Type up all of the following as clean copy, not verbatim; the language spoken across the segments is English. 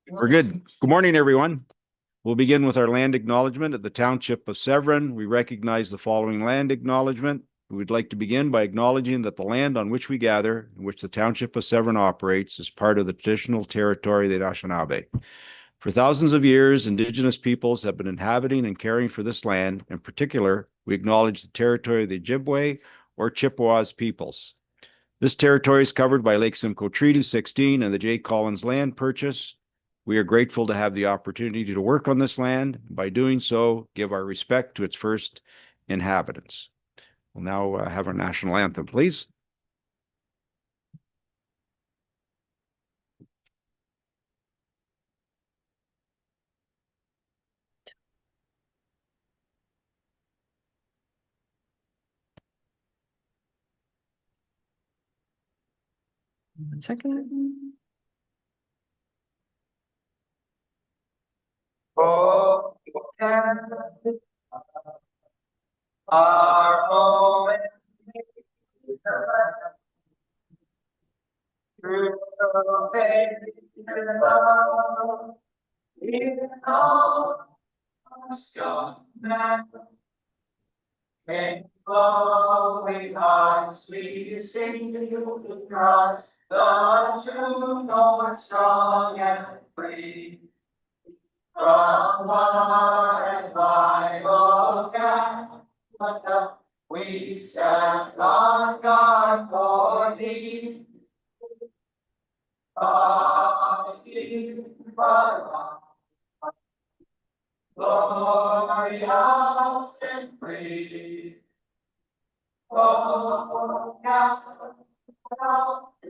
We're good. Good morning, everyone. We'll begin with our land acknowledgement at the Township of Severn. We recognize the following land acknowledgement. We would like to begin by acknowledging that the land on which we gather, in which the Township of Severn operates, is part of the traditional territory of the Anishinaabe. For thousands of years, Indigenous peoples have been inhabiting and caring for this land. In particular, we acknowledge the territory of the Ojibwe or Chippewas peoples. This territory is covered by Lake Simcoe Treaty 16 and the J. Collins land purchase. We are grateful to have the opportunity to work on this land. By doing so, give our respect to its first inhabitants. We'll now have our national anthem, please. One second. Oh, our home through the faith in all Scotland, in glowing hearts we sing because the true North strong and free. From far and wide, O Canada, we stand on guard for thee. Glorious and free. O Canada,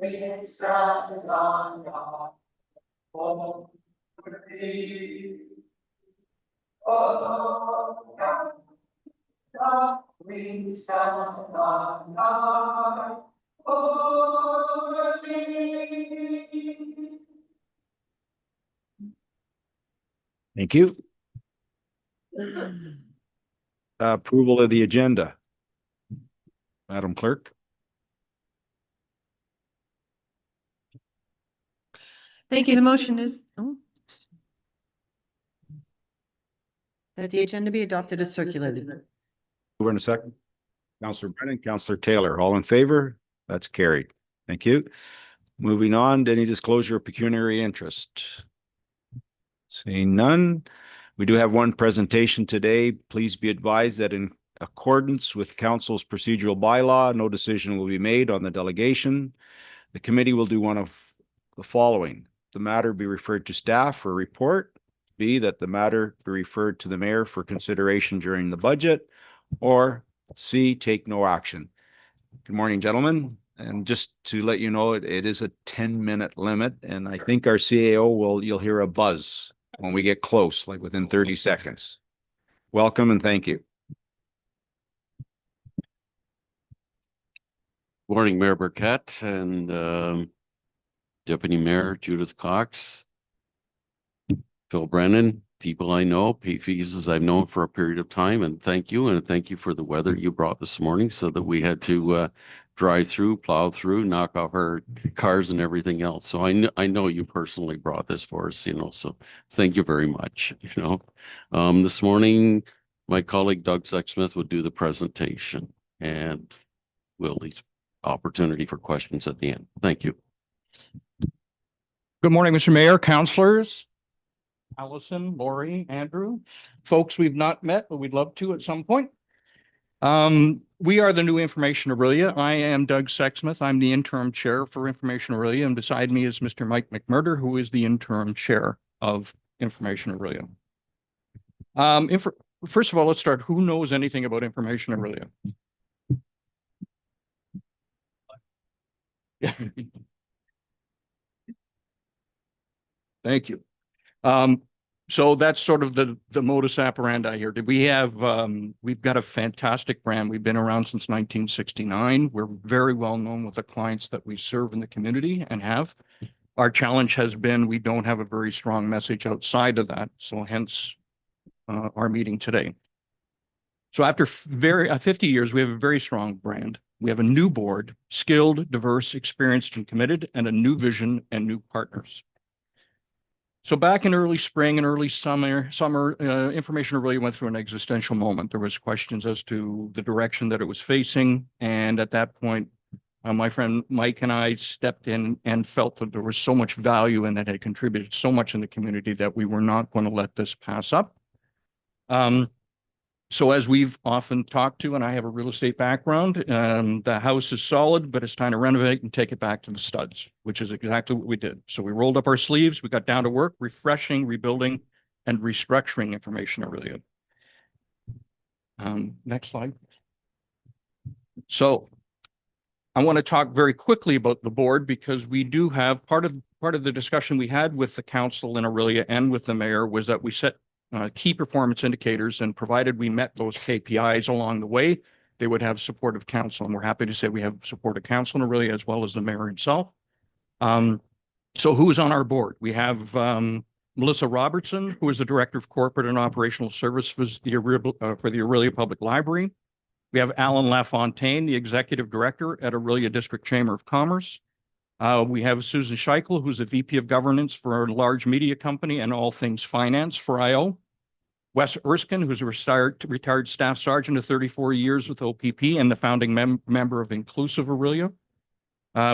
we stand on guard for thee. Oh, God, we stand on guard for thee. Thank you. Approval of the agenda. Madam Clerk. Thank you. The motion is that the agenda be adopted as circulated. Over in a second. Councillor Brennan, Councillor Taylor, all in favor? That's carried. Thank you. Moving on to any disclosure of pecuniary interest. Seeing none. We do have one presentation today. Please be advised that in accordance with Council's procedural bylaw, no decision will be made on the delegation. The committee will do one of the following. The matter be referred to staff for a report. B, that the matter be referred to the mayor for consideration during the budget, or C, take no action. Good morning, gentlemen. And just to let you know, it is a 10-minute limit, and I think our CAO you'll hear a buzz when we get close, like within 30 seconds. Welcome and thank you. Morning, Mayor Burkett and Deputy Mayor Judith Cox, Phil Brennan, people I know, Pete Fees I've known for a period of time, and thank you for the weather you brought this morning so that we had to drive through, plow through, knock off our cars and everything else. So I know you personally brought this for us, so thank you very much. This morning, my colleague Doug Sexsmith would do the presentation, and we'll leave opportunity for questions at the end. Thank you. Good morning, Mr. Mayor, councillors, Allison, Lori, Andrew, folks we've not met, but we'd love to at some point. We are the new Information Orillia. I am Doug Sexsmith. I'm the interim chair for Information Orillia, and beside me is Mr. Mike McMurter, who is the interim chair of Information Orillia. First of all, let's start. Who knows anything about Information Orillia? Thank you. So that's sort of the modus operandi here. We've got a fantastic brand. We've been around since 1969. We're very well known with the clients that we serve in the community and have. Our challenge has been, we don't have a very strong message outside of that. So hence our meeting today. So after 50 years, we have a very strong brand. We have a new board, skilled, diverse, experienced, and committed, and a new vision and new partners. So back in early spring and early summer, information really went through an existential moment. There was questions as to the direction that it was facing. And at that point, my friend Mike and I stepped in and felt that there was so much value and that had contributed so much in the community that we were not going to let this pass up. So as we've often talked to, and I have a real estate background, the house is solid, but it's time to renovate and take it back to the studs, which is exactly what we did. So we rolled up our sleeves, we got down to work, refreshing, rebuilding, and restructuring information Orillia. Next slide. So I want to talk very quickly about the board because we do have part of the discussion we had with the council in Orillia and with the mayor was that we set key performance indicators, and provided we met those KPIs along the way, they would have supportive council. And we're happy to say we have supportive council in Orillia as well as the mayor himself. So who's on our board? We have Melissa Robertson, who is the Director of Corporate and Operational Services for the Orillia Public Library. We have Alan LaFontaine, the Executive Director at Orillia District Chamber of Commerce. We have Susan Scheichel, who's the VP of Governance for a large media company and all things finance for IO. Wes Erskine, who's a retired staff sergeant of 34 years with OPP and the founding member of Inclusive Orillia.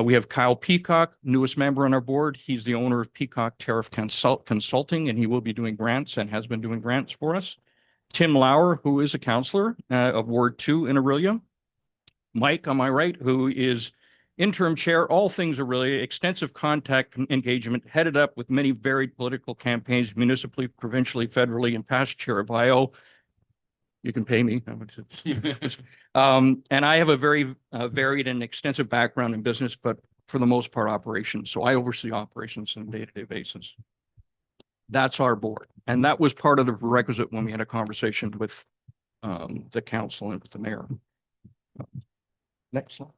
We have Kyle Peacock, newest member on our board. He's the owner of Peacock Tariff Consulting, and he will be doing grants and has been doing grants for us. Tim Lauer, who is a counselor of Ward 2 in Orillia. Mike, on my right, who is interim chair, all things Orillia, extensive contact engagement, headed up with many varied political campaigns, municipally, provincially, federally, and past chair of IO. You can pay me. And I have a very varied and extensive background in business, but for the most part, operations. So I oversee operations on a day-to-day basis. That's our board. And that was part of the prerequisite when we had a conversation with the council and with the mayor. Next slide.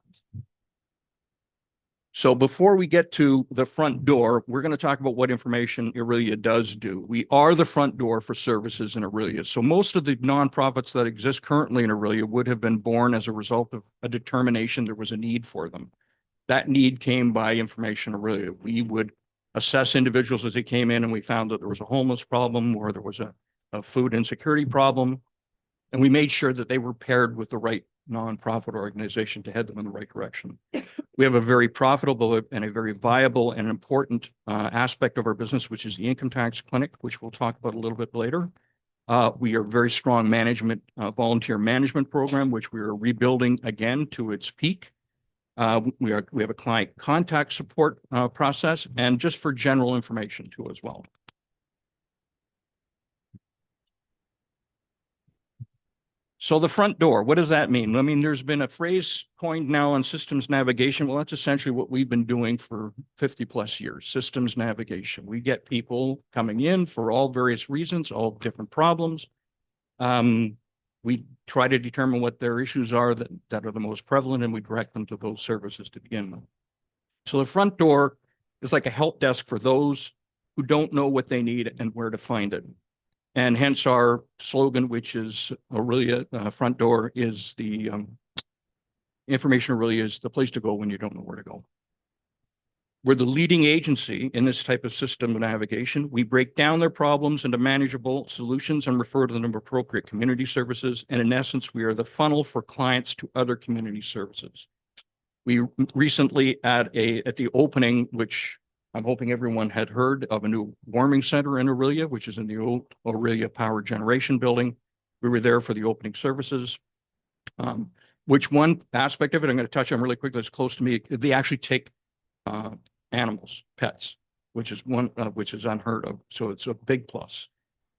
So before we get to the front door, we're going to talk about what information Orillia does do. We are the front door for services in Orillia. So most of the nonprofits that exist currently in Orillia would have been born as a result of a determination there was a need for them. That need came by information Orillia. We would assess individuals as they came in and we found that there was a homeless problem or there was a food insecurity problem. And we made sure that they were paired with the right nonprofit organization to head them in the right direction. We have a very profitable and a very viable and important aspect of our business, which is the income tax clinic, which we'll talk about a little bit later. We are very strong management, volunteer management program, which we are rebuilding again to its peak. We have a client contact support process, and just for general information too as well. So the front door, what does that mean? I mean, there's been a phrase coined now on systems navigation. Well, that's essentially what we've been doing for 50 plus years, systems navigation. We get people coming in for all various reasons, all different problems. We try to determine what their issues are that are the most prevalent, and we direct them to those services to begin with. So the front door is like a help desk for those who don't know what they need and where to find it. And hence our slogan, which is Orillia front door is the information Orillia is the place to go when you don't know where to go. We're the leading agency in this type of system of navigation. We break down their problems into manageable solutions and refer to them to appropriate community services. And in essence, we are the funnel for clients to other community services. We recently at the opening, which I'm hoping everyone had heard of, a new warming center in Orillia, which is in the old Orillia Power Generation building. We were there for the opening services. Which one aspect of it I'm going to touch on really quickly that's close to me. They actually take animals, pets, which is unheard of. So it's a big plus.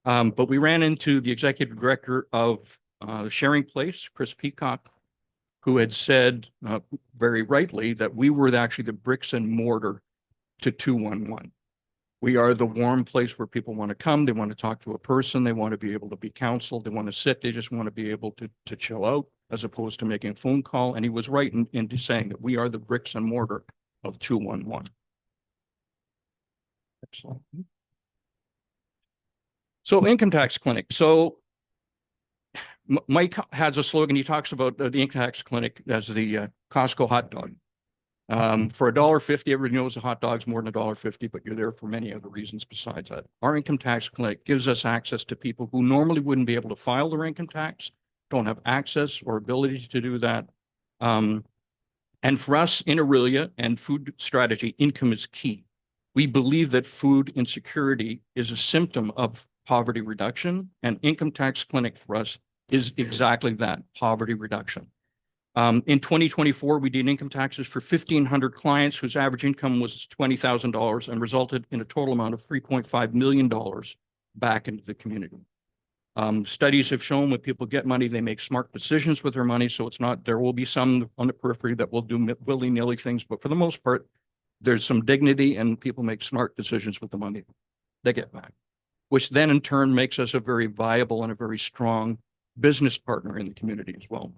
But we ran into the executive director of Sharing Place, Chris Peacock, who had said very rightly that we were actually the bricks and mortar to 211. We are the warm place where people want to come. They want to talk to a person. They want to be able to be counseled. They want to sit. They just want to be able to chill out as opposed to making a phone call. And he was right in saying that we are the bricks and mortar of 211. Excellent. So income tax clinic. So Mike has a slogan. He talks about the income tax clinic as the Costco hot dog. For $1.50, everybody knows a hot dog's more than $1.50, but you're there for many other reasons besides that. Our income tax clinic gives us access to people who normally wouldn't be able to file their income tax, don't have access or ability to do that. And for us in Orillia and food strategy, income is key. We believe that food insecurity is a symptom of poverty reduction, and income tax clinic for us is exactly that, poverty reduction. In 2024, we did income taxes for 1,500 clients whose average income was $20,000 and resulted in a total amount of $3.5 million back into the community. Studies have shown when people get money, they make smart decisions with their money. So it's not, there will be some on the periphery that will do willy-nilly things, but for the most part, there's some dignity and people make smart decisions with the money they get back, which then in turn makes us a very viable and a very strong business partner in the community as well.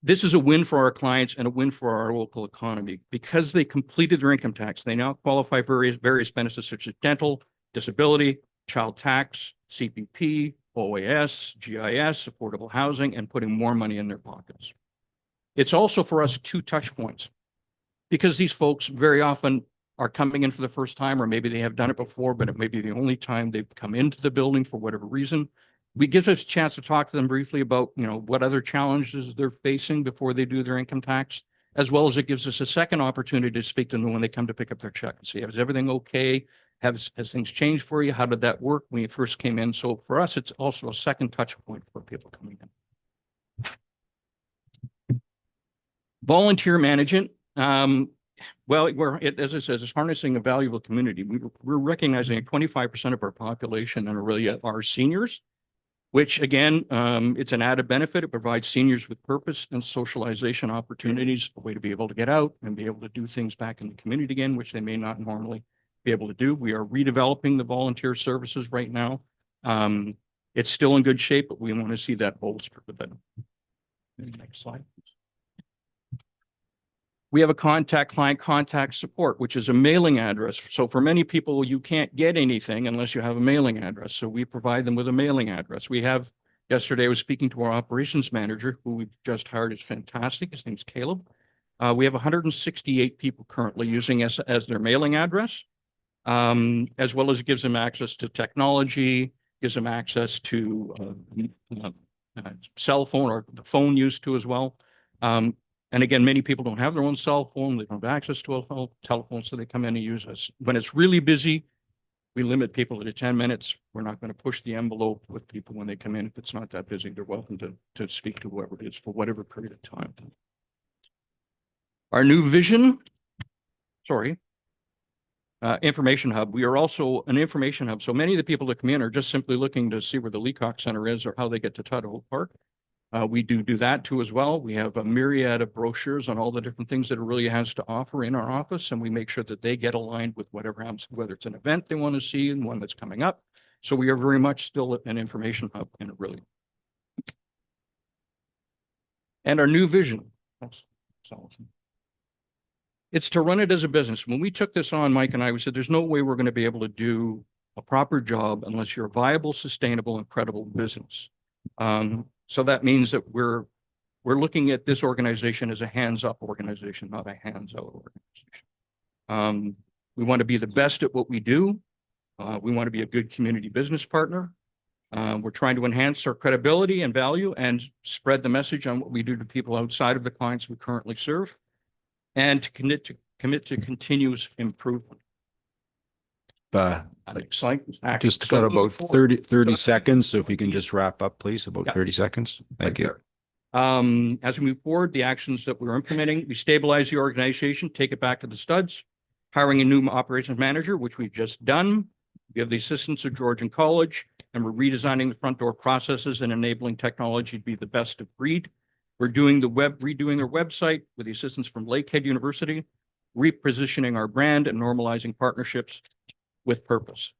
This is a win for our clients and a win for our local economy. Because they completed their income tax, they now qualify for various benefits such as dental, disability, child tax, CPP, OAS, GIS, affordable housing, and putting more money in their pockets. It's also for us 2 touch points because these folks very often are coming in for the first time, or maybe they have done it before, but it may be the only time they've come into the building for whatever reason. We give us a chance to talk to them briefly about, what other challenges they're facing before they do their income tax, as well as it gives us a second opportunity to speak to them when they come to pick up their check and see, is everything okay? Has things changed for you? How did that work when you first came in? So for us, it's also a second touch point for people coming in. Volunteer management. Well, as it says, it's harnessing a valuable community. We're recognizing that 25% of our population in Orillia are seniors, which again, it's an added benefit. It provides seniors with purpose and socialization opportunities, a way to be able to get out and be able to do things back in the community again, which they may not normally be able to do. We are redeveloping the volunteer services right now. It's still in good shape, but we want to see that bolstered with it. Next slide. We have a client contact support, which is a mailing address. So for many people, you can't get anything unless you have a mailing address. So we provide them with a mailing address. Yesterday I was speaking to our operations manager, who we've just hired. Is fantastic. His name's Caleb. We have 168 people currently using us as their mailing address, as well as it gives them access to technology, gives them access to cell phone or the phone used to as well. And again, many people don't have their own cell phone. They don't have access to a telephone, so they come in and use us. When it's really busy, we limit people to 10 minutes. We're not going to push the envelope with people when they come in. If it's not that busy, they're welcome to speak to whoever it is for whatever period of time. Our new vision, information hub. We are also an information hub. So many of the people that come in are just simply looking to see where the Leacock Center is or how they get to Tuttle Park. We do that too as well. We have a myriad of brochures on all the different things that Orillia has to offer in our office, and we make sure that they get aligned with whatever happens, whether it's an event they want to see and one that's coming up. So we are very much still an information hub in Orillia. And our new vision. It's to run it as a business. When we took this on, Mike and I, we said, there's no way we're going to be able to do a proper job unless you're a viable, sustainable, and credible business. So that means that we're looking at this organization as a hands-up organization, not a hands-out organization. We want to be the best at what we do. We want to be a good community business partner. We're trying to enhance our credibility and value and spread the message on what we do to people outside of the clients we currently serve, and to commit to continuous improvement. Just got about 30 seconds. So if you can just wrap up, please, about 30 seconds. Thank you. As we move forward, the actions that we're implementing, we stabilize the organization, take it back to the studs, hiring a new operations manager, which we've just done. We have the assistance of Georgian College, and we're redesigning the front door processes and enabling technology to be the best of breed. We're doing redoing their website with the assistance from Lakehead University, repositioning our brand and normalizing partnerships with purpose.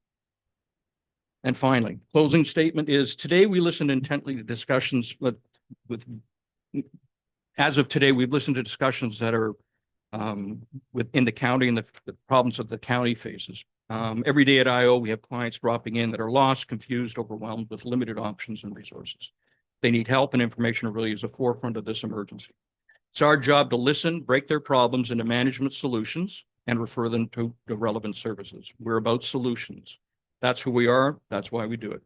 And finally, closing statement is, today we listened intently to discussions as of today, we've listened to discussions that are within the county and the problems that the county faces. Every day at IO, we have clients dropping in that are lost, confused, overwhelmed with limited options and resources. They need help, and information really is a forefront of this emergency. It's our job to listen, break their problems into management solutions, and refer them to the relevant services. We're about solutions. That's who we are. That's why we do it.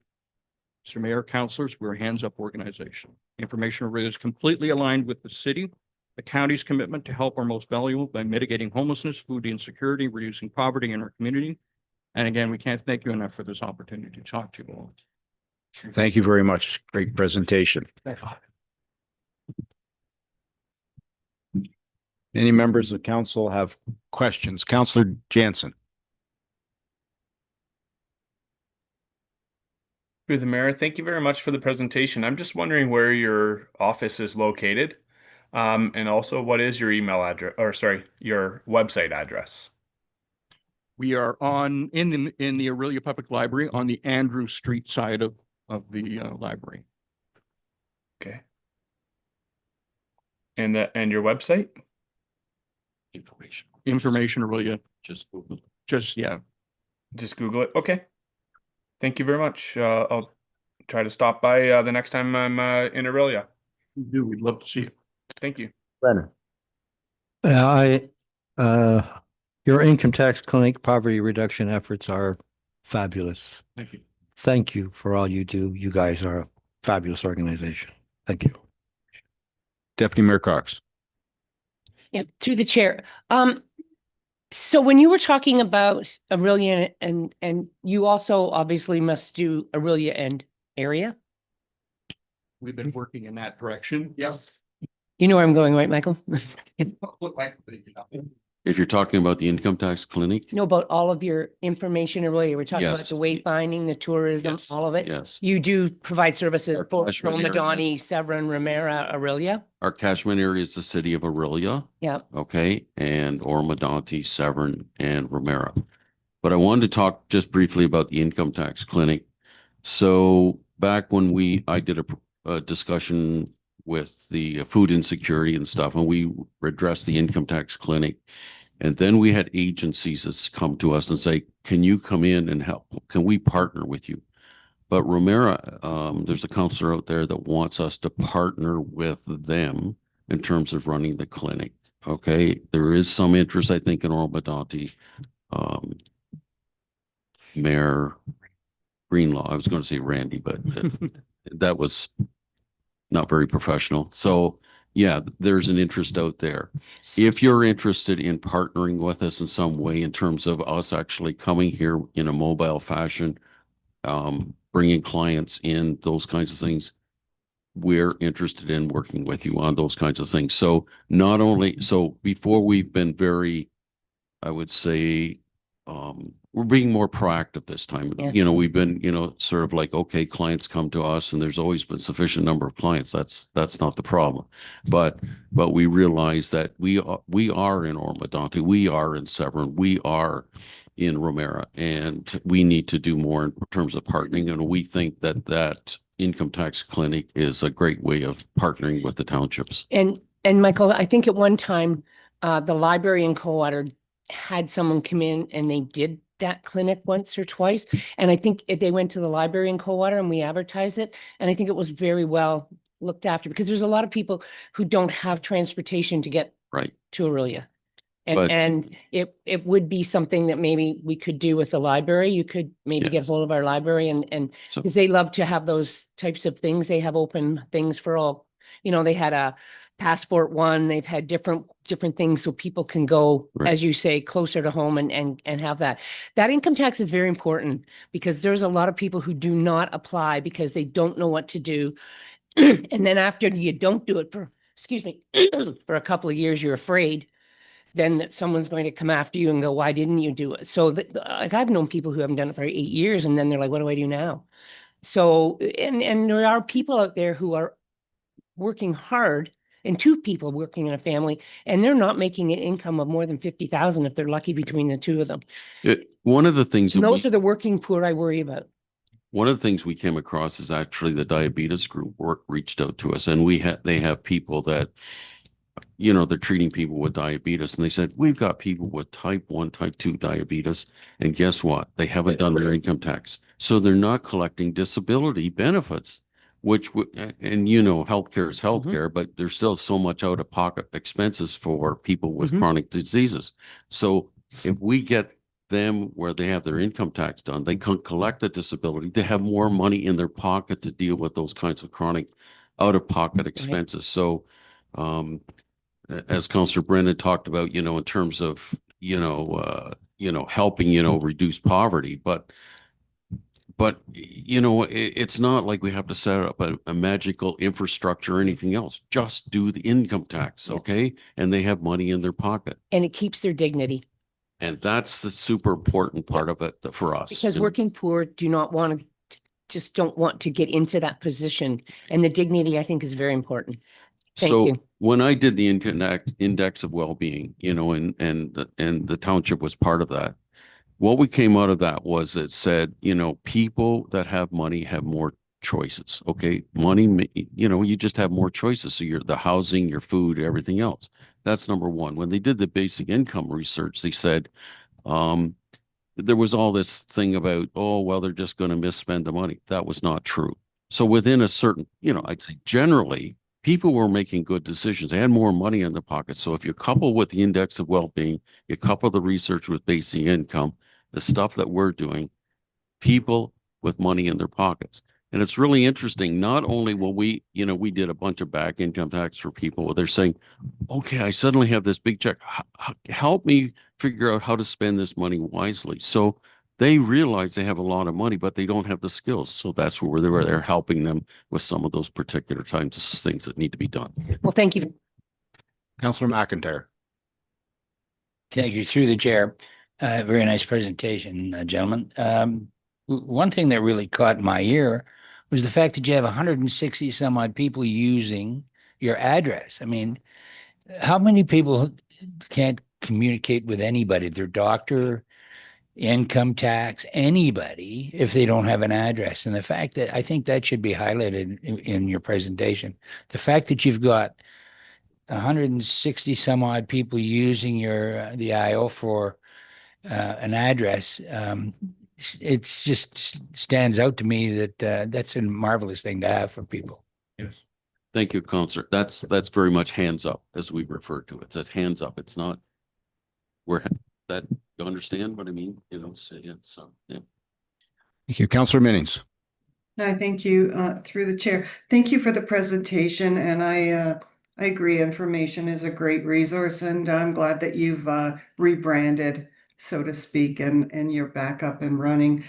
Mr. Mayor, councilors, we're a hands-up organization. Information Orillia is completely aligned with the city, the county's commitment to help our most valuable by mitigating homelessness, food insecurity, reducing poverty in our community. And again, we can't thank you enough for this opportunity to talk to you all. Thank you very much. Great presentation. Any members of council have questions? Councillor Jansen. Through the mayor, thank you very much for the presentation. I'm just wondering where your office is located, and also what is your email address, or sorry, your website address? We are in the Orillia Public Library on the Andrew Street side of the library. Okay. And your website? Information Orillia. Just Google. Yeah. Just Google it. Okay. Thank you very much. I'll try to stop by the next time I'm in Orillia. We'd love to see you. Thank you. Brennan. Your income tax clinic poverty reduction efforts are fabulous. Thank you. Thank you for all you do. You guys are a fabulous organization. Thank you. Deputy Mayor Cox. Yeah, through the chair. So when you were talking about Orillia and you also obviously must do Orillia and area. We've been working in that direction. Yes. You know where I'm going, right, Michael? If you're talking about the income tax clinic. Know about all of your information Orillia. We're talking about Yes. the wayfinding, the tourism, Yes, all of it. yes. You do provide services Our for catchment area. Romadani, Severn, Ramera, Orillia. Our catchment area is the city of Orillia. Yeah. Okay, and Ormodonti, Severn, and Ramera. But I wanted to talk just briefly about the income tax clinic. So back when I did a discussion with the food insecurity and stuff, and we addressed the income tax clinic. And then we had agencies that come to us and say, can you come in and help? Can we partner with you? But Ramera, there's a counselor out there that wants us to partner with them in terms of running the clinic. Okay, there is some interest, I think, in Ormodonti, Mayor Greenlaw. I was going to say Randy, but that was not very professional. So yeah, there's an interest out there. If you're interested in partnering with us in some way in terms of us actually coming here in a mobile fashion, bringing clients in, those kinds of things, we're interested in working with you on those kinds of things. So before we've been very, I would say, we're being more proactive this time. Yeah. You know, we've been, sort of like, okay, clients come to us and there's always been sufficient number of clients. That's not the problem. But we realize that we are in Ormodonti, we are in Severn, we are in Ramera, and we need to do more in terms of partnering. And we think that income tax clinic is a great way of partnering with the townships. And Michael, I think at one time, the library in Coldwater had someone come in and they did that clinic once or twice. And I think they went to the library in Coldwater and we advertised it. And I think it was very well looked after because there's a lot of people who don't have transportation to get Right. to Orillia. But- And it would be something that maybe we could do with the library. You could maybe get Yes. hold of our library and So- because they love to have those types of things. They have open things for all, they had a passport one, they've had different things so people can go, Right. as you say, closer to home and have that. That income tax is very important because there's a lot of people who do not apply because they don't know what to do. And then after you don't do it for a couple of years, you're afraid then that someone's going to come after you and go, why didn't you do it? So like I've known people who haven't done it for 8 years and then they're like, what do I do now? So, and there are people out there who are working hard and two people working in a family and they're not making an income of more than 50,000 if they're lucky between the two of them. One of the things And that those are the working poor I worry about. one of the things we came across is actually the diabetes group reached out to us, and they have people that you know, they're treating people with diabetes, and they said, we've got people with type 1, type 2 diabetes. And guess what? They haven't done their income tax. So they're not collecting disability benefits, which would, and you know, healthcare is healthcare, but there's still so much out of pocket expenses for people with chronic diseases. So if we get them where they have their income tax done, they can collect the disability, they have more money in their pocket to deal with those kinds of chronic out of pocket expenses. So, as Councillor Brennan talked about, you know, in terms of, helping, reduce poverty, but you know, it's not like we have to set up a magical infrastructure or anything else. Just do the income tax, okay? And they have money in their pocket. And it keeps their dignity. And that's the super important part of it for us. Because And working poor do not want to, just don't want to get into that position. And the dignity, I think, is very important. Thank so you. when I did the index of well-being, you know, and the township was part of that, what we came out of that was it said, you know, people that have money have more choices. Okay. Money, you know, you just have more choices. So the housing, your food, everything else. That's number one. When they did the basic income research, they said, there was all this thing about, oh, well, they're just going to misspend the money. That was not true. So within a certain, you know, I'd say generally, people were making good decisions. They had more money in their pockets. So if you couple with the index of well-being, you couple the research with basic income, the stuff that we're doing, people with money in their pockets. And it's really interesting. Not only will we, you know, we did a bunch of back income tax for people. They're saying, okay, I suddenly have this big check. Help me figure out how to spend this money wisely. So they realize they have a lot of money, but they don't have the skills. So that's where they're helping them with some of those particular types of things that need to be done. Well, thank you. Councillor McIntyre. Thank you, through the chair. Very nice presentation, gentlemen. One thing that really caught my ear was the fact that you have 160 some odd people using your address. I mean, how many people can't communicate with anybody, their doctor, income tax, anybody, if they don't have an address? And the fact that I think that should be highlighted in your presentation. The fact that you've got 160 some odd people using the IO for an address, it's just stands out to me that that's a marvelous thing to have for people. Yes. Thank you, Councillor. That's very much hands up, as we refer to it. It's a hands up. It's not that you understand what I mean? You know, so, yeah. So yeah. Thank you. Councillor Minnings. I thank you through the chair. Thank you for the presentation, and I agree. Information is a great resource, and I'm glad that you've rebranded, so to speak, and you're back up and running.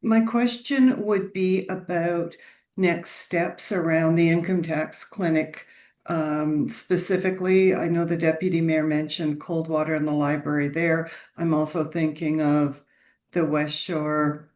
My question would be about next steps around the income tax clinic. Specifically, I know the deputy mayor mentioned Coldwater and the library there. I'm also thinking of the West Shore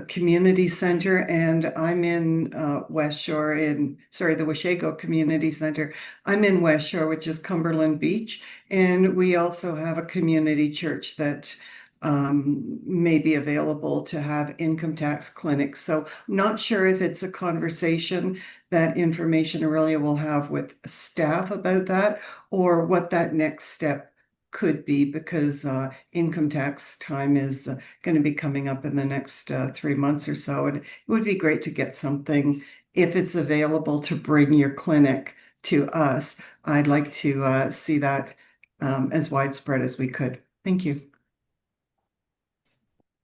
Community Center, and I'm in West Shore the Washego Community Center. I'm in West Shore, which is Cumberland Beach, and we also have a community church that may be available to have income tax clinics. So I'm not sure if it's a conversation that Information Orillia will have with staff about that, or what that next step could be, because income tax time is going to be coming up in the next 3 months or so. And it would be great to get something, if it's available, to bring your clinic to us. I'd like to see that as widespread as we could. Thank you.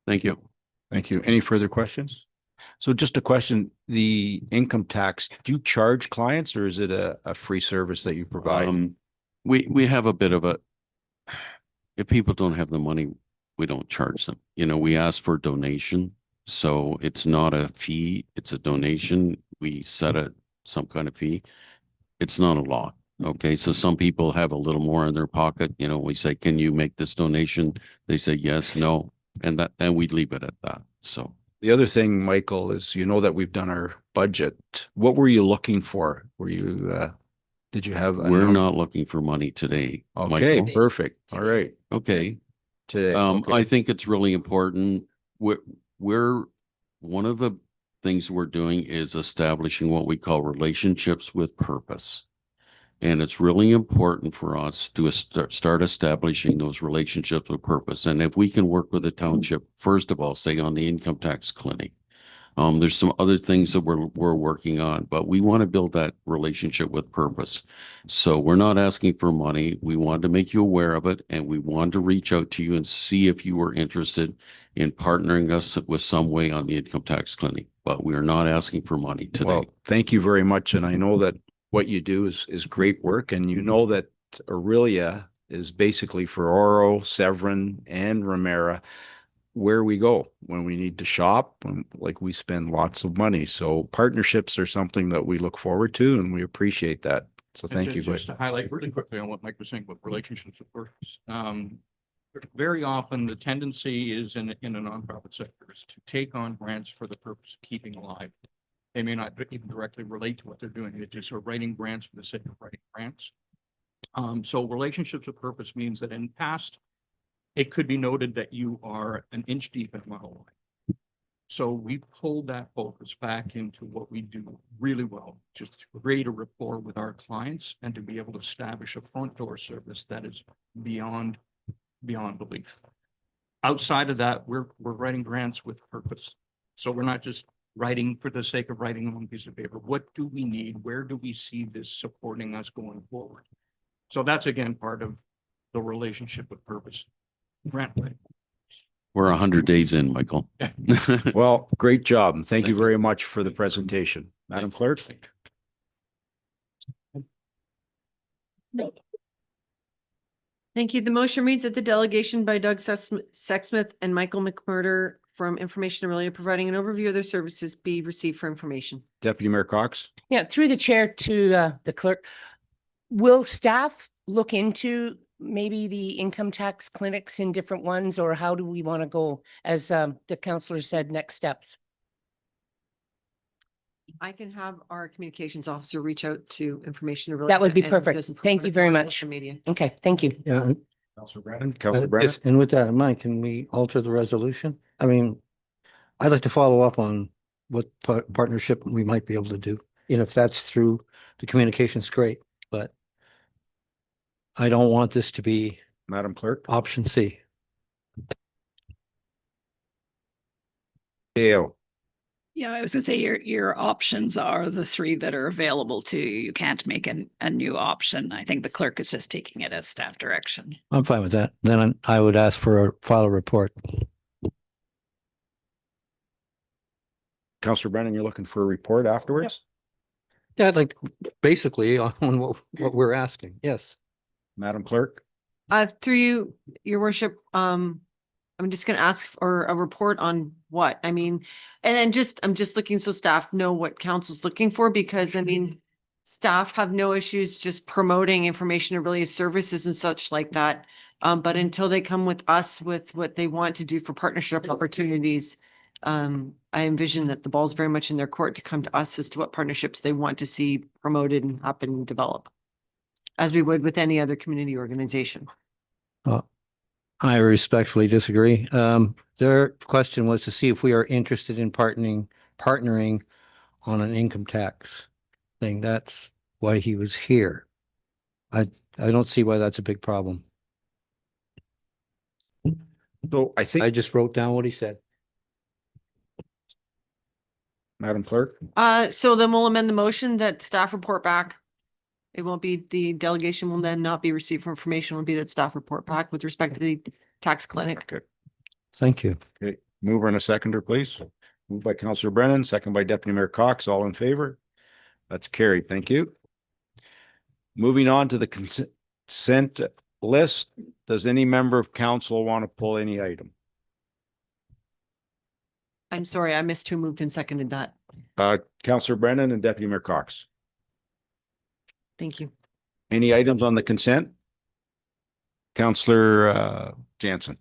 Thank you. Thank you. Any further questions? So just a question, the income tax, do you charge clients, or is it a free service that you provide? We have a bit of a, if people don't have the money, we don't charge them. You know, we ask for donation. So it's not a fee, it's a donation. We set some kind of fee. It's not a lot. Okay. So some people have a little more in their pocket. You know, we say, can you make this donation? They say yes, no. And we leave it at that. So the other thing, Michael, is, you know, that we've done our budget. What were you looking for? Were you, did you have? We're not looking for money today. Okay, Michael. perfect. All right. Okay. Today. Okay. I think it's really important. We're one of the things we're doing is establishing what we call relationships with purpose. And it's really important for us to start establishing those relationships with purpose. And if we can work with the township, first of all, say on the income tax clinic, there's some other things that we're working on, but we want to build that relationship with purpose. So we're not asking for money. We wanted to make you aware of it, and we wanted to reach out to you and see if you were interested in partnering us with some way on the income tax clinic. But we are not asking for money today. Well, thank you very much. And I know that what you do is great work. And you know that Orillia is basically for Oro, Severin, and Ramera, where we go when we need to shop, and like we spend lots of money. So partnerships are something that we look forward to, and we appreciate that. So And thank you. Just to highlight really quickly on what Mike was saying about relationships with purpose. Very often the tendency is in a nonprofit sector is to take on grants for the purpose of keeping alive. They may not even directly relate to what they're doing. They're just sort of writing grants for the sake of writing grants. So relationships with purpose means that in past, it could be noted that you are an inch deep in ROI. So we pulled that focus back into what we do really well, just to create a rapport with our clients and to be able to establish a front door service that is beyond belief. Outside of that, we're writing grants with purpose. So we're not just writing for the sake of writing on one piece of paper. What do we need? Where do we see this supporting us going forward? So that's again part of the relationship with purpose. Grant writing. We're 100 days in, Michael. Well, great job. And thank you Thank you. very much for the presentation. Madam Clerk? Thank you. The motion reads that the delegation by Doug Sexsmith and Michael McMurter from Information Orillia providing an overview of their services be received for information. Deputy Mayor Cox? Yeah, through the chair to the clerk. Will staff look into maybe the income tax clinics in different ones, or how do we want to go? As the counselor said, next steps. I can have our communications officer reach out to Information Orillia. That would be and perfect. does Thank you very on much. social media. Okay, thank you. Yeah. Councilor Brennan? Councilor Brennan? Yes, and with that in mind, can we alter the resolution? I mean, I'd like to follow up on what partnership we might be able to do. You know, if that's through the communications, great, but I don't want this to be Madam Clerk? option C. Dale? Yeah, I was gonna say your options are the three that are available to you. You can't make a new option. I think the clerk is just taking it as staff direction. I'm fine with that. Then I would ask for a file report. Councilor Brennan, you're looking for a report afterwards? Yeah, I'd like basically on what we're asking. Yes. Madam Clerk? Through you, your worship, I'm just gonna ask for a report on what, I mean, and then I'm just looking so staff know what council's looking for, because I mean, staff have no issues just promoting Information Orillia services and such like that. But until they come with us with what they want to do for partnership opportunities, I envision that the ball's very much in their court to come to us as to what partnerships they want to see promoted and happen and develop, as we would with any other community organization. I respectfully disagree. Their question was to see if we are interested in partnering on an income tax thing. That's why he was here. I don't see why that's a big problem. So I think, I just wrote down what he said. Madam Clerk? So then we'll amend the motion that staff report back. It won't be, the delegation will then not be received for information, will be that staff report back with respect to the tax clinic. Okay. Thank you. Okay. Mover and a seconder, please. Moved by Councilor Brennan, second by Deputy Mayor Cox. All in favor? That's carried. Thank you. Moving on to the consent list. Does any member of council want to pull any item? I'm sorry, I missed who moved and seconded that. Councilor Brennan and Deputy Mayor Cox. Thank you. Any items on the consent? Councilor Jansen.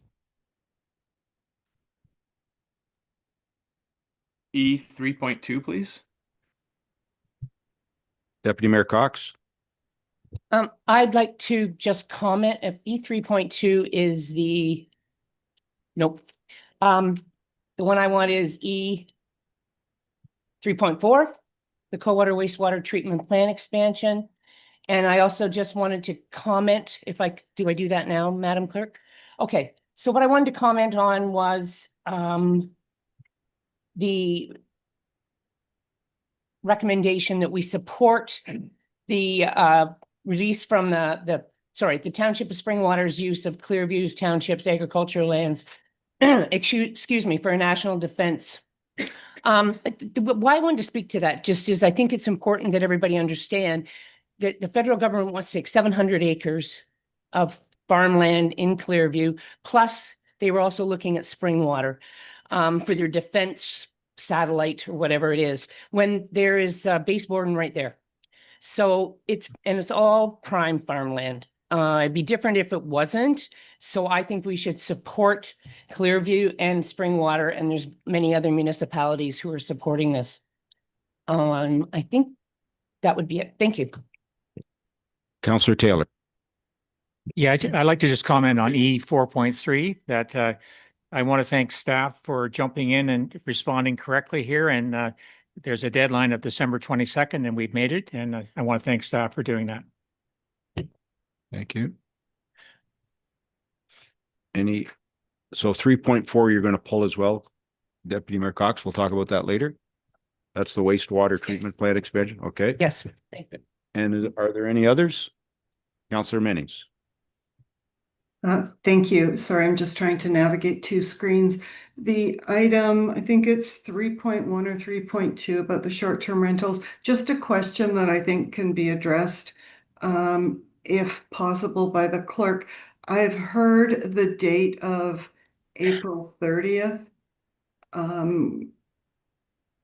E 3.2, please. Deputy Mayor Cox. I'd like to just comment if E 3.2 is nope. The one I want is E 3.4, the Coldwater Wastewater Treatment Plant expansion. And I also just wanted to comment, do I do that now, Madam Clerk? Okay, so what I wanted to comment on was the recommendation that we support the release from the Township of Springwater's use of Clearview's Township's agricultural lands, excuse me, for a national defense. Why I wanted to speak to that just is I think it's important that everybody understand that the federal government wants to take 700 acres of farmland in Clearview, plus they were also looking at Springwater for their defense satellite or whatever it is, when there is base Borden right there. So it's all prime farmland. It'd be different if it wasn't. So I think we should support Clearview and Springwater, and there's many other municipalities who are supporting this. I think that would be it. Thank you. Councillor Taylor. Yeah, I'd like to just comment on E 4.3 that I want to thank staff for jumping in and responding correctly here. And there's a deadline of December 22nd and we've made it. And I want to thank staff for doing that. Thank you. So 3.4 you're going to pull as well, Deputy Mayor Cox. We'll talk about that later. That's the wastewater treatment plant expansion. Okay. Yes. Thank you. And are there any others? Councillor Minnings. Thank you. Sorry, I'm just trying to navigate two screens. The item, I think it's 3.1 or 3.2 about the short-term rentals. Just a question that I think can be addressed, if possible, by the clerk. I've heard the date of April 30th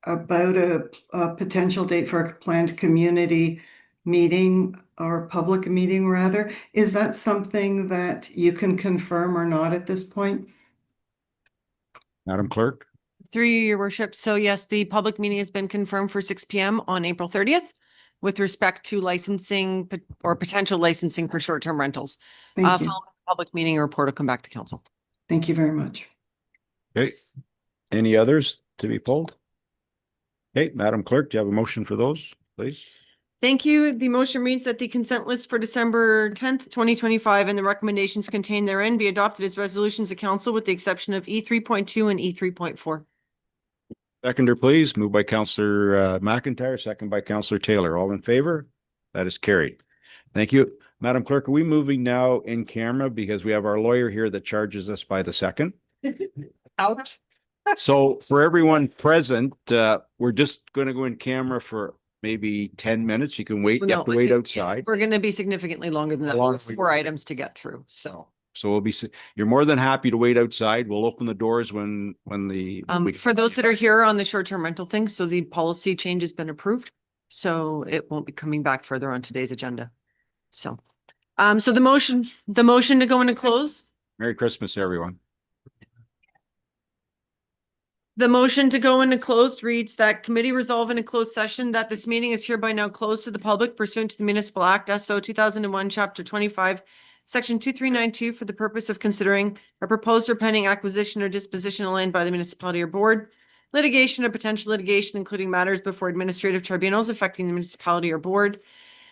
about a potential date for a planned community meeting or public meeting rather. Is that something that you can confirm or not at this point? Madam Clerk. Through you, your worship. So yes, the public meeting has been confirmed for 6 p.m. on April 30th with respect to licensing or potential licensing for short-term rentals. Thank you. Following the public meeting, a report will come back to council. Thank you very much. Okay. Any others to be pulled? Okay, Madam Clerk, do you have a motion for those, please? Thank you. The motion reads that the consent list for December 10th, 2025 and the recommendations contained therein be adopted as resolutions of council with the exception of E 3.2 and E 3.4. Seconder, please. Moved by Councillor McIntyre, second by Councillor Taylor. All in favor? That is carried. Thank you. Madam Clerk, are we moving now in camera because we have our lawyer here that charges us by the second? Out. So for everyone present, we're just going to go in camera for maybe 10 minutes. You can wait. You have to wait outside. We're going to be significantly longer than that. We have 4 items to get through. So we'll be, you're more than happy to wait outside. We'll open the doors when for those that are here on the short-term rental thing, so the policy change has been approved. So it won't be coming back further on today's agenda. So, so the motion to go into close. Merry Christmas, everyone. The motion to go into closed reads that committee resolve in a closed session that this meeting is hereby now closed to the public pursuant to the Municipal Act SO 2001 Chapter 25 Section 2392 for the purpose of considering a proposed or pending acquisition or disposition of land by the municipality or board, litigation or potential litigation including matters before administrative tribunals affecting the municipality or board,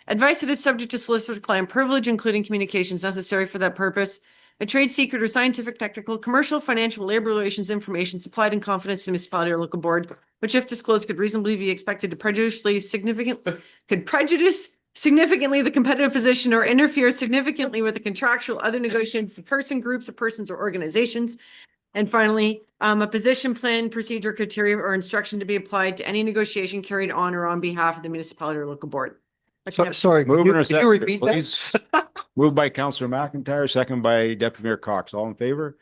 advice that is subject to solicitor-client privilege including communications necessary for that purpose, a trade secret or scientific, technical, commercial, financial, labor relations information supplied in confidence to the municipality or local board, which if disclosed could reasonably be expected to prejudice significantly the competitive position or interfere significantly with the contractual other negotiations of person, groups of persons or organizations. And finally, a position, plan, procedure, criteria, or instruction to be applied to any negotiation carried on or on behalf of the municipality or local board. Sorry, Moving could you repeat that? please. Moved by Councillor McIntyre, second by Deputy Mayor Cox. All in favor?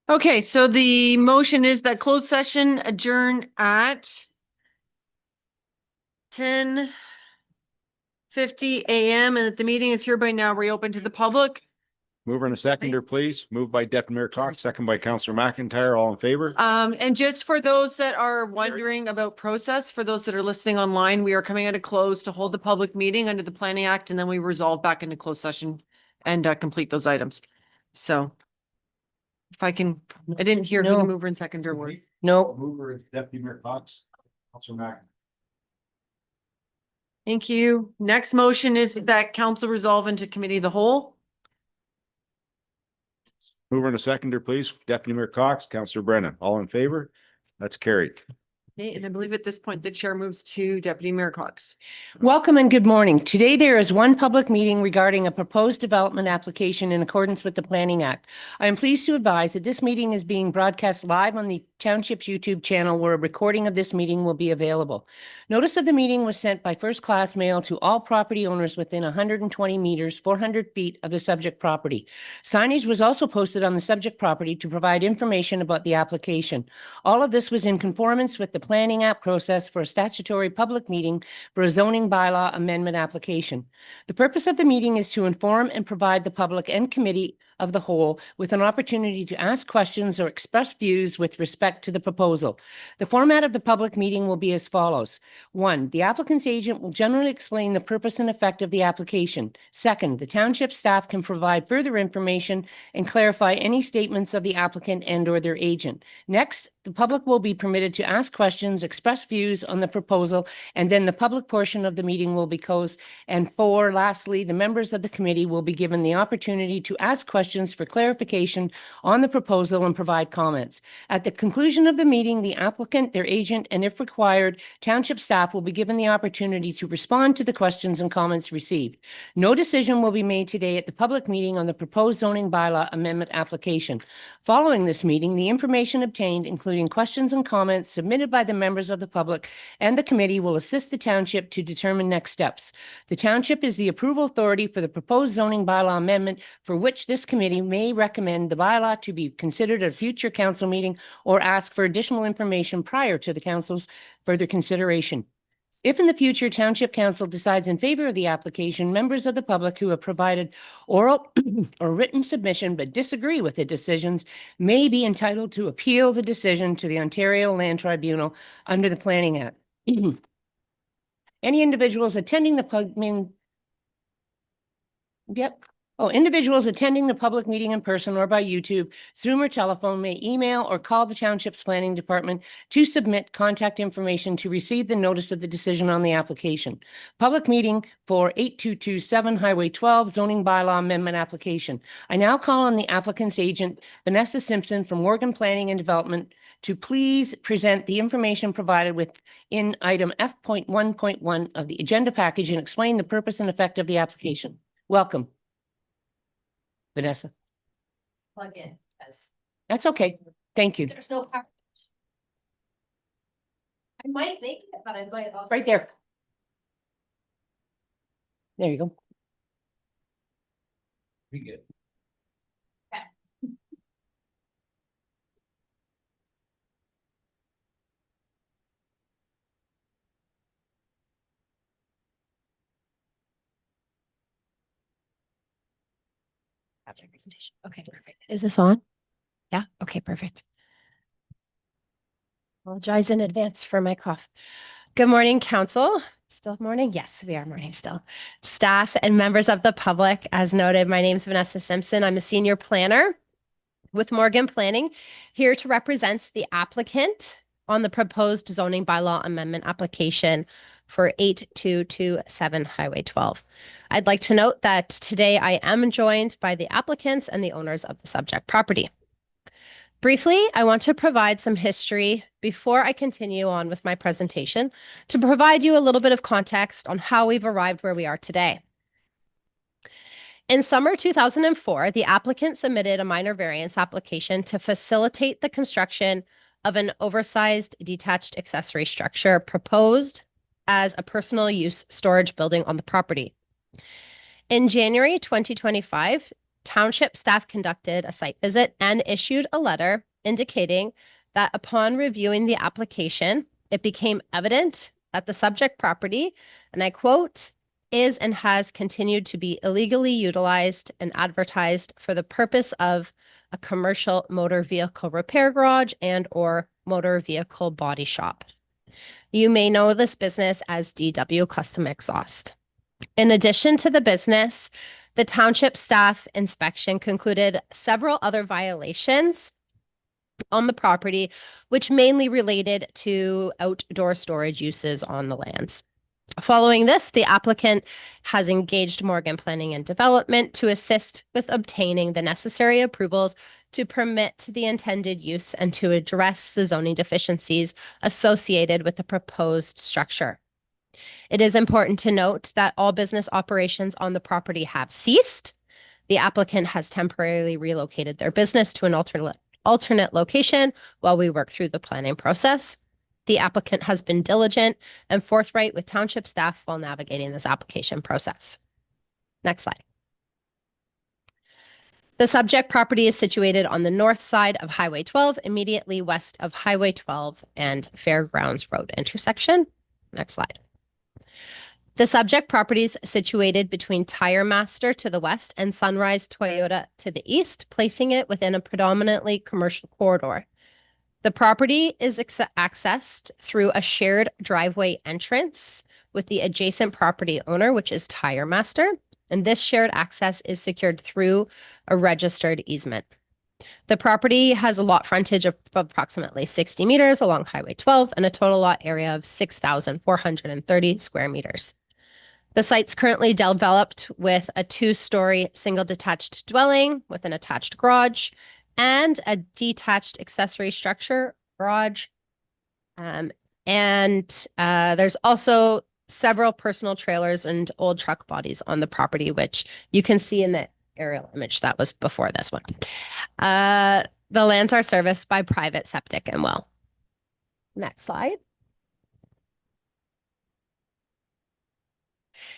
Okay, so the motion is that closed session adjourn at 10:50 a.m. and that the meeting is hereby now reopened to the public. Mover and a seconder, please. Moved by Deputy Mayor Cox, second by Councillor McIntyre. All in favor? And just for those that are wondering about process, for those that are listening online, we are coming out of close to hold the public meeting under the Planning Act, and then we resolve back into closed session and complete those items. So if I can, I didn't hear who No. the mover and seconder were. No, Mover is Deputy Mayor Cox, Councillor McIntyre. Thank you. Next motion is that council resolve into committee of the whole. Mover and a seconder, please. Deputy Mayor Cox, Councillor Brennan. All in favor? That's carried. Okay, and I believe at this point, the chair moves to Deputy Mayor Cox. welcome and good morning. Today, there is one public meeting regarding a proposed development application in accordance with the Planning Act. I am pleased to advise that this meeting is being broadcast live on the Township's YouTube channel, where a recording of this meeting will be available. Notice of the meeting was sent by first-class mail to all property owners within 120 meters, 400 feet of the subject property. Signage was also posted on the subject property to provide information about the application. All of this was in conformance with the Planning Act process for a statutory public meeting for a zoning bylaw amendment application. The purpose of the meeting is to inform and provide the public and committee of the whole with an opportunity to ask questions or express views with respect to the proposal. The format of the public meeting will be as follows. 1, the applicant's agent will generally explain the purpose and effect of the application. 2nd, the township staff can provide further information and clarify any statements of the applicant and or their agent. Next, the public will be permitted to ask questions, express views on the proposal, and then the public portion of the meeting will be closed. And 4, lastly, the members of the committee will be given the opportunity to ask questions for clarification on the proposal and provide comments. At the conclusion of the meeting, the applicant, their agent, and if required, township staff will be given the opportunity to respond to the questions and comments received. No decision will be made today at the public meeting on the proposed zoning bylaw amendment application. Following this meeting, the information obtained, including questions and comments submitted by the members of the public and the committee, will assist the township to determine next steps. The township is the approval authority for the proposed zoning bylaw amendment, for which this committee may recommend the bylaw to be considered at a future council meeting or ask for additional information prior to the council's further consideration. If in the future Township Council decides in favor of the application, members of the public who have provided oral or written submission but disagree with the decisions may be entitled to appeal the decision to the Ontario Land Tribunal under the Planning Act. Any individuals attending the individuals attending the public meeting in person or by YouTube, Zoom, or telephone may email or call the Township's Planning Department to submit contact information to receive the notice of the decision on the application. Public meeting for 8227 Highway 12 zoning bylaw amendment application. I now call on the applicant's agent, Vanessa Simpson from Morgan Planning and Development, to please present the information provided within item F.1.1 of the agenda package and explain the purpose and effect of the application. Welcome, Vanessa. Plug in, because That's okay. Thank you. there's no power. I might make it, but I might also. Right there. There you go. Be good. After presentation. Okay, perfect. Is this on? Yeah, okay, perfect. Apologize in advance for my cough. Good morning, council. Still morning? Yes, we are morning still. Staff and members of the public, as noted, my name is Vanessa Simpson. I'm a senior planner with Morgan Planning, here to represent the applicant on the proposed zoning bylaw amendment application for 8227 Highway 12. I'd like to note that today I am joined by the applicants and the owners of the subject property. Briefly, I want to provide some history before I continue on with my presentation to provide you a little bit of context on how we've arrived where we are today. In summer 2004, the applicant submitted a minor variance application to facilitate the construction of an oversized detached accessory structure proposed as a personal use storage building on the property. In January 2025, township staff conducted a site visit and issued a letter indicating that upon reviewing the application, it became evident that the subject property, and I quote, is and has continued to be illegally utilized and advertised for the purpose of a commercial motor vehicle repair garage and or motor vehicle body shop. You may know this business as DW Custom Exhaust. In addition to the business, the township staff inspection concluded several other violations on the property, which mainly related to outdoor storage uses on the lands. Following this, the applicant has engaged Morgan Planning and Development to assist with obtaining the necessary approvals to permit the intended use and to address the zoning deficiencies associated with the proposed structure. It is important to note that all business operations on the property have ceased. The applicant has temporarily relocated their business to an alternate location while we work through the planning process. The applicant has been diligent and forthright with township staff while navigating this application process. Next slide. The subject property is situated on the north side of Highway 12, immediately west of Highway 12 and Fairgrounds Road intersection. Next slide. The subject property is situated between Tire Master to the west and Sunrise Toyota to the east, placing it within a predominantly commercial corridor. The property is accessed through a shared driveway entrance with the adjacent property owner, which is Tire Master, and this shared access is secured through a registered easement. The property has a lot frontage of approximately 60 meters along Highway 12 and a total lot area of 6,430 square meters. The site's currently developed with a 2-story single detached dwelling with an attached garage and a detached accessory structure garage. There's also several personal trailers and old truck bodies on the property, which you can see in the aerial image that was before this one. The lands are serviced by private septic and well. Next slide.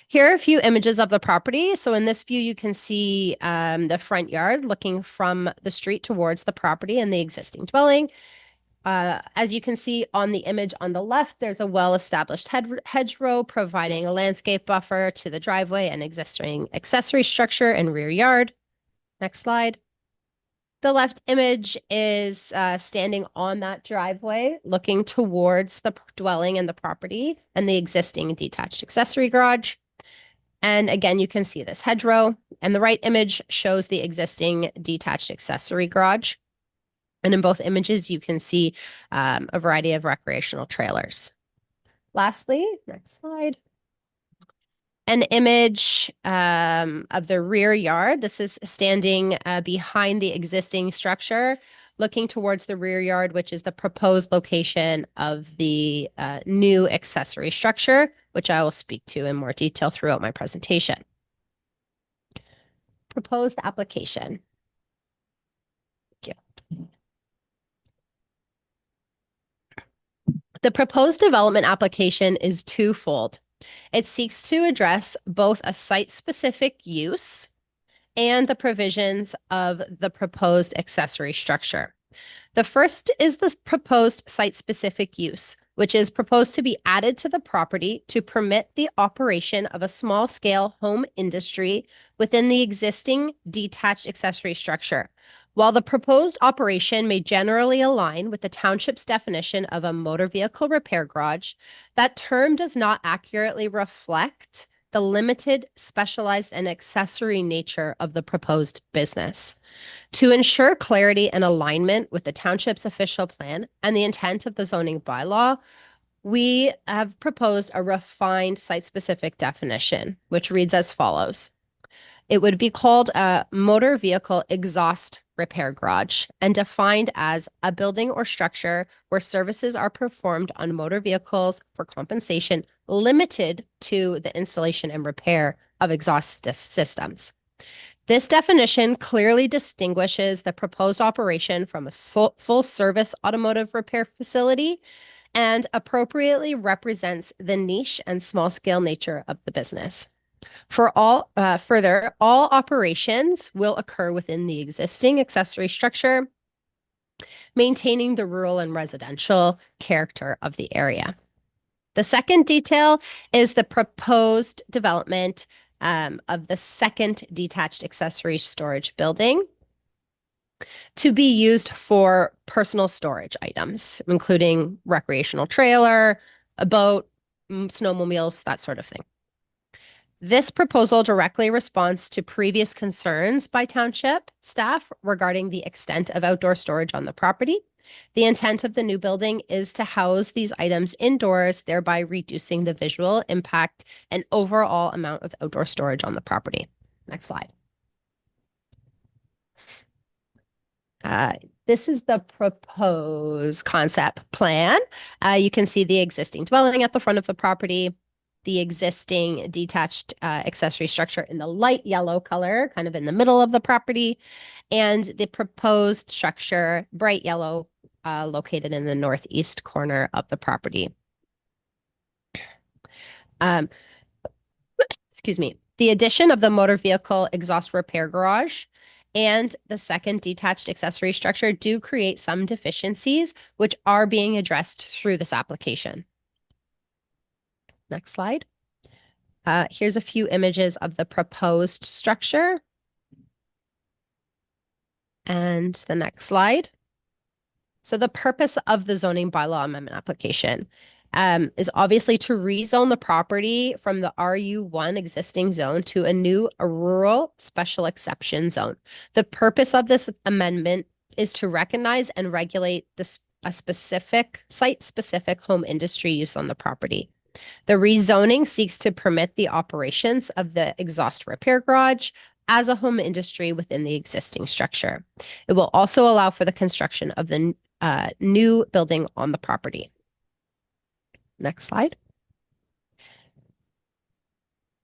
Here are a few images of the property. So in this view, you can see the front yard looking from the street towards the property and the existing dwelling. As you can see on the image on the left, there's a well-established hedgerow providing a landscape buffer to the driveway and existing accessory structure and rear yard. Next slide. The left image is standing on that driveway, looking towards the dwelling and the property and the existing detached accessory garage. And again, you can see this hedgerow. And the right image shows the existing detached accessory garage. And in both images, you can see a variety of recreational trailers. Lastly, next slide. An image of the rear yard. This is standing behind the existing structure, looking towards the rear yard, which is the proposed location of the new accessory structure, which I will speak to in more detail throughout my presentation. Proposed application. Thank you. The proposed development application is twofold. It seeks to address both a site-specific use and the provisions of the proposed accessory structure. The first is the proposed site-specific use, which is proposed to be added to the property to permit the operation of a small-scale home industry within the existing detached accessory structure. While the proposed operation may generally align with the township's definition of a motor vehicle repair garage, that term does not accurately reflect the limited, specialized, and accessory nature of the proposed business. To ensure clarity and alignment with the township's official plan and the intent of the zoning bylaw, we have proposed a refined site-specific definition, which reads as follows. It would be called a motor vehicle exhaust repair garage and defined as a building or structure where services are performed on motor vehicles for compensation limited to the installation and repair of exhaust systems. This definition clearly distinguishes the proposed operation from a full-service automotive repair facility and appropriately represents the niche and small-scale nature of the business. Further, all operations will occur within the existing accessory structure, maintaining the rural and residential character of the area. The second detail is the proposed development of the second detached accessory storage building to be used for personal storage items, including recreational trailer, a boat, snowmobiles, that sort of thing. This proposal directly responds to previous concerns by township staff regarding the extent of outdoor storage on the property. The intent of the new building is to house these items indoors, thereby reducing the visual impact and overall amount of outdoor storage on the property. Next slide. This is the proposed concept plan. You can see the existing dwelling at the front of the property, the existing detached accessory structure in the light yellow color, kind of in the middle of the property, and the proposed structure, bright yellow, located in the northeast corner of the property. Excuse me. The addition of the motor vehicle exhaust repair garage and the second detached accessory structure do create some deficiencies, which are being addressed through this application. Next slide. Here's a few images of the proposed structure. And the next slide. So the purpose of the zoning bylaw amendment application is obviously to rezone the property from the RU1 existing zone to a rural special exception zone. The purpose of this amendment is to recognize and regulate a specific site-specific home industry use on the property. The rezoning seeks to permit the operations of the exhaust repair garage as a home industry within the existing structure. It will also allow for the construction of the new building on the property. Next slide.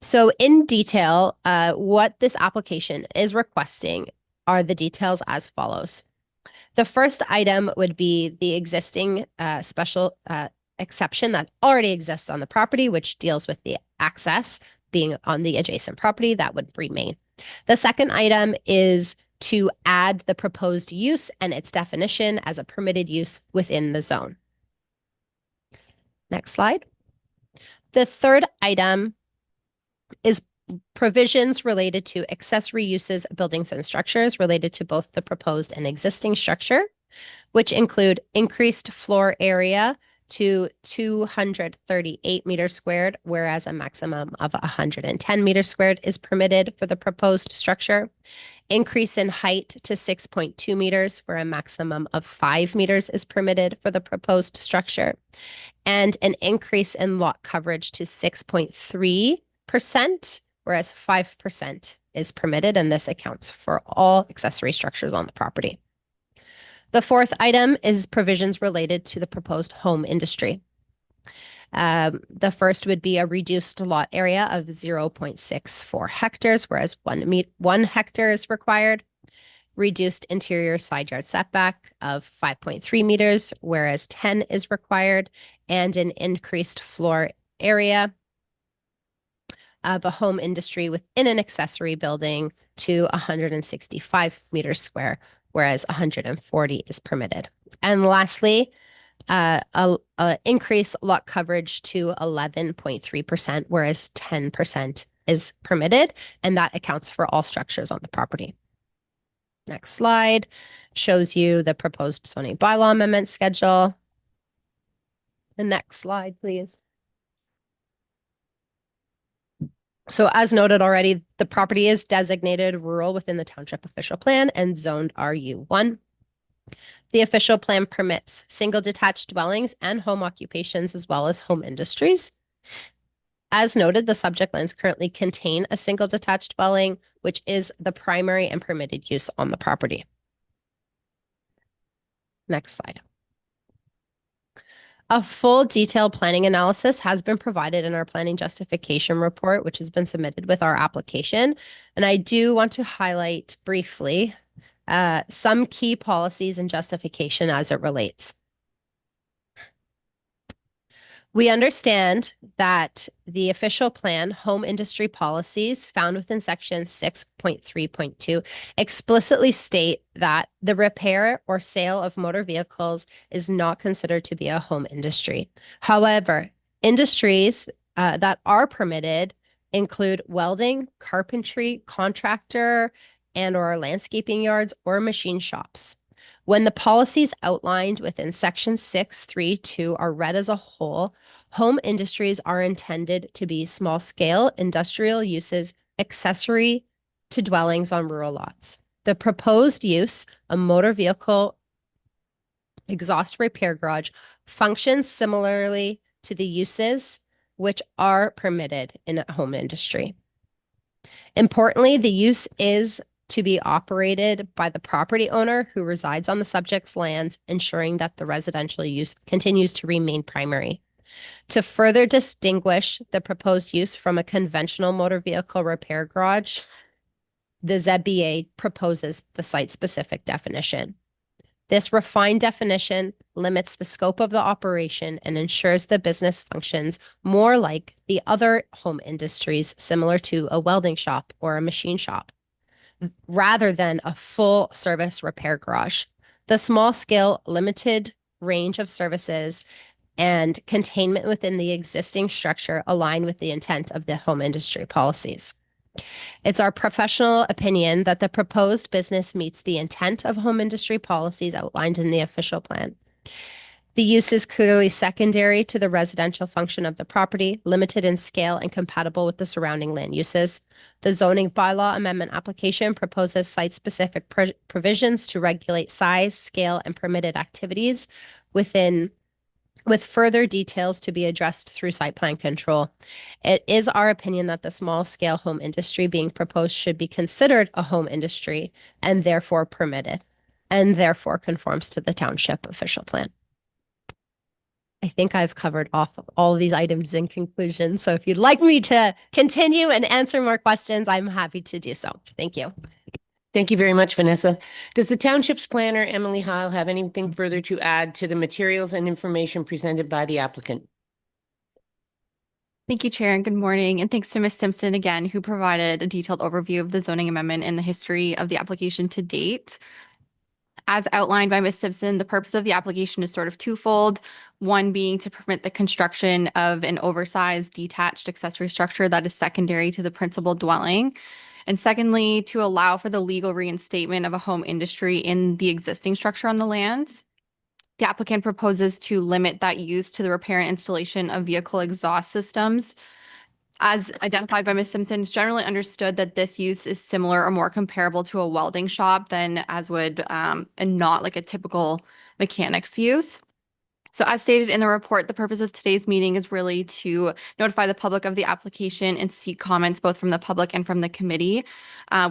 So in detail, what this application is requesting are the details as follows. The first item would be the existing special exception that already exists on the property, which deals with the access being on the adjacent property. That would remain. The second item is to add the proposed use and its definition as a permitted use within the zone. Next slide. The third item is provisions related to accessory uses, buildings, and structures related to both the proposed and existing structure, which include increased floor area to 238 meters squared, whereas a maximum of 110 meters squared is permitted for the proposed structure. Increase in height to 6.2 meters, where a maximum of 5 meters is permitted for the proposed structure. And an increase in lot coverage to 6.3%, whereas 5% is permitted, and this accounts for all accessory structures on the property. The fourth item is provisions related to the proposed home industry. The first would be a reduced lot area of 0.64 hectares, whereas 1 hectare is required. Reduced interior side yard setback of 5.3 meters, whereas 10 is required, and an increased floor area of a home industry within an accessory building to 165 meters square, whereas 140 is permitted. And lastly, increase lot coverage to 11.3%, whereas 10% is permitted, and that accounts for all structures on the property. Next slide shows you the proposed zoning bylaw amendment schedule. The next slide, please. So as noted already, the property is designated rural within the township official plan and zoned RU1. The official plan permits single detached dwellings and home occupations as well as home industries. As noted, the subject lands currently contain a single detached dwelling, which is the primary and permitted use on the property. Next slide. A full detailed planning analysis has been provided in our planning justification report, which has been submitted with our application. And I do want to highlight briefly some key policies and justification as it relates. We understand that the official plan home industry policies found within section 6.3.2 explicitly state that the repair or sale of motor vehicles is not considered to be a home industry. However, industries that are permitted include welding, carpentry, contractor, and or landscaping yards or machine shops. When the policies outlined within section 6.3.2 are read as a whole, home industries are intended to be small scale industrial uses accessory to dwellings on rural lots. The proposed use, a motor vehicle exhaust repair garage, functions similarly to the uses which are permitted in a home industry. Importantly, the use is to be operated by the property owner who resides on the subject's lands, ensuring that the residential use continues to remain primary. To further distinguish the proposed use from a conventional motor vehicle repair garage, the ZBA proposes the site-specific definition. This refined definition limits the scope of the operation and ensures the business functions more like the other home industries similar to a welding shop or a machine shop, rather than a full service repair garage. The small scale, limited range of services and containment within the existing structure align with the intent of the home industry policies. It's our professional opinion that the proposed business meets the intent of home industry policies outlined in the official plan. The use is clearly secondary to the residential function of the property, limited in scale and compatible with the surrounding land uses. The zoning bylaw amendment application proposes site-specific provisions to regulate size, scale, and permitted activities with further details to be addressed through site plan control. It is our opinion that the small scale home industry being proposed should be considered a home industry and therefore permitted, and therefore conforms to the township official plan. I think I've covered off all of these items in conclusion. So if you'd like me to continue and answer more questions, I'm happy to do so. Thank you. Thank you very much, Vanessa. Does the township's planner, Emily Heil, have anything further to add to the materials and information presented by the applicant? Thank you, Chair, and good morning. And thanks to Ms. Simpson again, who provided a detailed overview of the zoning amendment and the history of the application to date. As outlined by Ms. Simpson, the purpose of the application is sort of twofold. One being to permit the construction of an oversized detached accessory structure that is secondary to the principal dwelling. And secondly, to allow for the legal reinstatement of a home industry in the existing structure on the lands. The applicant proposes to limit that use to the repair and installation of vehicle exhaust systems. As identified by Ms. Simpson, it's generally understood that this use is similar or more comparable to a welding shop than as would, and not like a typical mechanic's use. So as stated in the report, the purpose of today's meeting is really to notify the public of the application and seek comments both from the public and from the committee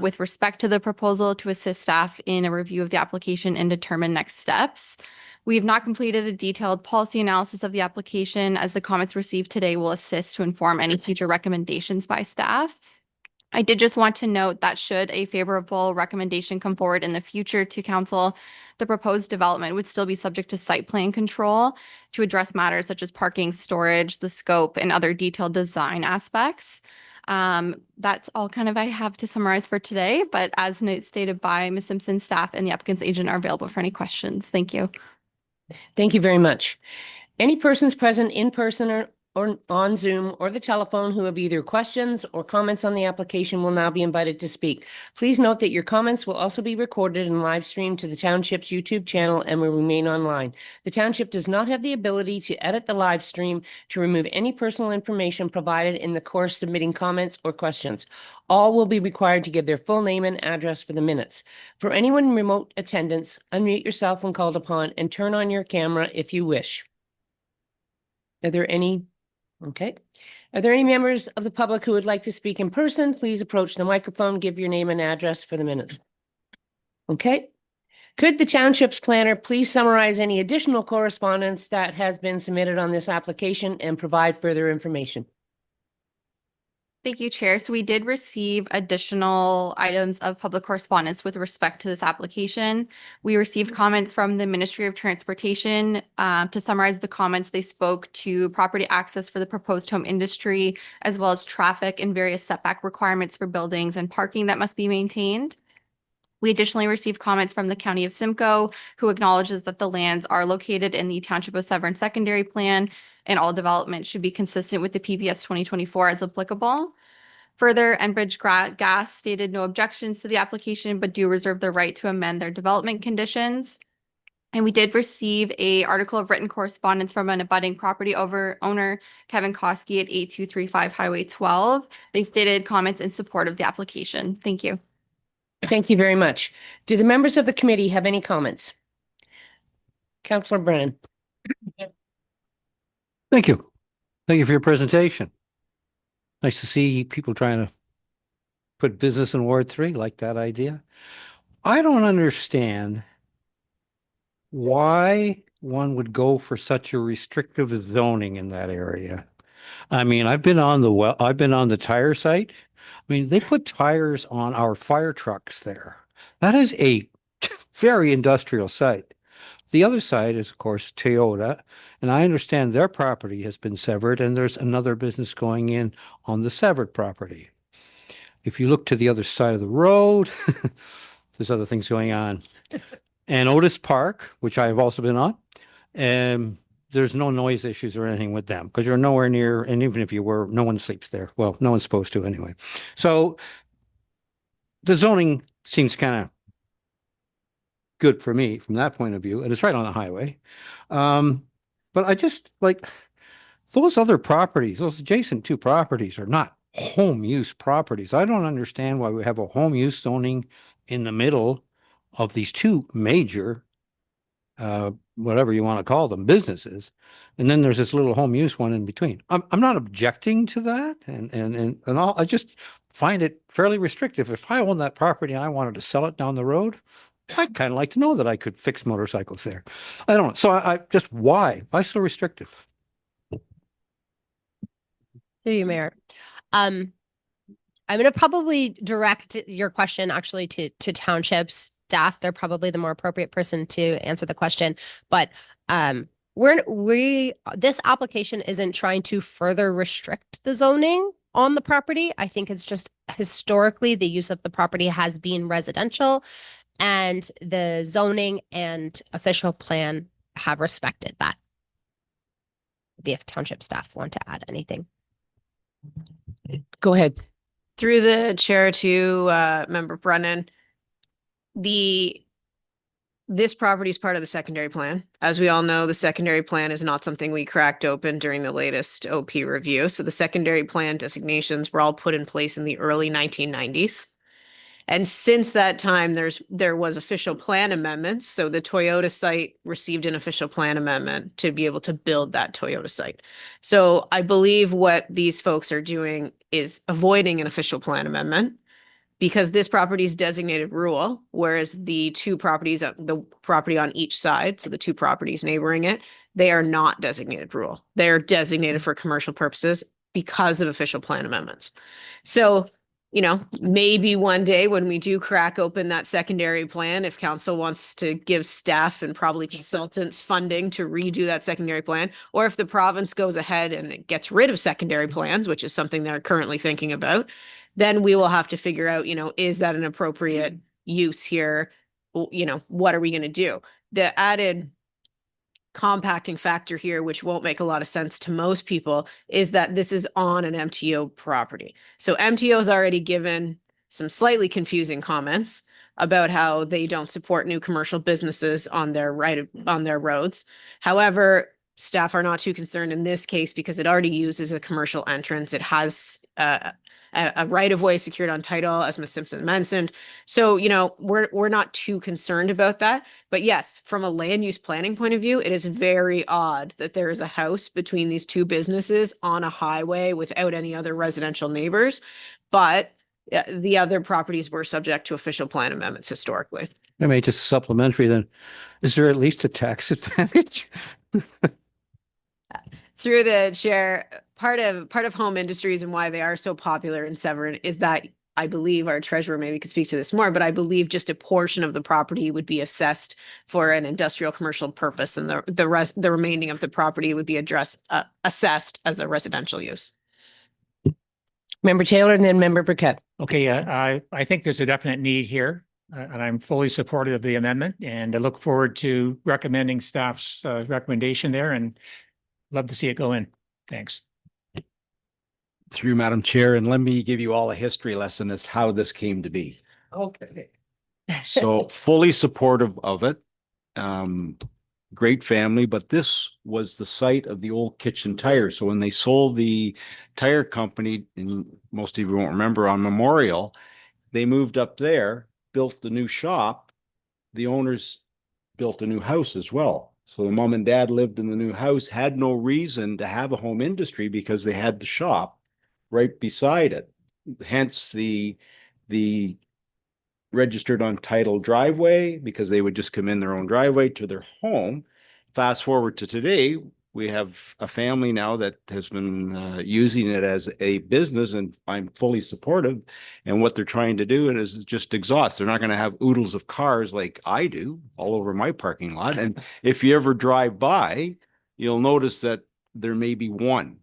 with respect to the proposal, to assist staff in a review of the application and determine next steps. We have not completed a detailed policy analysis of the application, as the comments received today will assist to inform any future recommendations by staff. I did just want to note that should a favorable recommendation come forward in the future to council, the proposed development would still be subject to site plan control to address matters such as parking, storage, the scope, and other detailed design aspects. That's all kind of I have to summarize for today, but as stated by Ms. Simpson, staff and the applicant's agent are available for any questions. Thank you. Thank you very much. Any persons present in person or on Zoom or the telephone who have either questions or comments on the application will now be invited to speak. Please note that your comments will also be recorded and live streamed to the township's YouTube channel and will remain online. The township does not have the ability to edit the live stream to remove any personal information provided in the course submitting comments or questions. All will be required to give their full name and address for the minutes. For anyone in remote attendance, unmute yourself when called upon and turn on your camera if you wish. Are there any? Okay. Are there any members of the public who would like to speak in person? Please approach the microphone, give your name and address for the minutes. Okay. Could the township's planner please summarize any additional correspondence that has been submitted on this application and provide further information? Thank you, Chair. So we did receive additional items of public correspondence with respect to this application. We received comments from the Ministry of Transportation. To summarize the comments, they spoke to property access for the proposed home industry, as well as traffic and various setback requirements for buildings and parking that must be maintained. We additionally received comments from the County of Simcoe, who acknowledges that the lands are located in the Township of Severn Secondary Plan, and all development should be consistent with the PPS 2024 as applicable. Further, Enbridge Gas stated no objections to the application, but do reserve the right to amend their development conditions. And we did receive a article of written correspondence from an abutting property owner, Kevin Koski at 8235 Highway 12. They stated comments in support of the application. Thank you. Thank you very much. Do the members of the committee have any comments? Councillor Brennan. Thank you. Thank you for your presentation. Nice to see people trying to put business in Ward 3, like that idea. I don't understand why one would go for such a restrictive zoning in that area. I mean, I've been on the tire site. I mean, they put tires on our fire trucks there. That is a very industrial site. The other side is, of course, Toyota, and I understand their property has been severed, and there's another business going in on the severed property. If you look to the other side of the road, there's other things going on. And Otis Park, which I have also been on, there's no noise issues or anything with them because you're nowhere near, and even if you were, no one sleeps there. Well, no one's supposed to anyway. So the zoning seems kind of good for me from that point of view, and it's right on the highway. But I just like those other properties, those adjacent two properties are not home use properties. I don't understand why we have a home use zoning in the middle of these two major whatever you want to call them, businesses. And then there's this little home use one in between. I'm not objecting to that. And all, I just find it fairly restrictive. If I own that property and I wanted to sell it down the road, I'd kind of like to know that I could fix motorcycles there. I don't know. So I just, why so restrictive? Through you, Mayor. I'm going to probably direct your question actually to townships staff. They're probably the more appropriate person to answer the question. But this application isn't trying to further restrict the zoning on the property. I think it's just historically the use of the property has been residential, and the zoning and official plan have respected that. Maybe if township staff want to add anything. Go ahead. Through the chair to Member Brennan, this property is part of the secondary plan. As we all know, the secondary plan is not something we cracked open during the latest OP review. So the secondary plan designations were all put in place in the early 1990s. And since that time, there was official plan amendments. So the Toyota site received an official plan amendment to be able to build that Toyota site. So I believe what these folks are doing is avoiding an official plan amendment because this property is designated rural, whereas the two properties, the property on each side, so the two properties neighboring it, they are not designated rural. They are designated for commercial purposes because of official plan amendments. So maybe one day when we do crack open that secondary plan, if council wants to give staff and probably consultants funding to redo that secondary plan, or if the province goes ahead and it gets rid of secondary plans, which is something they're currently thinking about, then we will have to figure out, is that an appropriate use here? What are we going to do? The added compacting factor here, which won't make a lot of sense to most people, is that this is on an MTO property. So MTO has already given some slightly confusing comments about how they don't support new commercial businesses on their roads. However, staff are not too concerned in this case because it already uses a commercial entrance. It has a right-of-way secured on title, as Ms. Simpson mentioned. So, we're not too concerned about that. But yes, from a land use planning point of view, it is very odd that there is a house between these two businesses on a highway without any other residential neighbors. But the other properties were subject to official plan amendments historically. I mean, just supplementary then, is there at least a tax advantage? Through the chair, part of home industries and why they are so popular in Severn is that I believe our treasurer maybe could speak to this more, but I believe just a portion of the property would be assessed for an industrial commercial purpose, and the remaining of the property would be assessed as a residential use. Member Taylor and then Member Burkett. Okay, I think there's a definite need here, and I'm fully supportive of the amendment, and I look forward to recommending staff's recommendation there, and love to see it go in. Thanks. Through Madam Chair, and let me give you all a history lesson as how this came to be. Okay. So fully supportive of it. Great family, but this was the site of the old Kitchen Tire. So when they sold the tire company, and most of you won't remember, on Memorial, they moved up there, built the new shop. The owners built a new house as well. So the mom and dad lived in the new house, had no reason to have a home industry because they had the shop right beside it. Hence the registered on title driveway, because they would just come in their own driveway to their home. Fast forward to today, we have a family now that has been using it as a business, and I'm fully supportive. And what they're trying to do is just exhaust. They're not going to have oodles of cars like I do all over my parking lot. And if you ever drive by, you'll notice that there may be one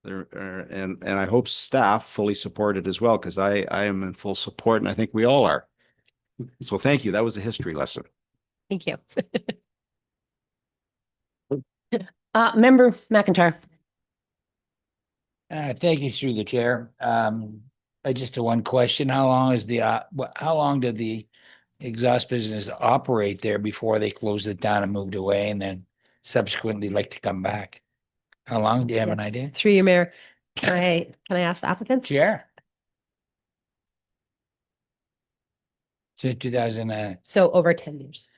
there, and I hope staff fully support it as well, because I am in full support, and I think we all are. So thank you. That was a history lesson. Thank you. Member McIntyre. Thank you through the chair. Just a one question. How long did the exhaust business operate there before they closed it down and moved away, and then subsequently like to come back? How long? Do you have an Yes, idea? through your mayor. Can I ask the applicant? Chair. So 2000, So over 10 years.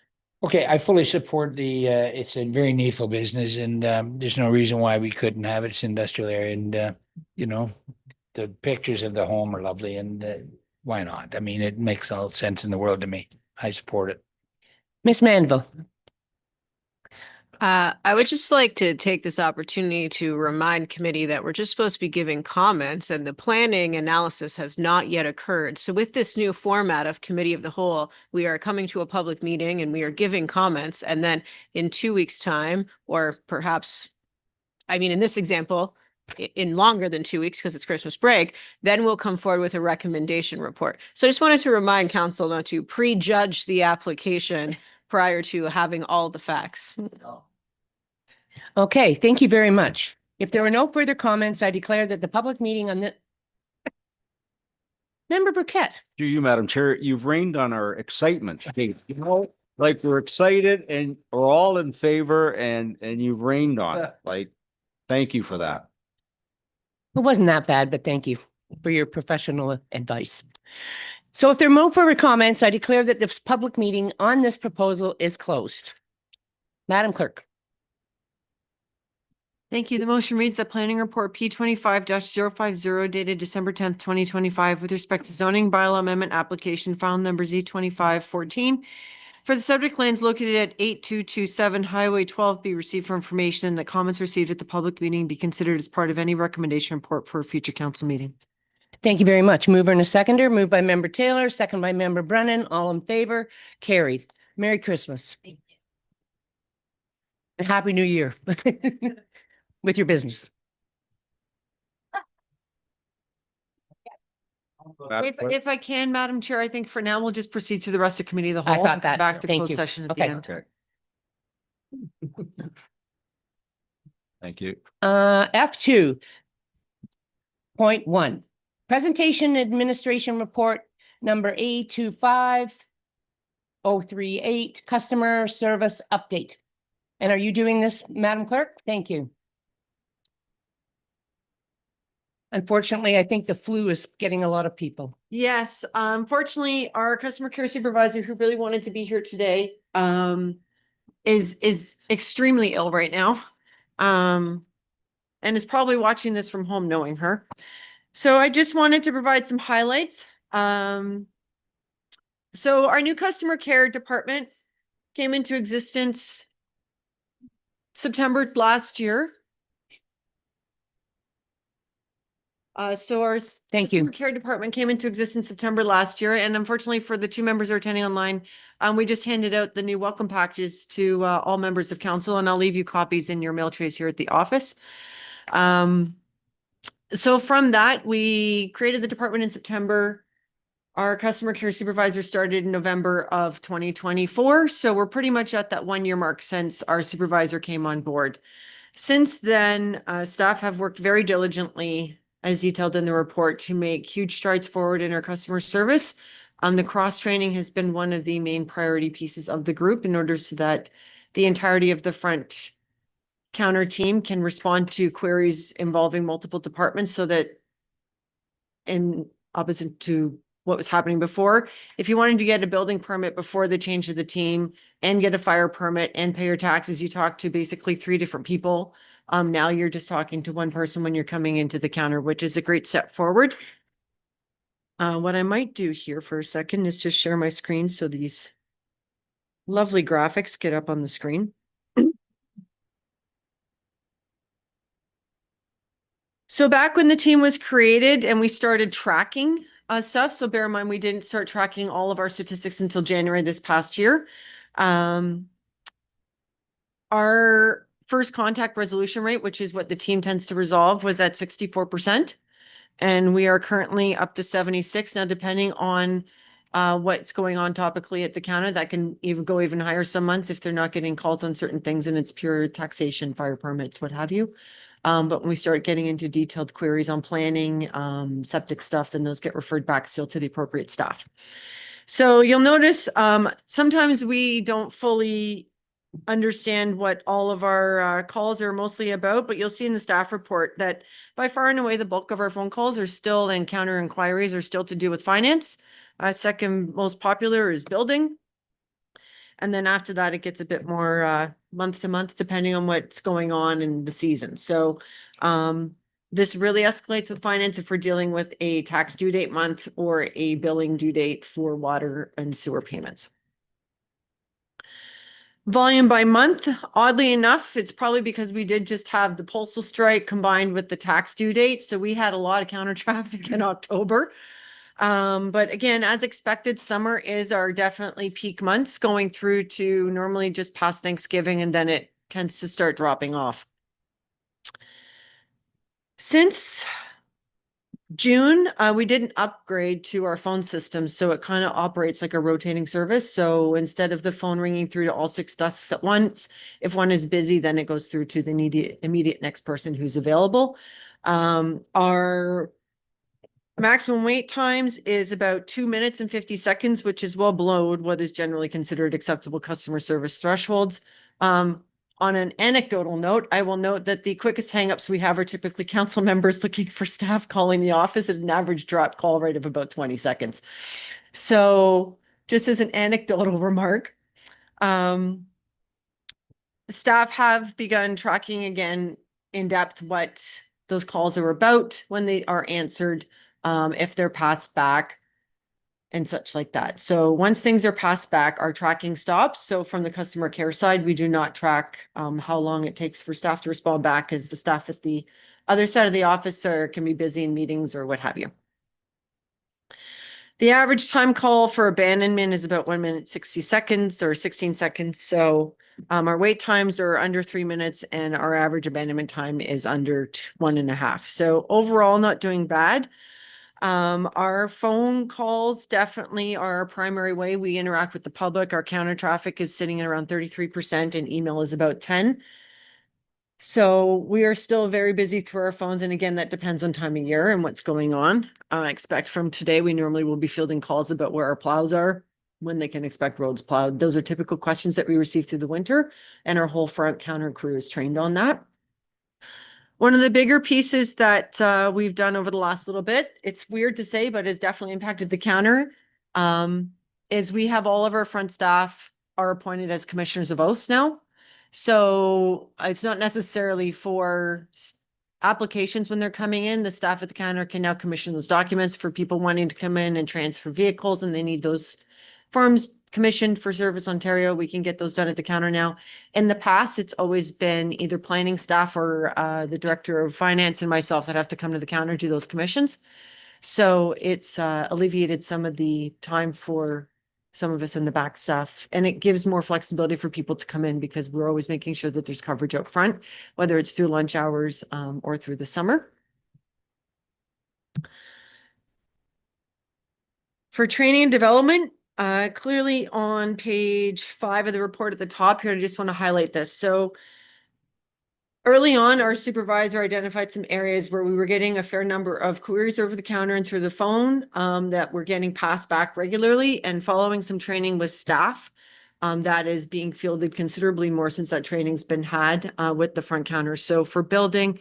okay, I fully support it's a very needful business, and there's no reason why we couldn't have it. It's an industrial area, and you know, the pictures of the home are lovely, and why not? I mean, it makes all sense in the world to me. I support it. Miss Manville. I would just like to take this opportunity to remind committee that we're just supposed to be giving comments, and the planning analysis has not yet occurred. So with this new format of committee of the whole, we are coming to a public meeting and we are giving comments, and then in 2 weeks' time, or perhaps, I mean, in this example, in longer than 2 weeks because it's Christmas break, then we'll come forward with a recommendation report. So I just wanted to remind council not to prejudge the application prior to having all the facts. Okay, thank you very much. If there are no further comments, I declare that the public meeting on the Member Burkett. To you, Madam Chair, you've rained on our excitement. You know, like we're excited and we're all in favor, and you've rained on it. Like, thank you for that. It wasn't that bad, but thank you for your professional advice. So if there are no further comments, I declare that this public meeting on this proposal is closed. Madam Clerk. Thank you. The motion reads that planning report P25-050 dated December 10th, 2025 with respect to zoning bylaw amendment application file number Z2514 for the subject lands located at 8227 Highway 12 be received for information, and that comments received at the public meeting be considered as part of any recommendation report for a future council meeting. Thank you very much. Mover and a seconder, moved by Member Taylor, second by Member Brennan, all in favor, carried. Merry Christmas. And Happy New Year with your business. If I can, Madam Chair, I think for now we'll just proceed through the rest of committee of the I whole. thought that. Back to Thank closed you. session at the Okay. end. Thank you. F2.1, presentation administration report number A25038, customer service update. And are you doing this, Madam Clerk? Thank you. Unfortunately, I think the flu is getting a lot of people. Yes, unfortunately, our customer care supervisor, who really wanted to be here today, is extremely ill right now. And is probably watching this from home knowing her. So I just wanted to provide some highlights. So our new customer care department came into existence September last year. So our Thank you. customer care department came into existence September last year, and unfortunately for the 2 members who are attending online, we just handed out the new welcome packages to all members of council, and I'll leave you copies in your mail trays here at the office. So from that, we created the department in September. Our customer care supervisor started in November of 2024. So we're pretty much at that 1 year mark since our supervisor came on board. Since then, staff have worked very diligently, as detailed in the report, to make huge strides forward in our customer service. The cross-training has been one of the main priority pieces of the group in order so that the entirety of the front counter team can respond to queries involving multiple departments, so that, in opposite to what was happening before, if you wanted to get a building permit before the change of the team and get a fire permit and pay your taxes, you talk to basically 3 different people. Now you're just talking to one person when you're coming into the counter, which is a great step forward. What I might do here for a second is just share my screen so these lovely graphics get up on the screen. So back when the team was created and we started tracking stuff, so bear in mind, we didn't start tracking all of our statistics until January this past year. Our first contact resolution rate, which is what the team tends to resolve, was at 64%. And we are currently up to 76. Now, depending on what's going on topically at the counter, that can even go even higher some months if they're not getting calls on certain things and it's pure taxation, fire permits, what have you. But when we start getting into detailed queries on planning, septic stuff, then those get referred back still to the appropriate staff. So you'll notice sometimes we don't fully understand what all of our calls are mostly about, but you'll see in the staff report that by far and away the bulk of our phone calls are still, and counter inquiries are still, to do with finance. Second most popular is building. And then after that, it gets a bit more month to month, depending on what's going on in the season. So this really escalates with finance if we're dealing with a tax due date month or a billing due date for water and sewer payments. Volume by month, oddly enough, it's probably because we did just have the postal strike combined with the tax due date. So we had a lot of counter traffic in October. But again, as expected, summer is our definitely peak months, going through to normally just past Thanksgiving, and then it tends to start dropping off. Since June, we did an upgrade to our phone system, so it kind of operates like a rotating service. So instead of the phone ringing through to all 6 desks at once, if one is busy, then it goes through to the immediate next person who's available. Our maximum wait times is about 2 minutes and 50 seconds, which is well below what is generally considered acceptable customer service thresholds. On an anecdotal note, I will note that the quickest hangups we have are typically council members looking for staff calling the office at an average drop call rate of about 20 seconds. So just as an anecdotal remark, staff have begun tracking again in depth what those calls are about, when they are answered, if they're passed back, and such like that. So once things are passed back, our tracking stops. So from the customer care side, we do not track how long it takes for staff to respond back, as the staff at the other side of the office can be busy in meetings or what have you. The average time call for abandonment is about 1 minute, 60 seconds or 16 seconds. So our wait times are under 3 minutes and our average abandonment time is under 1.5. So overall, not doing bad. Our phone calls definitely are our primary way we interact with the public. Our counter traffic is sitting at around 33% and email is about 10. So we are still very busy through our phones. And again, that depends on time of year and what's going on. I expect from today, we normally will be fielding calls about where our plows are, when they can expect roads plowed. Those are typical questions that we receive through the winter, and our whole front counter crew is trained on that. One of the bigger pieces that we've done over the last little bit, it's weird to say, but it's definitely impacted the counter, is we have all of our front staff are appointed as commissioners of oaths now. So it's not necessarily for applications when they're coming in. The staff at the counter can now commission those documents for people wanting to come in and transfer vehicles, and they need those forms commissioned for Service Ontario. We can get those done at the counter now. In the past, it's always been either planning staff or the director of finance and myself that have to come to the counter do those commissions. So it's alleviated some of the time for some of us in the back staff, and it gives more flexibility for people to come in because we're always making sure that there's coverage up front, whether it's through lunch hours or through the summer. For training and development, clearly on page 5 of the report at the top here, I just want to highlight this. So early on, our supervisor identified some areas where we were getting a fair number of queries over the counter and through the phone that were getting passed back regularly, and following some training with staff. That is being fielded considerably more since that training's been had with the front counter. So for building,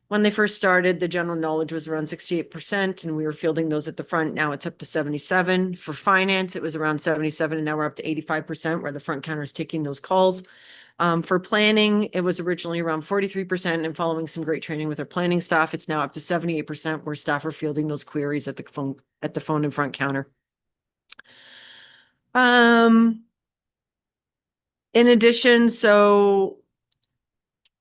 when they first started, the general knowledge was around 68%, and we were fielding those at the front. Now it's up to 77. For finance, it was around 77, and now we're up to 85%, where the front counter is taking those calls. For planning, it was originally around 43%, and following some great training with our planning staff, it's now up to 78%, where staff are fielding those queries at the phone and front counter. In addition, so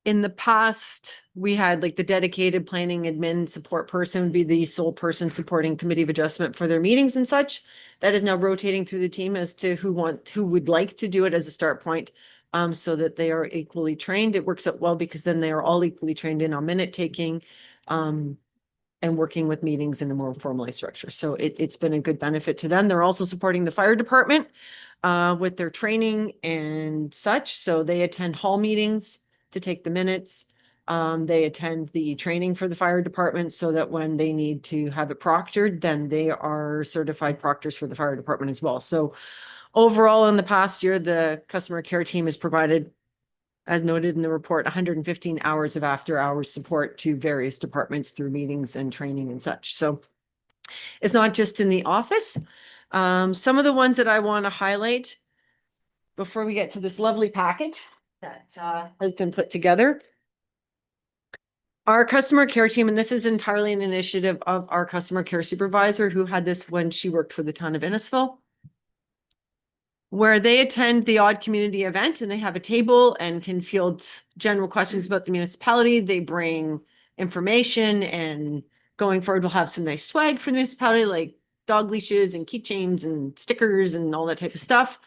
in the past, we had like the dedicated planning admin support person would be the sole person supporting committee of adjustment for their meetings and such. That is now rotating through the team as to who would like to do it as a start point, so that they are equally trained. It works out well because then they are all equally trained in on minute taking, and working with meetings in a more formalized structure. So it's been a good benefit to them. They're also supporting the fire department with their training and such. So they attend hall meetings to take the minutes. They attend the training for the fire department so that when they need to have it proctored, then they are certified proctors for the fire department as well. So overall, in the past year, the customer care team has provided, as noted in the report, 115 hours of after-hours support to various departments through meetings and training and such. So it's not just in the office. Some of the ones that I want to highlight before we get to this lovely package that has been put together. Our customer care team, and this is entirely an initiative of our customer care supervisor who had this when she worked for the town of Innisfil, where they attend the odd community event and they have a table and can field general questions about the municipality. They bring information, and going forward, we'll have some nice swag for the municipality, like dog leashes and keychains and stickers and all that type of stuff.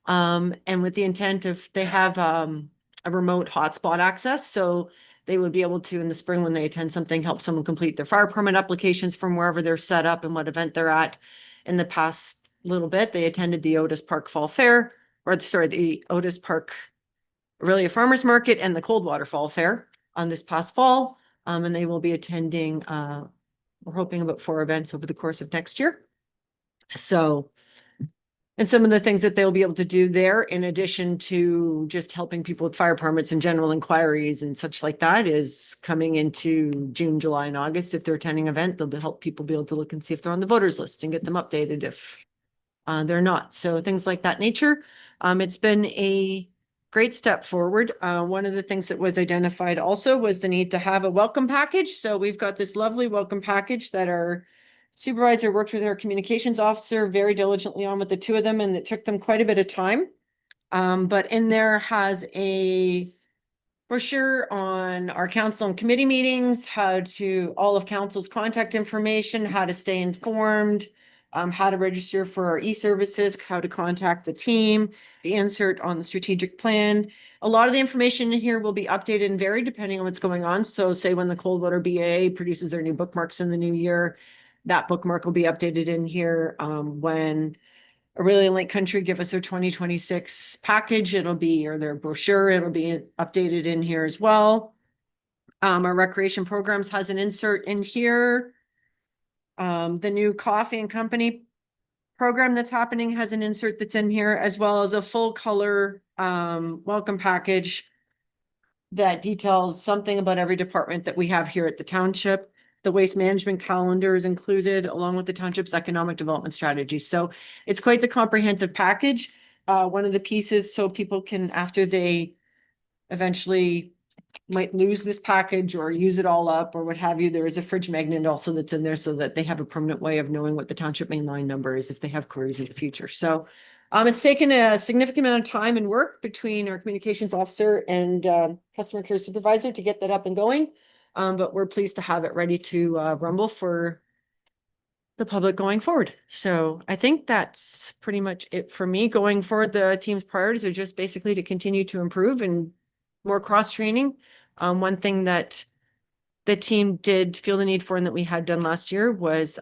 And with the intent of, they have a remote hotspot access. So they would be able to, in the spring, when they attend something, help someone complete their fire permit applications from wherever they're set up and what event they're at. In the past little bit, they attended the Otis Park Fall Fair, or sorry, the Otis Park Orillia Farmers Market and the Coldwater Fall Fair on this past fall. And they will be attending, we're hoping, about 4 events over the course of next year. So, and some of the things that they'll be able to do there, in addition to just helping people with fire permits and general inquiries and such like that, is coming into June, July, and August. If they're attending an event, they'll help people be able to look and see if they're on the voters list and get them updated if they're not. So things like that nature. It's been a great step forward. One of the things that was identified also was the need to have a welcome package. So we've got this lovely welcome package that our supervisor worked with our communications officer very diligently on with the 2 of them, and it took them quite a bit of time. But in there has a brochure on our council and committee meetings, how to, all of council's contact information, how to stay informed, how to register for our e-services, how to contact the team, the insert on the strategic plan. A lot of the information in here will be updated and varied depending on what's going on. So say when the Coldwater BA produces their new bookmarks in the new year, that bookmark will be updated in here. When Orillia and Lake Country give us their 2026 package, it'll be, or their brochure, it'll be updated in here as well. Our recreation programs has an insert in here. The new coffee and company program that's happening has an insert that's in here, as well as a full color welcome package that details something about every department that we have here at the township. The waste management calendar is included along with the township's economic development strategy. So it's quite the comprehensive package. One of the pieces, so people can, after they eventually might lose this package or use it all up or what have you, there is a fridge magnet also that's in there so that they have a permanent way of knowing what the township mainline number is if they have queries in the future. So It's taken a significant amount of time and work between our communications officer and customer care supervisor to get that up and going. But we're pleased to have it ready to rumble for the public going forward. So I think that's pretty much it for me going forward. The team's priorities are just basically to continue to improve and more cross training. One thing that the team did feel the need for and that we had done last year was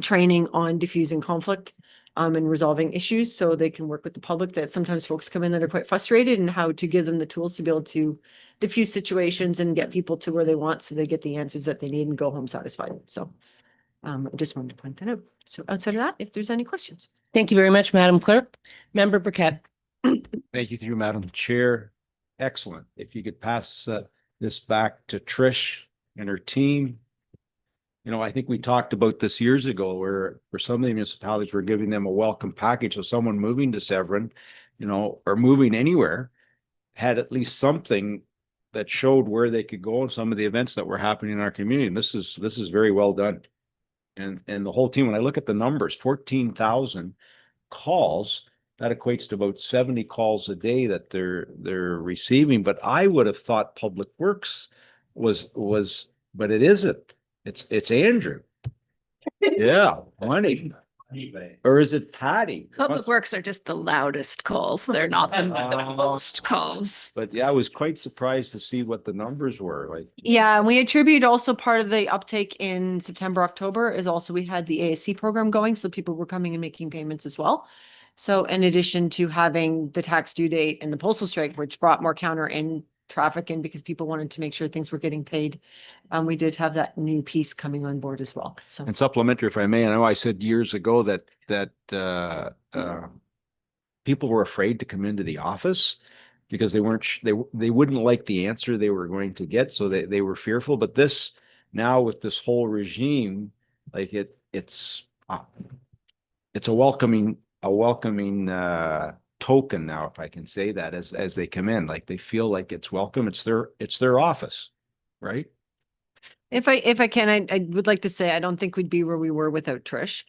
training on diffusing conflict and resolving issues so they can work with the public, that sometimes folks come in that are quite frustrated, and how to give them the tools to be able to diffuse situations and get people to where they want so they get the answers that they need and go home satisfied. So I just wanted to point that out. So outside of that, if there's any questions. Thank you very much, Madam Clerk. Member Burkett. Thank you through Madam Chair. Excellent. If you could pass this back to Trish and her team. You know, I think we talked about this years ago where some of the municipalities were giving them a welcome package. So someone moving to Severn, you know, or moving anywhere had at least something that showed where they could go and some of the events that were happening in our community. And this is very well done. And the whole team, when I look at the numbers, 14,000 calls, that equates to about 70 calls a day that they're receiving. But I would have thought Public Works was, but it isn't. It's Andrew. Yeah, money. Or is it Patty? Public Works are just the loudest calls. They're not the most calls. But yeah, I was quite surprised to see what the numbers were like. Yeah, and we attribute also part of the uptake in September, October is also we had the ASC program going, so people were coming and making payments as well. So in addition to having the tax due date and the postal strike, which brought more counter in traffic in because people wanted to make sure things were getting paid, we did have that new piece coming on board as well. So And supplementary, if I may, I know I said years ago that people were afraid to come into the office because they wouldn't like the answer they were going to get, so they were fearful. But this now with this whole regime, like it's a welcoming token now, if I can say that, as they come in, like they feel like it's welcome. It's their office, right? if I can, I would like to say, I don't think we'd be where we were without Trish.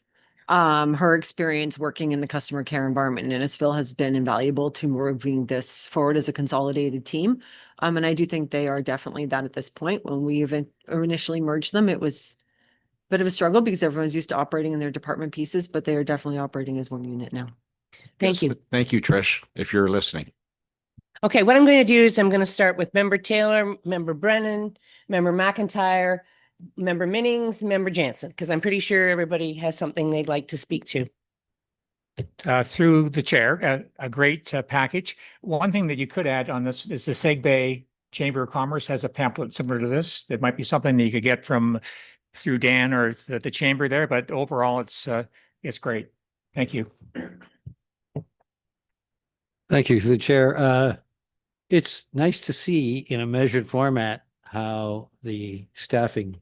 Her experience working in the customer care environment in Innisfil has been invaluable to moving this forward as a consolidated team. And I do think they are definitely that at this point. When we even initially merged them, it was a bit of a struggle because everyone's used to operating in their department pieces, but they are definitely operating as one unit now. Thank you. Thank you, Trish, if you're listening. Okay, what I'm going to do is I'm going to start with Member Taylor, Member Brennan, Member McIntyre, Member Minnings, Member Jansen, because I'm pretty sure everybody has something they'd like to speak to. Through the chair, a great package. One thing that you could add on this is the Seg Bay Chamber of Commerce has a pamphlet similar to this. That might be something that you could get through Dan or the chamber there, but overall it's great. Thank you. Thank you, the chair. It's nice to see in a measured format how the staffing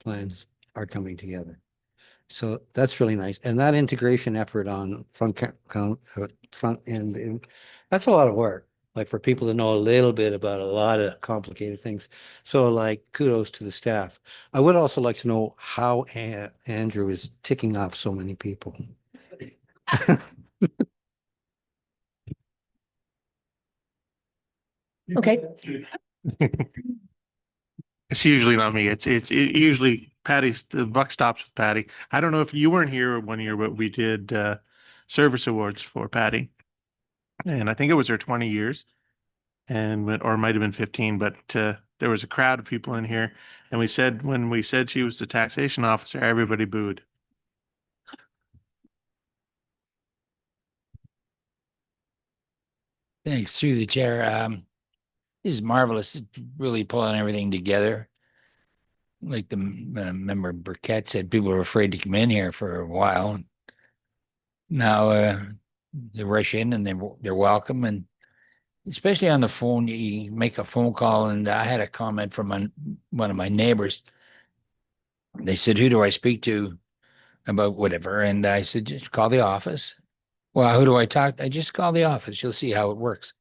plans are coming together. So that's really nice. And that integration effort on front end, that's a lot of work. Like for people to know a little bit about a lot of complicated things. So like kudos to the staff. I would also like to know how Andrew is ticking off so many people. Okay. It's usually not me. It's usually Patty's. The buck stops with Patty. I don't know if you weren't here one year, but we did service awards for Patty, and I think it was her 20 years, or it might have been 15. But there was a crowd of people in here, and when we said she was the taxation officer, everybody booed. Thanks, through the chair. This is marvelous, really pulling everything together. Like the member Burkett said, people were afraid to come in here for a while. Now they rush in and they're welcome, and especially on the phone, you make a phone call. And I had a comment from one of my neighbors. They said, "Who do I speak to about whatever?" And I said, "Just call the office." "Well, who do I talk to?" "I just call the office. You'll see how it works."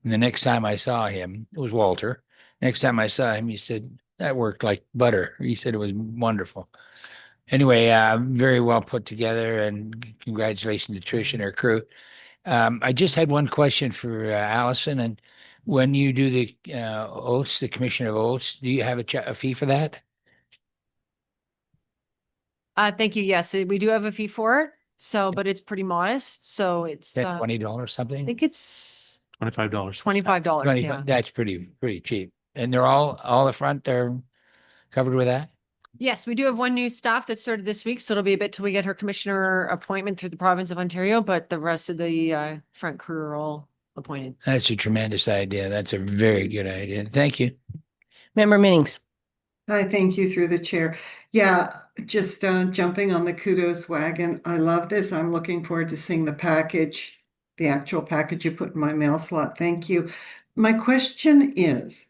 And the next time I saw him, it was Walter. Next time I saw him, he said, "That worked like butter." He said it was wonderful. Anyway, very well put together, and congratulations to Trish and her crew. I just had one question for Allison. And when you do the oaths, the Commissioner of Oaths, do you have a fee for that? Thank you. Yes, we do have a fee for it. So, but it's pretty modest. So it's, That $20 I something? think it's $25. $25. 20, Yeah. that's pretty cheap. And they're all the front, they're covered with that? Yes, we do have one new staff that started this week, so it'll be a bit till we get her commissioner appointment through the province of Ontario, but the rest of the front crew are all appointed. That's a tremendous idea. That's a very good idea. Thank you. Member Minnings. Hi, thank you through the chair. Yeah, just jumping on the kudos wagon. I love this. I'm looking forward to seeing the package, the actual package you put in my mail slot. Thank you. My question is,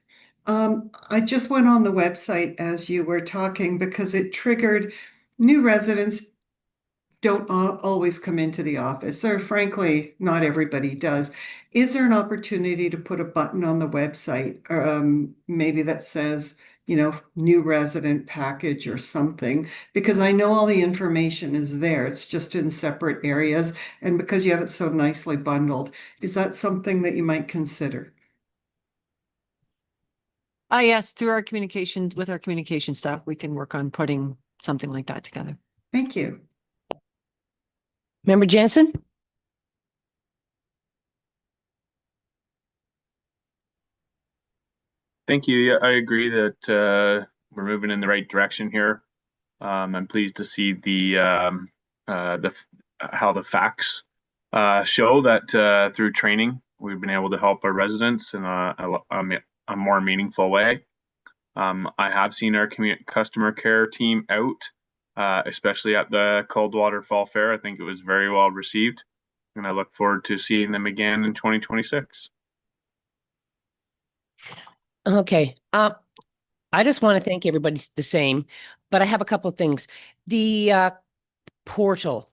I just went on the website as you were talking because it triggered new residents don't always come into the office, or frankly, not everybody does. Is there an opportunity to put a button on the website, maybe that says, new resident package or something? Because I know all the information is there. It's just in separate areas. And because you have it so nicely bundled, is that something that you might consider? Yes, through our communication with our communication staff, we can work on putting something like that together. Thank you. Member Jansen? Thank you. Yeah, I agree that we're moving in the right direction here. I'm pleased to see how the facts show that through training we've been able to help our residents in a more meaningful way. I have seen our customer care team out, especially at the Coldwater Fall Fair. I think it was very well received, and I look forward to seeing them again in 2026. Okay. I just want to thank everybody the same, but I have a couple of things. The portal,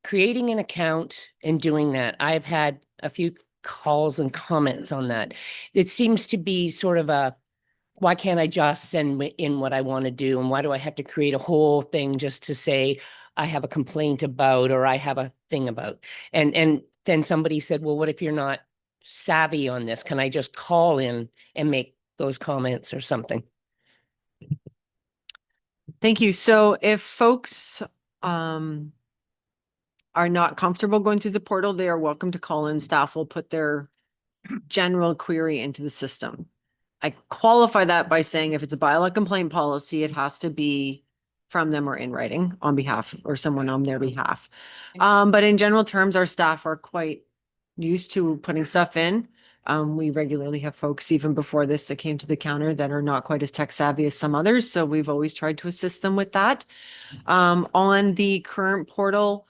creating an account and doing that. I've had a few calls and comments on that. It seems to be sort of why can't I just send in what I want to do? And why do I have to create a whole thing just to say I have a complaint about, or I have a thing about? And then somebody said, well, what if you're not savvy on this? Can I just call in and make those comments or something? Thank you. So if folks are not comfortable going through the portal, they are welcome to call in. Staff will put their general query into the system. I qualify that by saying if it's a bylaw complaint policy, it has to be from them or in writing on behalf or someone on their behalf. But in general terms, our staff are quite used to putting stuff in. We regularly have folks even before this that came to the counter that are not quite as tech savvy as some others. So we've always tried to assist them with that. On the current portal,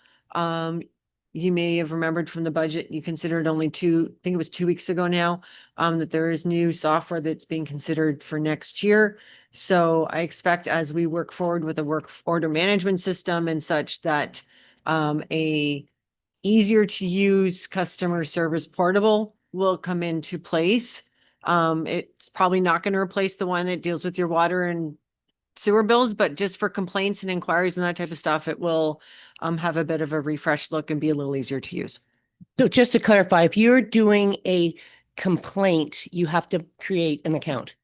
you may have remembered from the budget, you considered only I think it was 2 weeks ago now, that there is new software that's being considered for next year. So I expect as we work forward with a work order management system and such that a easier to use customer service portable will come into place. It's probably not going to replace the one that deals with your water and sewer bills, but just for complaints and inquiries and that type of stuff, it will have a bit of a refreshed look and be a little easier to use. So just to clarify, if you're doing a complaint, you have to create an account.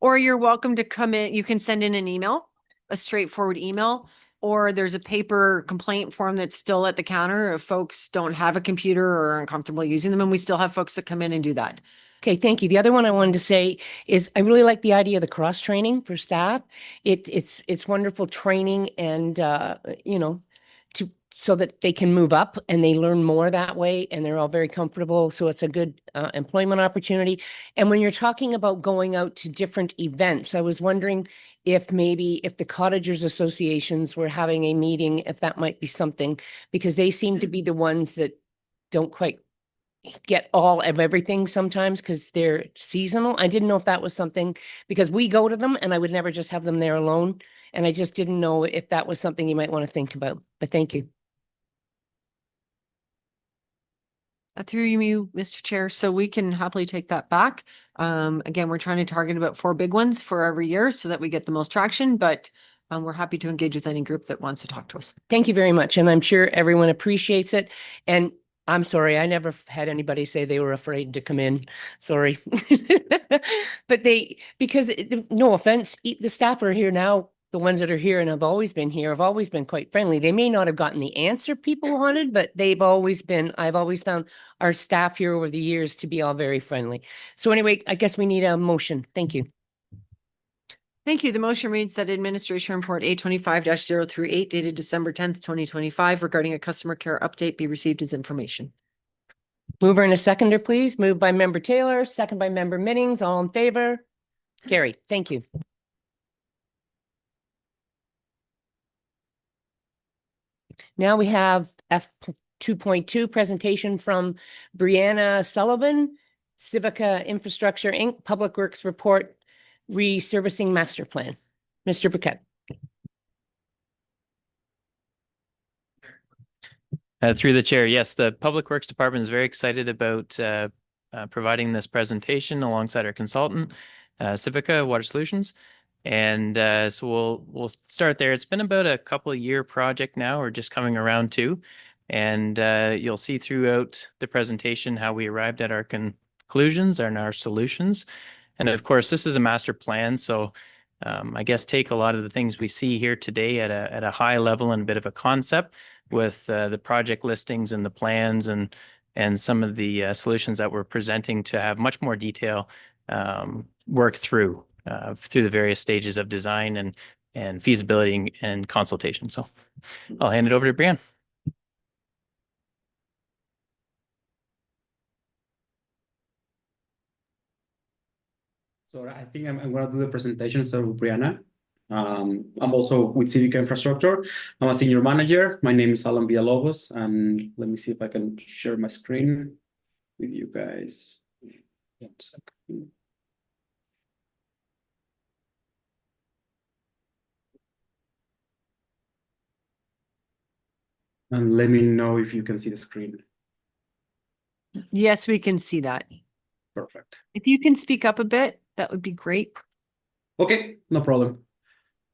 Or you're welcome to come in, you can send in an email, a straightforward email, or there's a paper complaint form that's still at the counter if folks don't have a computer or are uncomfortable using them, and we still have folks that come in and do that. Okay, thank you. The other one I wanted to say is I really like the idea of the cross training for staff. It's wonderful training and so that they can move up and they learn more that way and they're all very comfortable. So it's a good employment opportunity. And when you're talking about going out to different events, I was wondering if the cottagers associations were having a meeting, if that might be something, because they seem to be the ones that don't quite get all of everything sometimes because they're seasonal. I didn't know if that was something, because we go to them and I would never just have them there alone. And I just didn't know if that was something you might want to think about, but thank you. Through you, Mr. Chair, so we can happily take that back. Again, we're trying to target about 4 big ones for every year so that we get the most traction, but we're happy to engage with any group that wants to talk to us. Thank you very much. And I'm sure everyone appreciates it. And I'm sorry, I never had anybody say they were afraid to come in. Sorry. But because no offense, the staff are here now. The ones that are here and have always been here have always been quite friendly. They may not have gotten the answer people wanted, but I've always found our staff here over the years to be all very friendly. So anyway, I guess we need a motion. Thank you. Thank you. The motion reads that Administration Report A25-038 dated December 10th, 2025 regarding a customer care update be received as information. Mover and a seconder, please. Moved by Member Taylor, second by Member Minnings. All in favor? Carried. Thank you. Now we have F 2.2 presentation from Brianna Sullivan, Civica Infrastructure Inc. Public Works Report Resurfacing Master Plan. Mr. Burkett. Through the chair, yes, the Public Works Department is very excited about providing this presentation alongside our consultant, Civica Water Solutions. And so we'll start there. It's been about a couple of year project now, or just coming around to. And you'll see throughout the presentation how we arrived at our conclusions and our solutions. And of course, this is a master plan. So I guess take a lot of the things we see here today at a high level and a bit of a concept with the project listings and the plans and some of the solutions that we're presenting to have much more detail work through the various stages of design and feasibility and consultation. So I'll hand it over to Brianne. So I think I'm going to do the presentation instead of Brianna. I'm also with Civica Infrastructure. I'm a senior manager. My name is Alan Villalobos, and let me see if I can share my screen with you guys. 1 second. And let me know if you can see the screen. Yes, we can see that. Perfect. If you can speak up a bit, that would be great. Okay, no problem.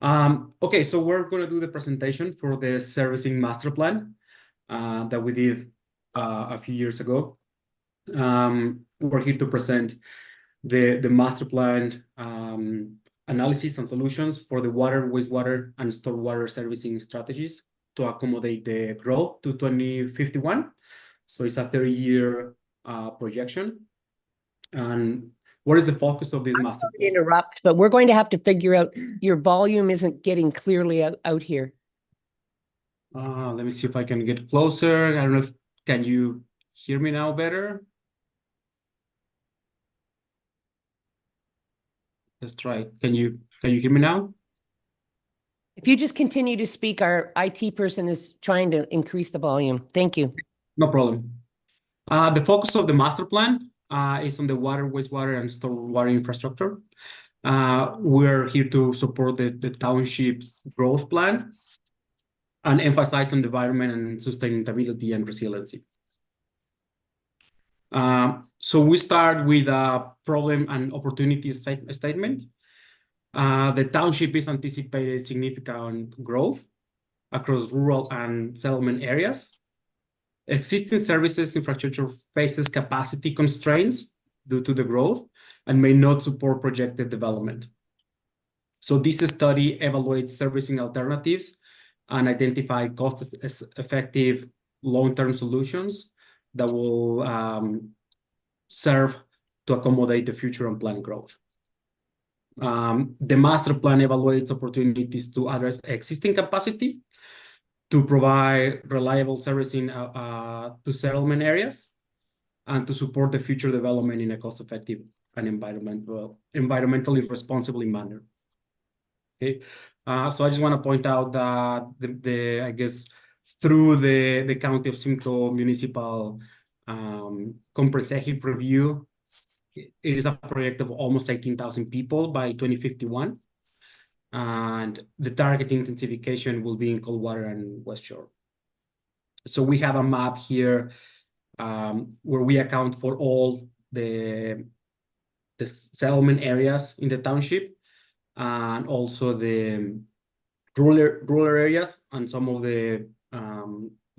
Okay, so we're going to do the presentation for the servicing master plan that we did a few years ago. We're here to present the master plan analysis and solutions for the water, wastewater, and stormwater servicing strategies to accommodate the growth to 2051. So it's a 30-year projection. And what is the focus of this master plan? Interrupt, but we're going to have to figure out your volume isn't getting clearly out here. Let me see if I can get closer. I don't know if, can you hear me now better? Let's try. Can you hear me now? If you just continue to speak, our IT person is trying to increase the volume. Thank you. No problem. The focus of the master plan is on the water, wastewater, and stormwater infrastructure. We're here to support the township's growth plan and emphasize on the environment and sustainability and resiliency. So we start with a problem and opportunity statement. The township is anticipated significant growth across rural and settlement areas. Existing services infrastructure faces capacity constraints due to the growth and may not support projected development. So this study evaluates servicing alternatives and identify cost-effective long-term solutions that will serve to accommodate the future and planned growth. The master plan evaluates opportunities to address existing capacity, to provide reliable servicing to settlement areas, and to support the future development in a cost-effective and environmentally responsible manner. Okay, so I just want to point out that I guess through the County of Simcoe Municipal Comprehensive Review, it is a project of almost 18,000 people by 2051. And the target intensification will be in Coldwater and West Shore. So we have a map here where we account for all the settlement areas in the township and also the rural areas and some of the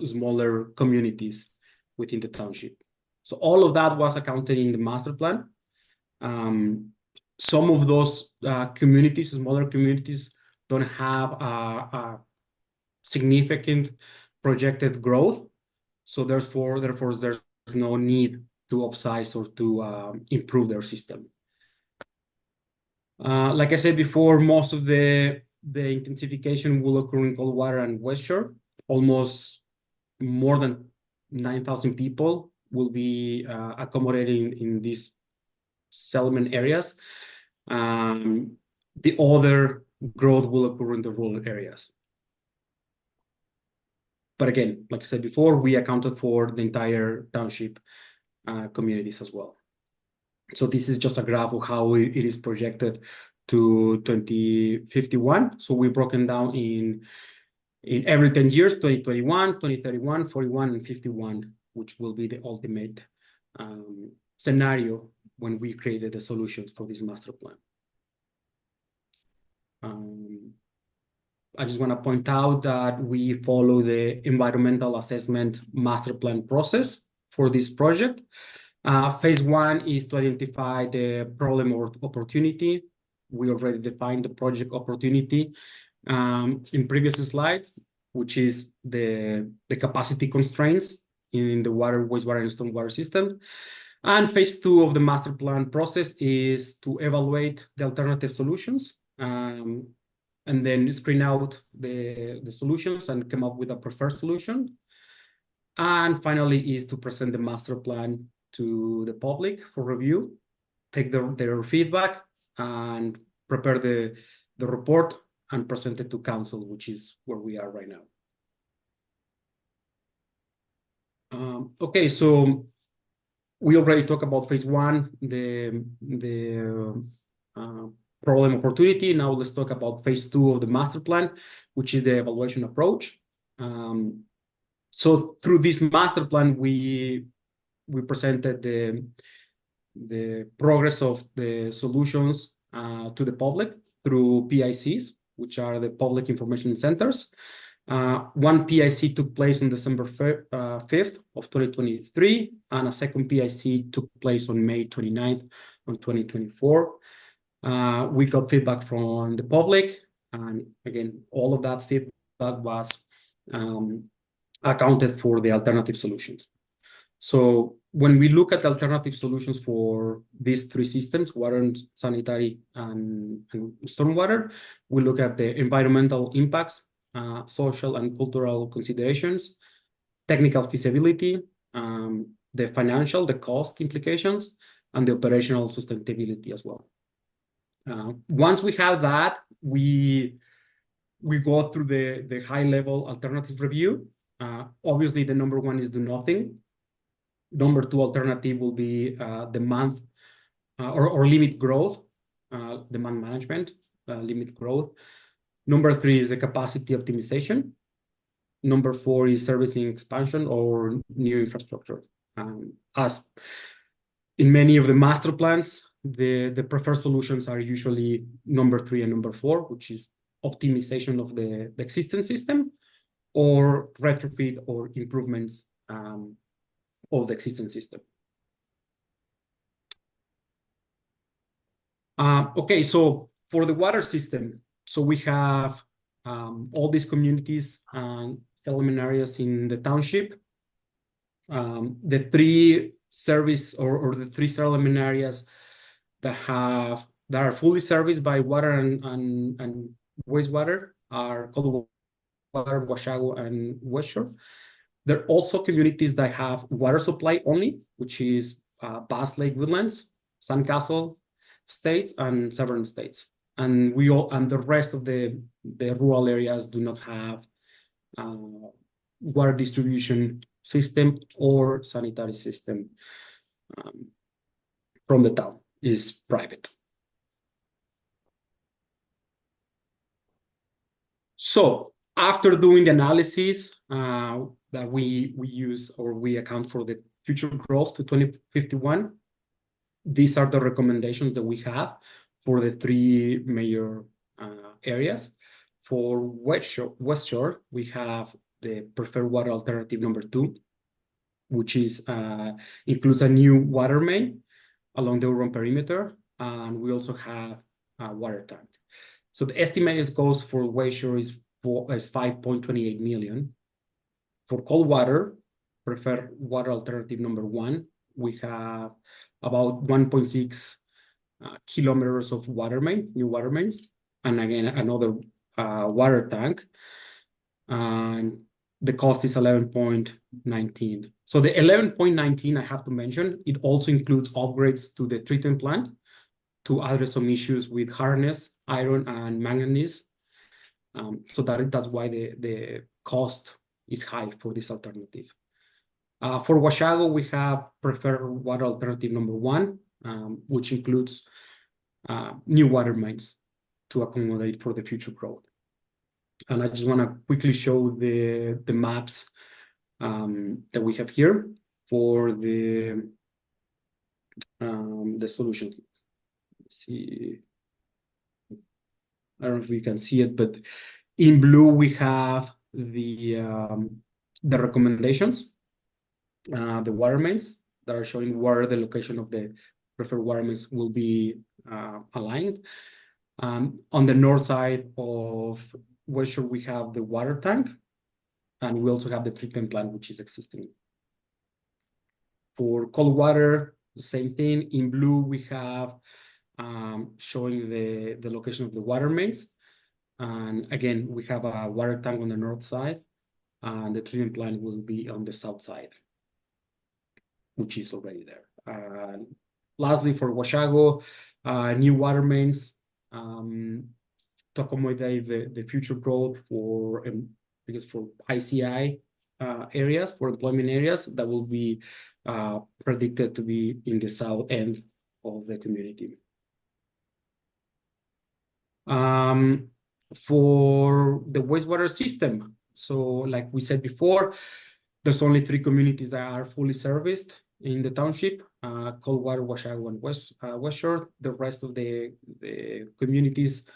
smaller communities within the township. So all of that was accounted in the master plan. Some of those communities, smaller communities, don't have a significant projected growth. So therefore, there's no need to upsize or to improve their system. Like I said before, most of the intensification will occur in Coldwater and Westshore. Almost more than 9,000 people will be accommodated in these settlement areas. The other growth will occur in the rural areas. But again, like I said before, we accounted for the entire township communities as well. So this is just a graph of how it is projected to 2051. So we've broken down in every 10 years, 2021, 2031, 41, and 51, which will be the ultimate scenario when we created the solutions for this master plan. I just want to point out that we follow the environmental assessment master plan process for this project. Phase 1 is to identify the problem or opportunity. We already defined the project opportunity in previous slides, which is the capacity constraints in the water, wastewater, and stormwater system. And phase 2 of the master plan process is to evaluate the alternative solutions and then screen out the solutions and come up with a preferred solution. And finally is to present the master plan to the public for review, take their feedback, and prepare the report and present it to council, which is where we are right now. Okay, so we already talked about phase 1, the problem opportunity. Now let's talk about phase 2 of the master plan, which is the evaluation approach. So through this master plan, we presented the progress of the solutions to the public through PICs, which are the public information centers. One PIC took place on December 5th of 2023, and a second PIC took place on May 29th of 2024. We got feedback from the public, and again, all of that feedback was accounted for the alternative solutions. So when we look at alternative solutions for these three systems, water and sanitary and stormwater, we look at the environmental impacts, social and cultural considerations, technical feasibility, the financial, the cost implications, and the operational sustainability as well. Once we have that, we go through the high-level alternative review. Obviously, the number one is do nothing. Number two alternative will be demand or limit growth, demand management, limit growth. Number three is the capacity optimization. Number four is servicing expansion or new infrastructure. As in many of the master plans, the preferred solutions are usually number three and number four, which is optimization of the existing system or retrofit or improvements of the existing system. Okay, so for the water system, so we have all these communities and settlement areas in the township. The three service or the three settlement areas that are fully serviced by water and wastewater are Coldwater, Washago, and Westshore. There are also communities that have water supply only, which is Bass Lake Woodlands, Sandcastle States, and Severn States. And the rest of the rural areas do not have water distribution system or sanitary system from the town, is private. So after doing the analysis that we use or we account for the future growth to 2051, these are the recommendations that we have for the three major areas. For West Shore, we have the preferred water alternative number 2, which is includes a new water main along the urban perimeter, and we also have a water tank. So the estimated cost for West Shore is 5.28 million. For Coldwater, preferred water alternative number 1, we have about 1.6 kilometers of water main, new water mains, and again another water tank, and the cost is 11.19. So the 11.19, I have to mention, it also includes upgrades to the treatment plant to address some issues with hardness, iron, and manganese. So that's why the cost is high for this alternative. For Washago, we have preferred water alternative number 1, which includes new water mains to accommodate for the future growth. And I just want to quickly show the maps that we have here for the solution. Let's see, I don't know if we can see it, but in blue we have the recommendations, the water mains that are showing where the location of the preferred water mains will be aligned. On the north side of West Shore, we have the water tank, and we also have the treatment plant, which is existing. For Coldwater, the same thing. In blue, we have showing the location of the water mains. And again, we have a water tank on the north side, and the treatment plant will be on the south side, which is already there. Lastly, for Washago, new water mains to accommodate the future growth for, I guess, for ICI areas, for employment areas that will be predicted to be in the south end of the community. For the wastewater system, so like we said before, there's only 3 communities that are fully serviced in the township: Coldwater, Washago, and West Shore. The rest of the communities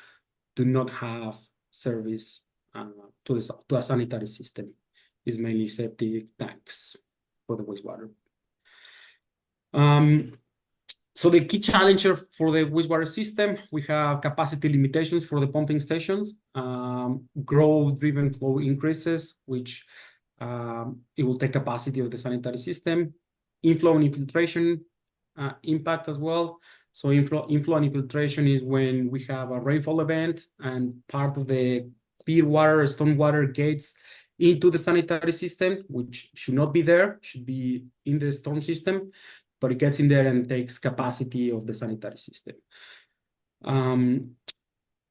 do not have service to a sanitary system. It's mainly septic tanks for the wastewater. So the key challenge for the wastewater system, we have capacity limitations for the pumping stations, growth-driven flow increases, which it will take capacity of the sanitary system, inflow and infiltration impact as well. So inflow and infiltration is when we have a rainfall event and part of the clear water, stormwater gets into the sanitary system, which should not be there, should be in the storm system, but it gets in there and takes capacity of the sanitary system.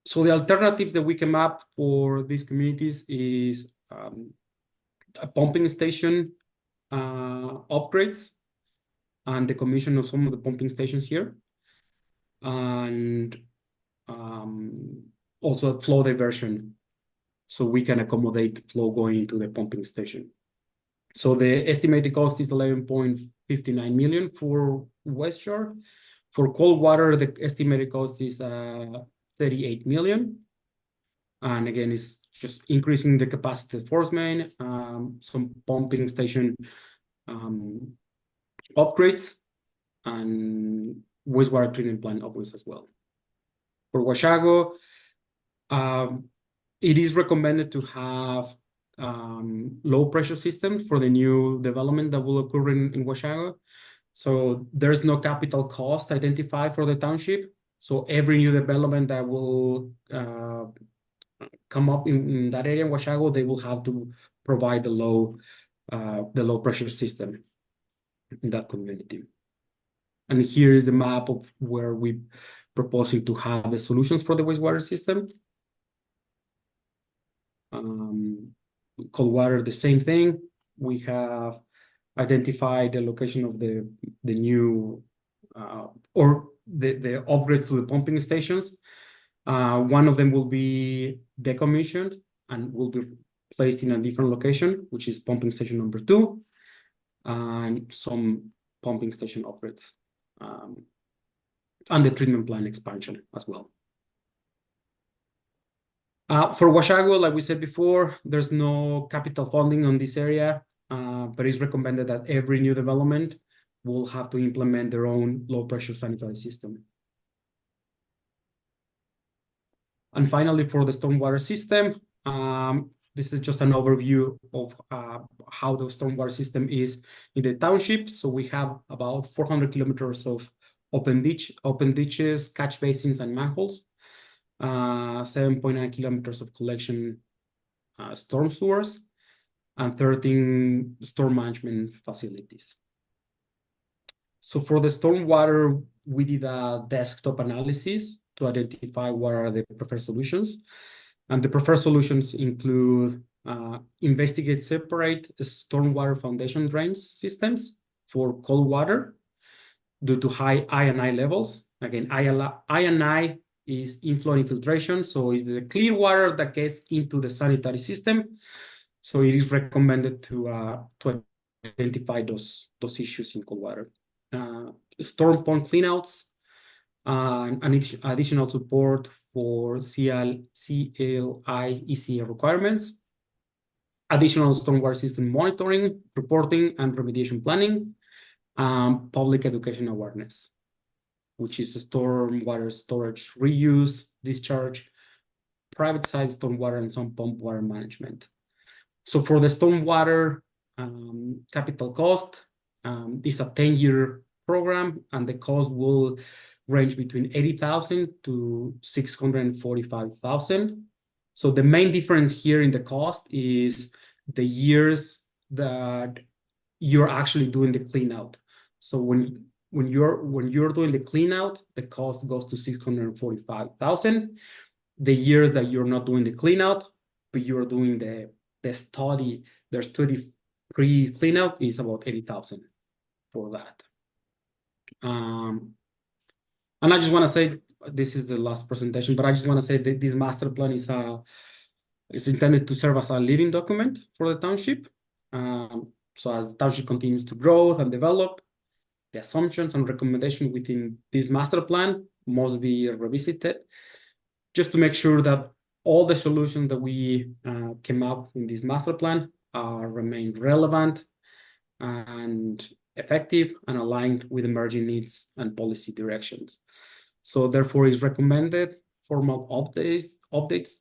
So the alternatives that we came up for these communities is a pumping station upgrades and the commission of some of the pumping stations here, and also a flow diversion, so we can accommodate flow going into the pumping station. So the estimated cost is 11.59 million for West Shore. For Coldwater, the estimated cost is 38 million. And again, it's just increasing the capacity of the force main, some pumping station upgrades, and wastewater treatment plant upgrades as well. For Washago, it is recommended to have low pressure systems for the new development that will occur in Washago. So there's no capital cost identified for the township. So every new development that will come up in that area in Washago, they will have to provide the low pressure system in that community. And here is the map of where we proposing to have the solutions for the wastewater system. Coldwater, the same thing. We have identified the location of the new or the upgrades to the pumping stations. One of them will be decommissioned and will be placed in a different location, which is pumping station number 2, and some pumping station upgrades, and the treatment plant expansion as well. For Washago, like we said before, there's no capital funding on this area, but it's recommended that every new development will have to implement their own low pressure sanitary system. And finally, for the stormwater system, this is just an overview of how the stormwater system is in the township. So we have about 400 kilometers of open ditches, catch basins, and manholes. 7.9 kilometers of collection storm sewers, and 13 storm management facilities. So for the stormwater, we did a desktop analysis to identify what are the preferred solutions. And the preferred solutions include investigate separate stormwater foundation drains systems for cold water due to high I&I levels. Again, I&I is inflow infiltration, so it's the clear water that gets into the sanitary system. So it is recommended to identify those issues in cold water. Storm pond cleanouts, and additional support for CLI ECA requirements, additional stormwater system monitoring, reporting, and remediation planning, public education awareness, which is stormwater storage, reuse, discharge, private side stormwater, and some pump water management. So for the stormwater capital cost, this is a 10-year program, and the cost will range between 80,000 to 645,000. So the main difference here in the cost is the years that you're actually doing the clean out. So when you're doing the clean out, the cost goes to 645,000. The year that you're not doing the clean out, but you're doing the study, their study pre-clean out is about 80,000 for that. And I just want to say, this is the last presentation, but I just want to say that this master plan is intended to serve as a living document for the township. So as the township continues to grow and develop, the assumptions and recommendations within this master plan must be revisited, just to make sure that all the solutions that we came up in this master plan remain relevant and effective and aligned with emerging needs and policy directions. So therefore, it's recommended formal updates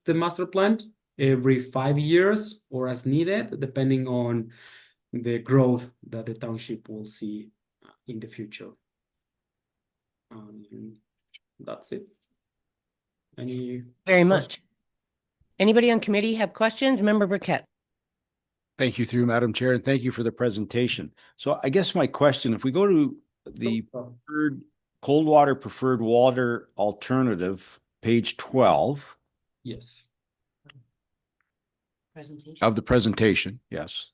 the master plan every 5 years or as needed, depending on the growth that the township will see in the future. That's it. Very much. Anybody on committee have questions? Member Burkett. Thank you through Madam Chair, and thank you for the presentation. So I guess my question, if we go to the preferred Coldwater preferred water alternative, page 12. Yes. Of the presentation, yes.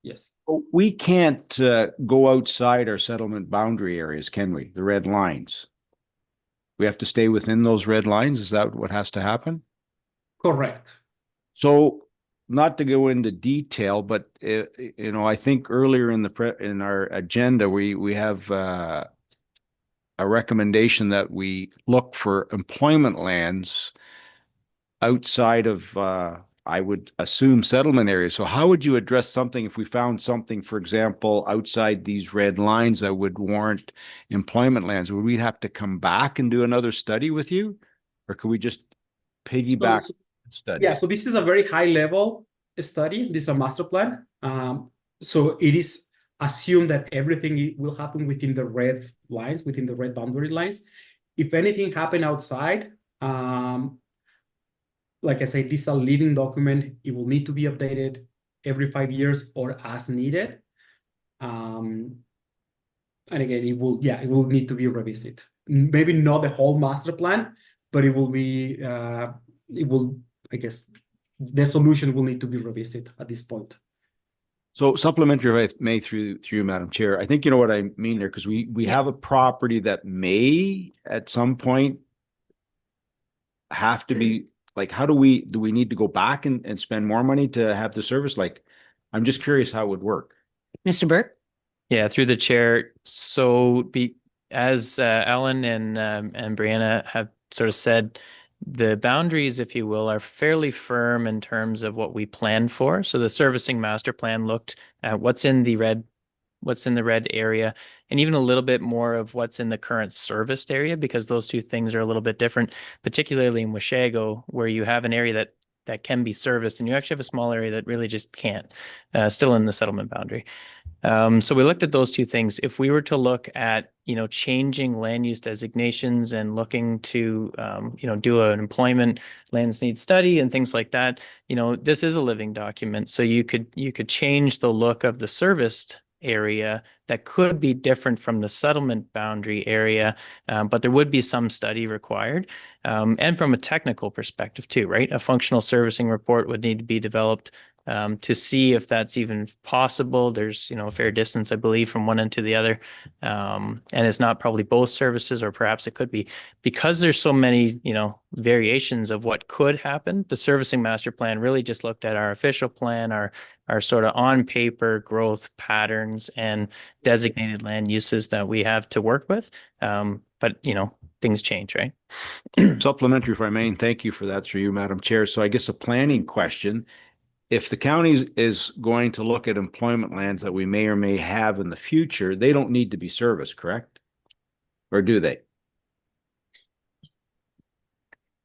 Yes. We can't go outside our settlement boundary areas, can we? The red lines. We have to stay within those red lines. Is that what has to happen? Correct. So, not to go into detail, but I think earlier in our agenda we have a recommendation that we look for employment lands outside of I would assume settlement areas. So how would you address something if we found something, for example, outside these red lines that would warrant employment lands? Would we have to come back and do another study with you? Or could we just piggyback study? Yeah, so this is a very high level study. This is a master plan. So it is assumed that everything will happen within the red lines, within the red boundary lines. If anything happened outside, like I say, this is a living document. It will need to be updated every 5 years or as needed. And again, it will need to be revisited. Maybe not the whole master plan, but it will be, I guess, the solution will need to be revisited at this point. So supplementary, if I may, through Madam Chair, I think you know what I mean there, because we have a property that may at some point have to be, like, how do we need to go back and spend more money to have the service? Like, I'm just curious how it would work. Mr. Burke? Yeah, through the chair. So as Ellen and Brianna have sort of said, The boundaries, if you will, are fairly firm in terms of what we planned for. So the servicing master plan looked at what's in the red area, and even a little bit more of what's in the current serviced area, because those two things are a little bit different, particularly in Washago, where you have an area that can be serviced, and you actually have a small area that really just can't, still in the settlement boundary. So we looked at those two things. If we were to look at, changing land use designations and looking to, do an employment lands need study and things like that, this is a living document. So you could change the look of the serviced area that could be different from the settlement boundary area, but there would be some study required. And from a technical perspective too, right? A functional servicing report would need to be developed to see if that's even possible. There's, a fair distance, I believe, from one end to the other. And it's not probably both services, or perhaps it could be. Because there's so many, variations of what could happen, the servicing master plan really just looked at our official plan, our sort of on paper growth patterns and designated land uses that we have to work with. But, things change, right? Supplementary, if I may, and thank you for that through you, Madam Chair. So I guess a planning question. If the county is going to look at employment lands that we may or may have in the future, they don't need to be serviced, correct? Or do they?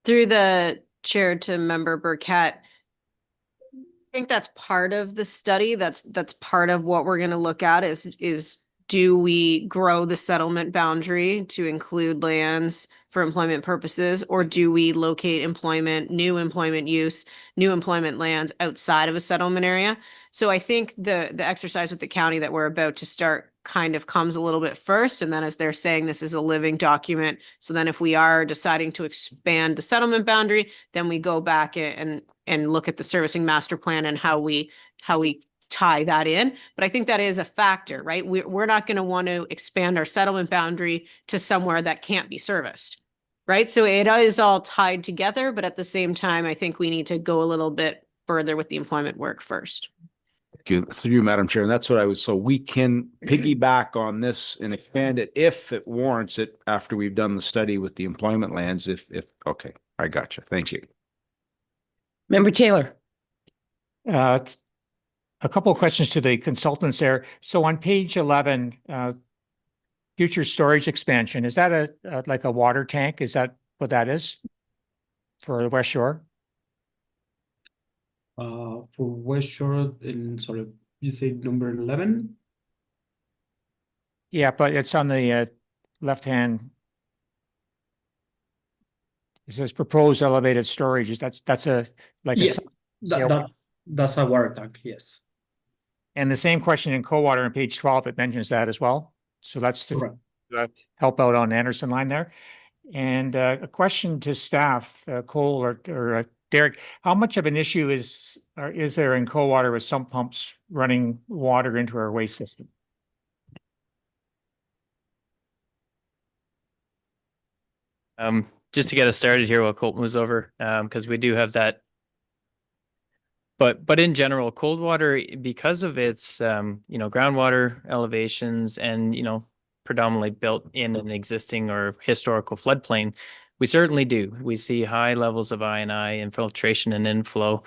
Through the chair to member Burkett, I think that's part of the study. That's part of what we're going to look at is do we grow the settlement boundary to include lands for employment purposes, or do we locate new employment use, new employment lands outside of a settlement area? So I think the exercise with the county that we're about to start kind of comes a little bit first. And then, as they're saying, this is a living document. So then if we are deciding to expand the settlement boundary, then we go back and look at the servicing master plan and how we tie that in. But I think that is a factor, right? We're not going to want to expand our settlement boundary to somewhere that can't be serviced, right? So it is all tied together, but at the same time, I think we need to go a little bit further with the employment work first. Thank you. Through you, Madam Chair. And that's what I was, so we can piggyback on this and expand it if it warrants it after we've done the study with the employment lands. Okay, I gotcha. Thank you. Member Taylor. A couple of questions to the consultants there. So on page 11, future storage expansion, is that like a water tank? Is that what that is for the West Shore? For West Shore, sorry, you say number 11? Yeah, but it's on the left-hand. It says proposed elevated storage. That's a like Yes, a that's a water tank, yes. And the same question in Coldwater on page 12, it mentions that as well. So that's to help out on Anderson line there. And a question to staff, Cole or Derek, how much of an issue is there in Coldwater with sump pumps running water into our waste system? Just to get us started here while Colt moves over, because we do have that. But in general, Coldwater, because of its groundwater elevations and predominantly built in an existing or historical floodplain, we certainly do. We see high levels of I&I infiltration and inflow.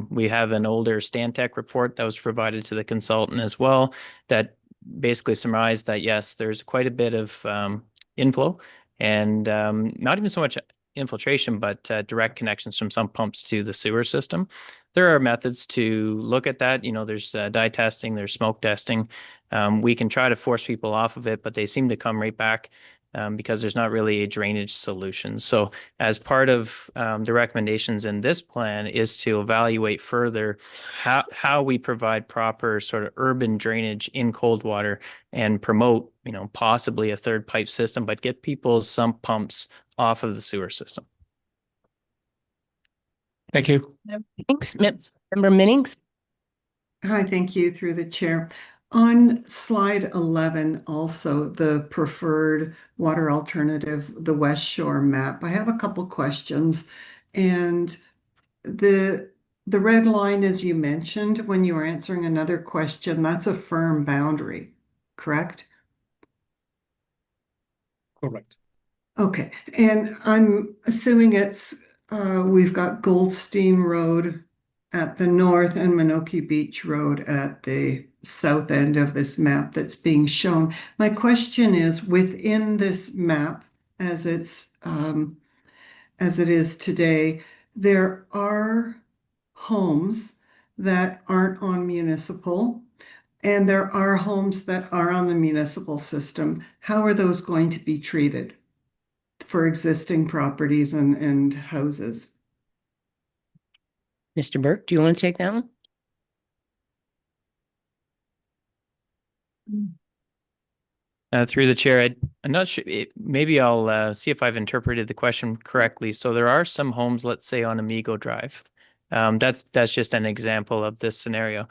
We have an older Stantec report that was provided to the consultant as well that basically summarized that yes, there's quite a bit of inflow and not even so much infiltration, but direct connections from some pumps to the sewer system. There are methods to look at that. There's dye testing, there's smoke testing. We can try to force people off of it, but they seem to come right back because there's not really a drainage solution. So as part of the recommendations in this plan is to evaluate further how we provide proper sort of urban drainage in Coldwater and promote, possibly a third pipe system, but get people's sump pumps off of the sewer system. Thank you. Thanks. Member Minnings. Hi, thank you through the chair. On slide 11, also the preferred water alternative, the West Shore map. I have a couple questions. And the red line, as you mentioned, when you were answering another question, that's a firm boundary, correct? Correct. Okay, and I'm assuming we've got Goldstein Road at the north and Minoki Beach Road at the south end of this map that's being shown. My question is, within this map, as it is today, there are homes that aren't on municipal, and there are homes that are on the municipal system. How are those going to be treated for existing properties and houses? Mr. Burke, do you want to take that one? Through the chair, I'm not sure, maybe I'll see if I've interpreted the question correctly. So there are some homes, let's say on Amigo Drive. That's just an example of this scenario.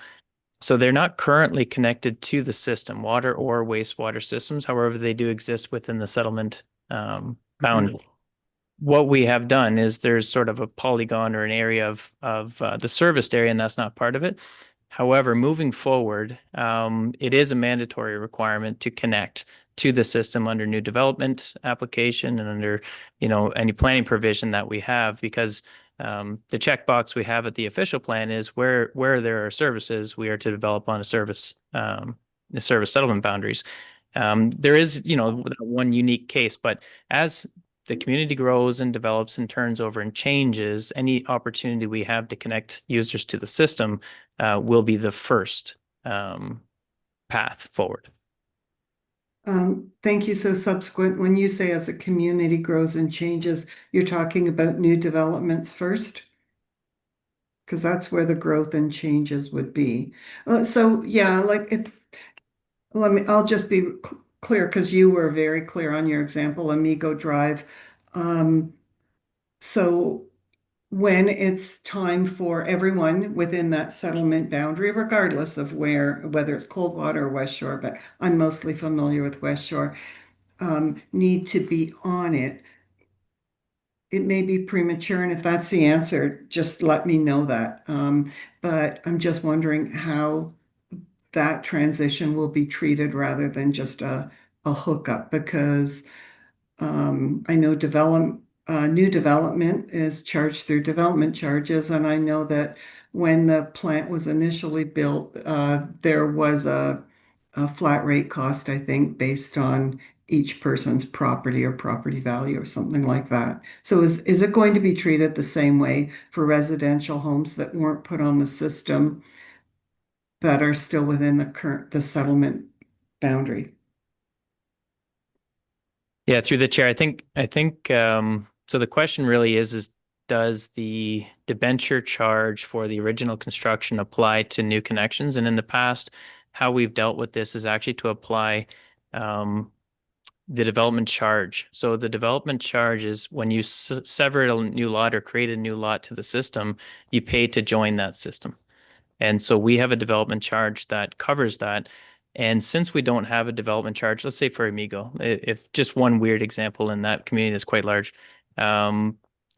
So they're not currently connected to the system, water or wastewater systems. However, they do exist within the settlement boundary. What we have done is there's sort of a polygon or an area of the serviced area, and that's not part of it. However, moving forward, it is a mandatory requirement to connect to the system under new development application and under, any planning provision that we have, because the checkbox we have at the official plan is where there are services, we are to develop on the service settlement boundaries. There is, one unique case, but as the community grows and develops and turns over and changes, any opportunity we have to connect users to the system will be the first path forward. Thank you. So subsequent, when you say as a community grows and changes, you're talking about new developments first? Because that's where the growth and changes would be. So yeah, I'll just be clear, because you were very clear on your example, Amigo Drive. So when it's time for everyone within that settlement boundary, regardless of whether it's Coldwater or West Shore, but I'm mostly familiar with West Shore, need to be on it. It may be premature, and if that's the answer, just let me know that. But I'm just wondering how that transition will be treated rather than just a hookup, because I know new development is charged through development charges, and I know that when the plant was initially built, there was a flat rate cost, I think, based on each person's property or property value or something like that. So is it going to be treated the same way for residential homes that weren't put on the system that are still within the settlement boundary? Yeah, through the chair, I think so the question really is does the debenture charge for the original construction apply to new connections? And in the past, how we've dealt with this is actually to apply the development charge. So the development charge is when you sever a new lot or create a new lot to the system, you pay to join that system. And so we have a development charge that covers that. And since we don't have a development charge, let's say for Amigo, if just one weird example in that community that's quite large,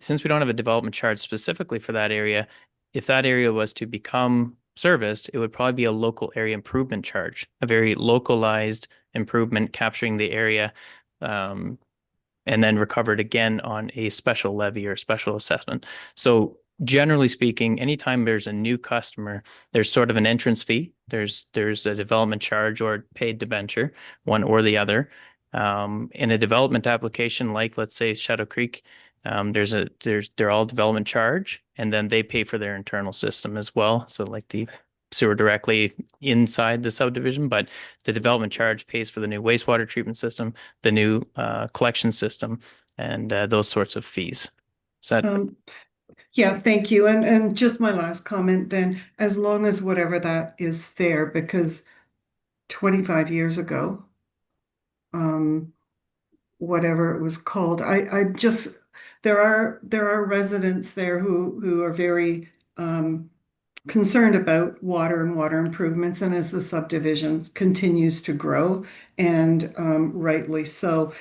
since we don't have a development charge specifically for that area, if that area was to become serviced, it would probably be a local area improvement charge, a very localized improvement capturing the area, and then recovered again on a special levy or special assessment. So generally speaking, anytime there's a new customer, there's sort of an entrance fee. There's a development charge or paid debenture, one or the other. In a development application, like let's say Shadow Creek, they're all development charge, and then they pay for their internal system as well. So like the sewer directly inside the subdivision, but the development charge pays for the new wastewater treatment system, the new collection system, and those sorts of fees. So yeah, thank you. And just my last comment then, as long as whatever that is fair, because 25 years ago, whatever it was called, there are residents there who are very concerned about water and water improvements, and as the subdivision continues to grow, and rightly so,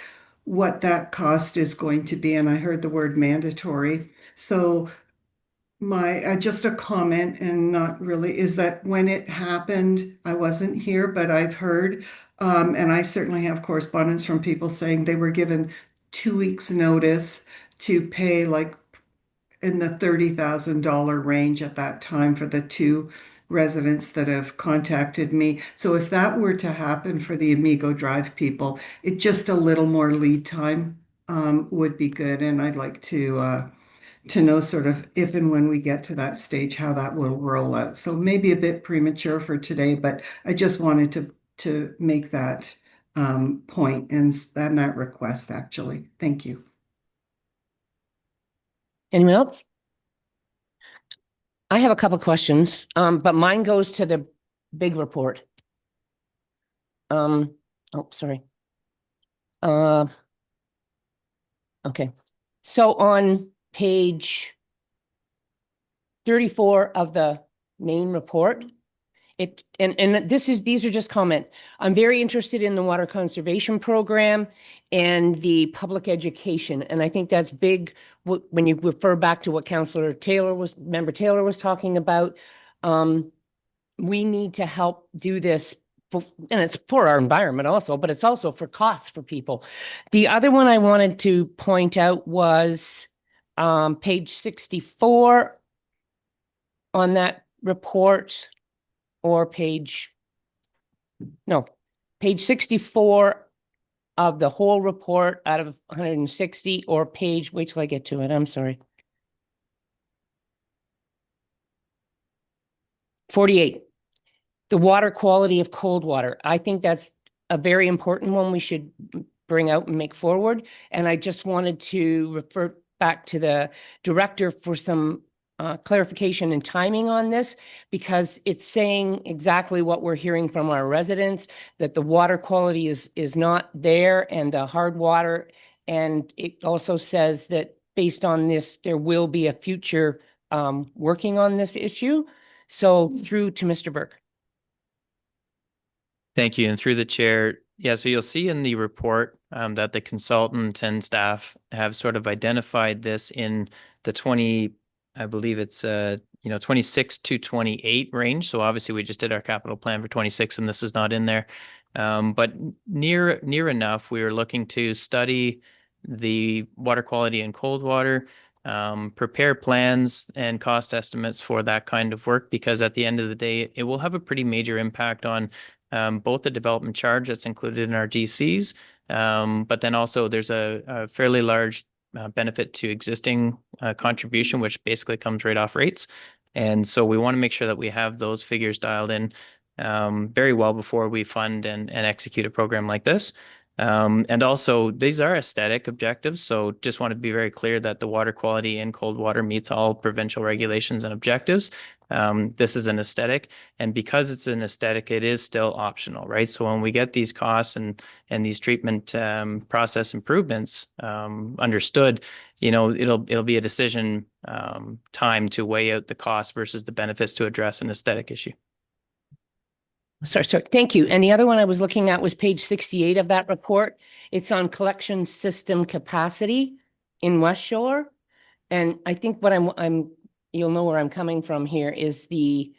what that cost is going to be. And I heard the word mandatory. So just a comment, and not really, is that when it happened, I wasn't here, but I've heard, and I certainly have correspondence from people saying they were given 2 weeks' notice to pay like in the $30,000 range at that time for the two residents that have contacted me. So if that were to happen for the Amigo Drive people, it just a little more lead time would be good. And I'd like to know sort of if and when we get to that stage, how that will roll out. So maybe a bit premature for today, but I just wanted to make that point and that request actually. Thank you. Anyone else? I have a couple questions, but mine goes to the big report. Oh, sorry. Okay. So on page 34 of the main report, these are just comment. I'm very interested in the water conservation program and the public education. And I think that's big when you refer back to what Member Taylor was talking about. We need to help do this and it's for our environment also, but it's also for costs for people. The other one I wanted to point out was page 64 on that report, or page 64 of the whole report out of 160, or page, wait till I get to it, I'm sorry. 48, the water quality of Coldwater. I think that's a very important one we should bring out and make forward. And I just wanted to refer back to the director for some clarification and timing on this, because it's saying exactly what we're hearing from our residents, that the water quality is not there and the hard water. And it also says that based on this, there will be a future working on this issue. So through to Mr. Burke. Thank you. And through the chair, yeah, so you'll see in the report that the consultant and staff have sort of identified this in the I believe it's 26 to 28 range. So obviously we just did our capital plan for 26 and this is not in there. But near enough, we are looking to study the water quality in Coldwater, prepare plans and cost estimates for that kind of work, because at the end of the day, it will have a pretty major impact on both the development charge that's included in our GCs, but then also there's a fairly large benefit to existing contribution, which basically comes right off rates. And so we want to make sure that we have those figures dialed in very well before we fund and execute a program like this. And also these are aesthetic objectives. So just want to be very clear that the water quality in Coldwater meets all provincial regulations and objectives. This is an aesthetic, and because it's an aesthetic, it is still optional, right? So when we get these costs and these treatment process improvements understood, it'll be a decision time to weigh out the cost versus the benefits to address an aesthetic issue. Sorry. Thank you. And the other one I was looking at was page 68 of that report. It's on collection system capacity in West Shore. And I think what you'll know where I'm coming from here is the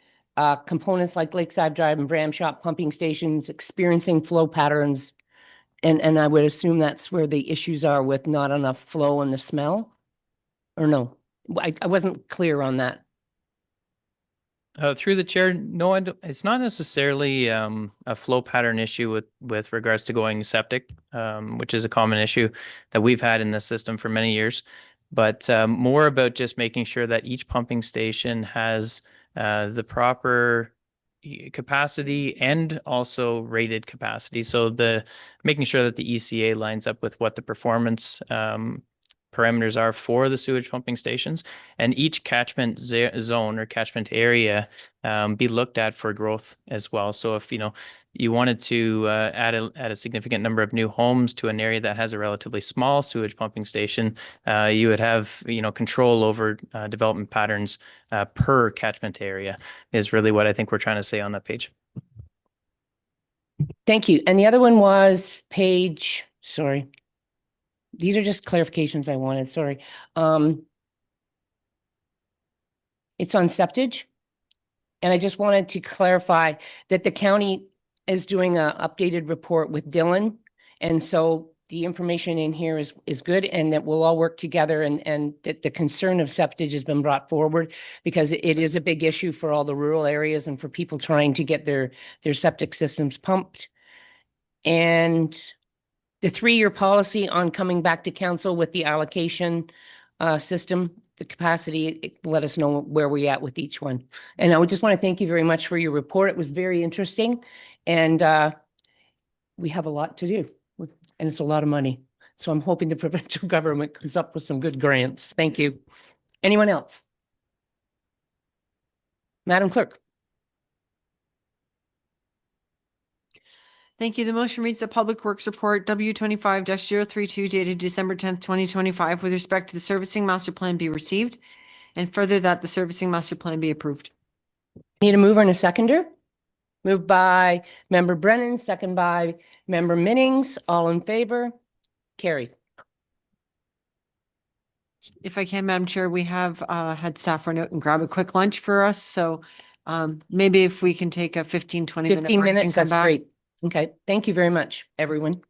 components like Lakeside Drive and Bram Shop pumping stations experiencing flow patterns. And I would assume that's where the issues are with not enough flow and the smell, or no? I wasn't clear on that. Through the chair, no, it's not necessarily a flow pattern issue with regards to going septic, which is a common issue that we've had in this system for many years, but more about just making sure that each pumping station has the proper capacity and also rated capacity. So making sure that the ECA lines up with what the performance parameters are for the sewage pumping stations, and each catchment zone or catchment area be looked at for growth as well. So if you wanted to add a significant number of new homes to an area that has a relatively small sewage pumping station, you would have control over development patterns per catchment area is really what I think we're trying to say on that page. Thank you. And the other one was page, sorry. These are just clarifications I wanted, sorry. It's on septage. And I just wanted to clarify that the county is doing an updated report with Dylan. And so the information in here is good and that we'll all work together and that the concern of septage has been brought forward because it is a big issue for all the rural areas and for people trying to get their septic systems pumped. And the 3-year policy on coming back to council with the allocation system, the capacity, let us know where we're at with each one. And I would just want to thank you very much for your report. It was very interesting. And we have a lot to do and it's a lot of money. So I'm hoping the provincial government comes up with some good grants. Thank you. Anyone else? Madam Clerk. Thank you. The motion reads the Public Works Report W25-032 dated December 10th, 2025 with respect to the Servicing Master Plan be received and further that the Servicing Master Plan be approved. Need a mover and a seconder? Moved by Member Brennan, second by Member Minnings. All in favor? Carried. If I can, Madam Chair, we have had staff run out and grab a quick lunch for us. So maybe if we can take a 15-20 minute 15 break and minutes, come that's back. great. Okay, thank you very much, everyone.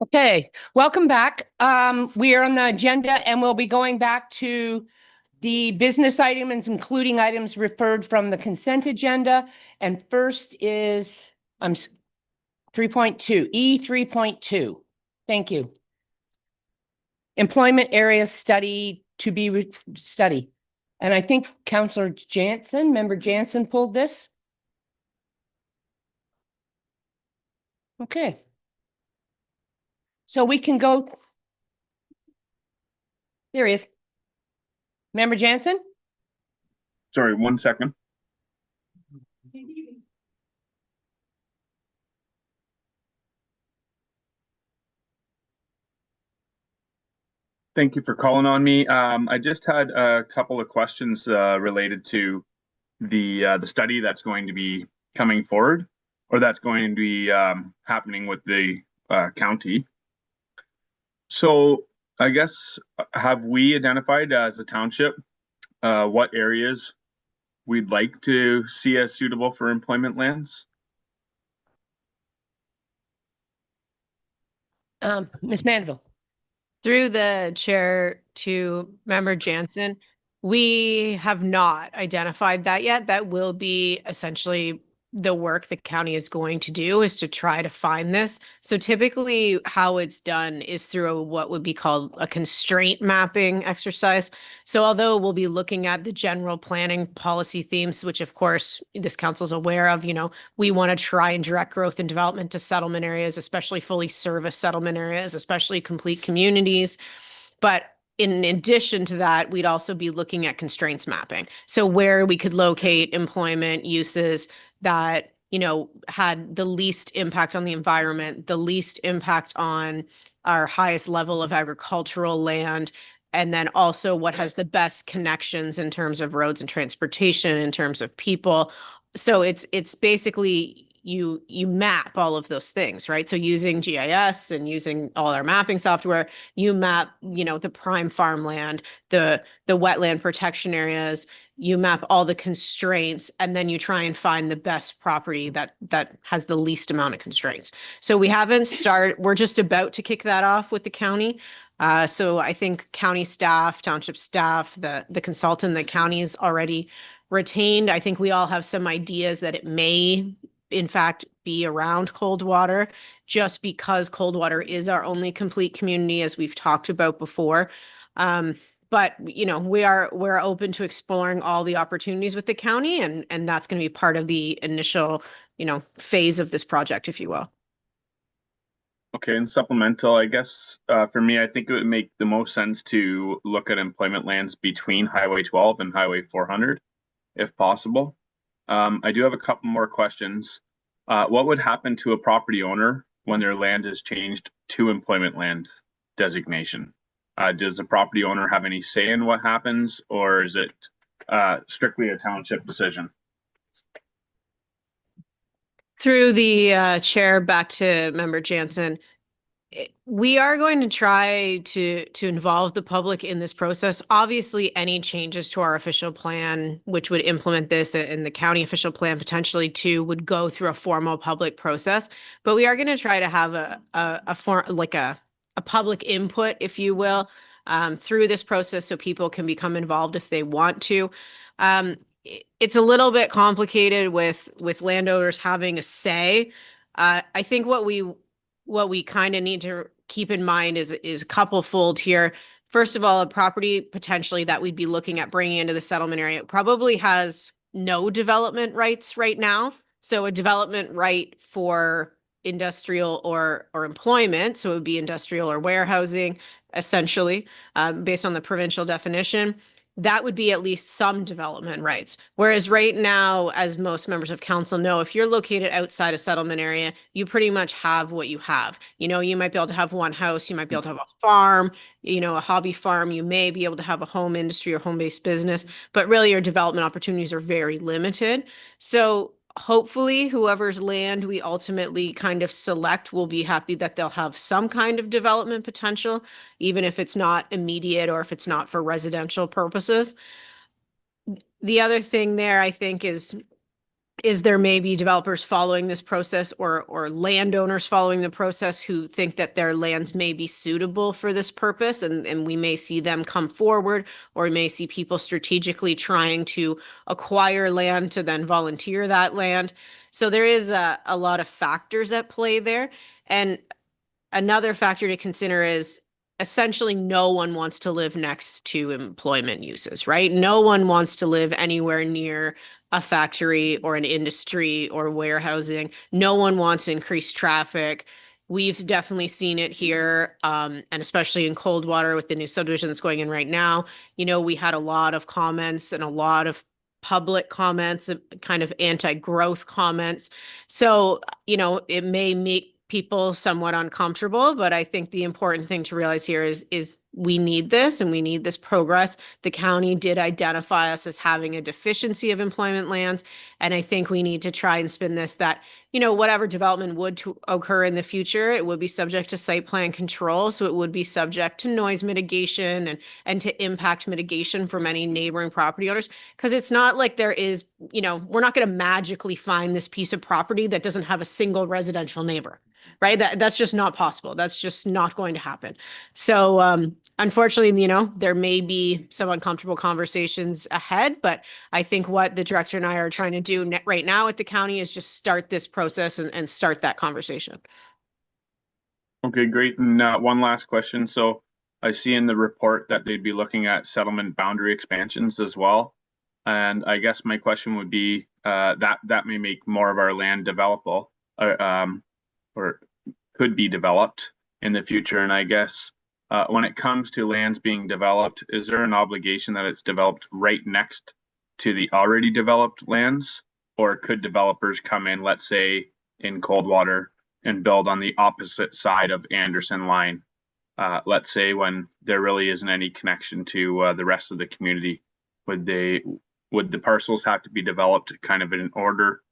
Okay, welcome back. We are on the agenda and we'll be going back to the business items, including items referred from the consent agenda. And first is 3.2, E 3.2. Thank you. Employment area study to be study. And I think Councillor Jansen, member Jansen pulled this. Okay. So we can go. There he is. Member Jansen? Sorry, 1 second. Thank you for calling on me. I just had a couple of questions related to the study that's going to be coming forward, or that's going to be happening with the county. So I guess, have we identified as a township what areas we'd like to see as suitable for employment lands? Ms. Manville. Through the chair to member Jansen, we have not identified that yet. That will be essentially the work the county is going to do, is to try to find this. So typically how it's done is through what would be called a constraint mapping exercise. So although we'll be looking at the general planning policy themes, which of course this council is aware of, we want to try and direct growth and development to settlement areas, especially fully serviced settlement areas, especially complete communities. But in addition to that, we'd also be looking at constraints mapping. So where we could locate employment uses that, had the least impact on the environment, the least impact on our highest level of agricultural land, and then also what has the best connections in terms of roads and transportation, in terms of people. So it's basically you map all of those things, right? So using GIS and using all our mapping software, you map, the prime farmland, the wetland protection areas, you map all the constraints, and then you try and find the best property that has the least amount of constraints. So we're just about to kick that off with the county. So I think county staff, township staff, the consultant the county's already retained, I think we all have some ideas that it may in fact be around Coldwater, just because Coldwater is our only complete community, as we've talked about before. But we're open to exploring all the opportunities with the county, and that's going to be part of the initial phase of this project, if you will. Okay, and supplemental, I guess, for me, I think it would make the most sense to look at employment lands between Highway 12 and Highway 400, if possible. I do have a couple more questions. What would happen to a property owner when their land is changed to employment land designation? Does the property owner have any say in what happens, or is it strictly a township decision? Through the chair back to member Jansen, we are going to try to involve the public in this process. Obviously, any changes to our official plan, which would implement this, and the county official plan potentially too, would go through a formal public process. But we are going to try to have a public input, if you will, through this process, so people can become involved if they want to. It's a little bit complicated with landowners having a say. I think what we kind of need to keep in mind is a couple-fold here. First of all, a property potentially that we'd be looking at bringing into the settlement area probably has no development rights right now. So a development right for industrial or employment, so it would be industrial or warehousing, essentially, based on the provincial definition. That would be at least some development rights. Whereas right now, as most members of council know, if you're located outside a settlement area, you pretty much have what you have. You might be able to have one house, you might be able to have a farm, a hobby farm, you may be able to have a home industry or home-based business, but really your development opportunities are very limited. So hopefully whoever's land we ultimately kind of select will be happy that they'll have some kind of development potential, even if it's not immediate or if it's not for residential purposes. The other thing there, I think, is is there maybe developers following this process or landowners following the process who think that their lands may be suitable for this purpose, and we may see them come forward, or we may see people strategically trying to acquire land to then volunteer that land. So there is a lot of factors at play there. And another factor to consider is essentially no one wants to live next to employment uses, right? No one wants to live anywhere near a factory or an industry or warehousing. No one wants increased traffic. We've definitely seen it here, and especially in Coldwater with the new subdivision that's going in right now. You know, we had a lot of comments and a lot of public comments, kind of anti-growth comments. So, you know, it may make people somewhat uncomfortable, but I think the important thing to realize here is we need this and we need this progress. The county did identify us as having a deficiency of employment lands. And I think we need to try and spin this that, you know, whatever development would occur in the future, it would be subject to site plan control. So it would be subject to noise mitigation and to impact mitigation from any neighboring property owners. Because it's not like there is, you know, we're not going to magically find this piece of property that doesn't have a single residential neighbor. Right? That's just not possible. That's just not going to happen. So unfortunately, you know, there may be some uncomfortable conversations ahead, but I think what the director and I are trying to do right now at the county is just start this process and start that conversation. Okay, great. And one last question. So I see in the report that they'd be looking at settlement boundary expansions as well. And I guess my question would be that may make more of our land developable. Or could be developed in the future. And I guess when it comes to lands being developed, is there an obligation that it's developed right next to the already developed lands? Or could developers come in, let's say in Coldwater, and build on the opposite side of Anderson line? Let's say when there really isn't any connection to the rest of the community, would the parcels have to be developed kind of in order,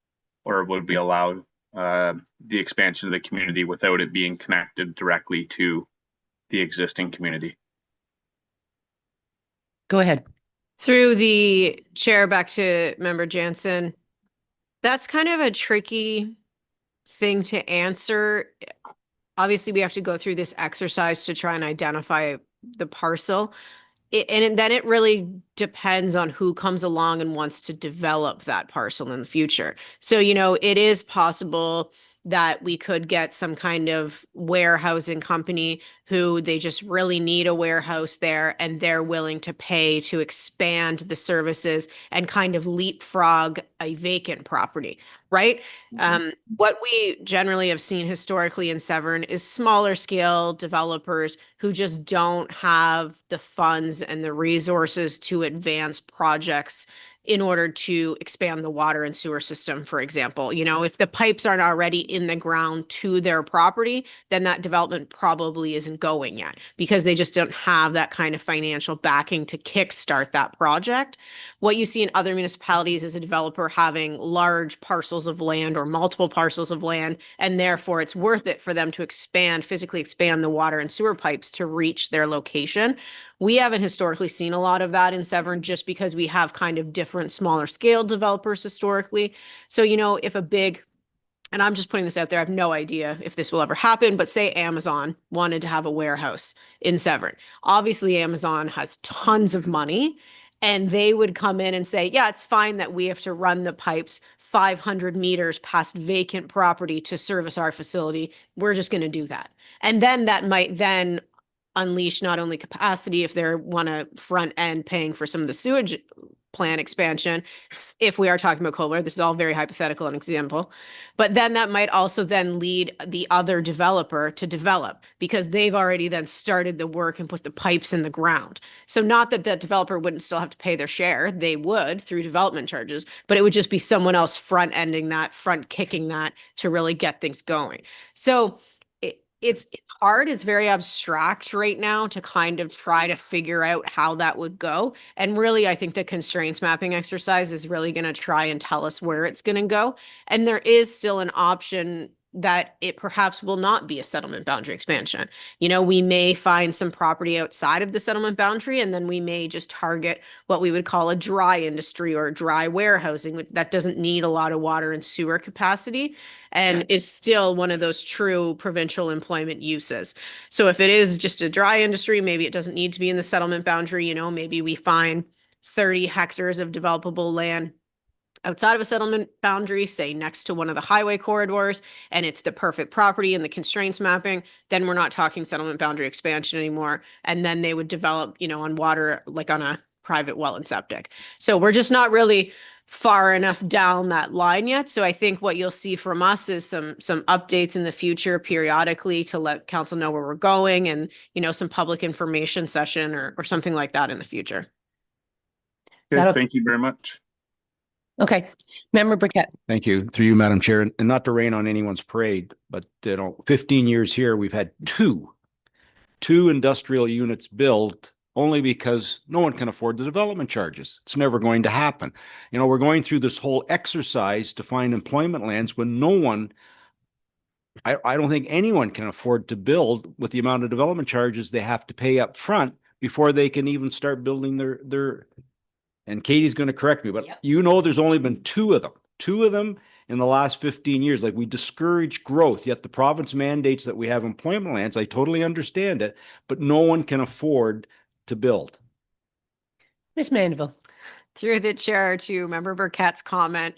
or would we allow the expansion of the community without it being connected directly to the existing community? Go ahead. Through the chair back to Member Jansen, that's kind of a tricky thing to answer. Obviously, we have to go through this exercise to try and identify the parcel. And then it really depends on who comes along and wants to develop that parcel in the future. So, you know, it is possible that we could get some kind of warehousing company who they just really need a warehouse there and they're willing to pay to expand the services and kind of leapfrog a vacant property, right? What we generally have seen historically in Severn is smaller scale developers who just don't have the funds and the resources to advance projects in order to expand the water and sewer system, for example. You know, if the pipes aren't already in the ground to their property, then that development probably isn't going yet because they just don't have that kind of financial backing to kickstart that project. What you see in other municipalities is a developer having large parcels of land or multiple parcels of land, and therefore it's worth it for them to physically expand the water and sewer pipes to reach their location. We haven't historically seen a lot of that in Severn just because we have kind of different smaller scale developers historically. So, you know, if a big, and I'm just putting this out there, I have no idea if this will ever happen, but say Amazon wanted to have a warehouse in Severn. Obviously, Amazon has tons of money and they would come in and say, yeah, it's fine that we have to run the pipes 500 meters past vacant property to service our facility. We're just going to do that. And then that might then unleash not only capacity if they want to front end paying for some of the sewage plant expansion, if we are talking about Coldwater, this is all very hypothetical and example, but then that might also then lead the other developer to develop because they've already then started the work and put the pipes in the ground. So not that that developer wouldn't still have to pay their share, they would through development charges, but it would just be someone else front ending that, front kicking that to really get things going. So it's hard. It's very abstract right now to kind of try to figure out how that would go. And really, I think the constraints mapping exercise is really going to try and tell us where it's going to go. And there is still an option that it perhaps will not be a settlement boundary expansion. You know, we may find some property outside of the settlement boundary, and then we may just target what we would call a dry industry or dry warehousing that doesn't need a lot of water and sewer capacity and is still one of those true provincial employment uses. So if it is just a dry industry, maybe it doesn't need to be in the settlement boundary. You know, maybe we find 30 hectares of developable land outside of a settlement boundary, say next to one of the highway corridors, and it's the perfect property and the constraints mapping, then we're not talking settlement boundary expansion anymore. And then they would develop, you know, on water, like on a private well and septic. So we're just not really far enough down that line yet. So I think what you'll see from us is some updates in the future periodically to let council know where we're going, and, you know, some public information session or something like that in the future. Okay, thank you very much. Okay, Member Burkett. Thank you. Through you, Madam Chair, and not to rain on anyone's parade, but 15 years here, we've had two industrial units built only because no one can afford the development charges. It's never going to happen. You know, we're going through this whole exercise to find employment lands when no one, I don't think anyone can afford to build with the amount of development charges they have to pay up front before they can even start building their and Katie's going to correct me, but you know, there's only been two of them in the last 15 years. Like, we discourage growth, yet the province mandates that we have employment lands. I totally understand it, but no one can afford to build. Ms. Mandeville. Through the chair to Member Burkett's comment,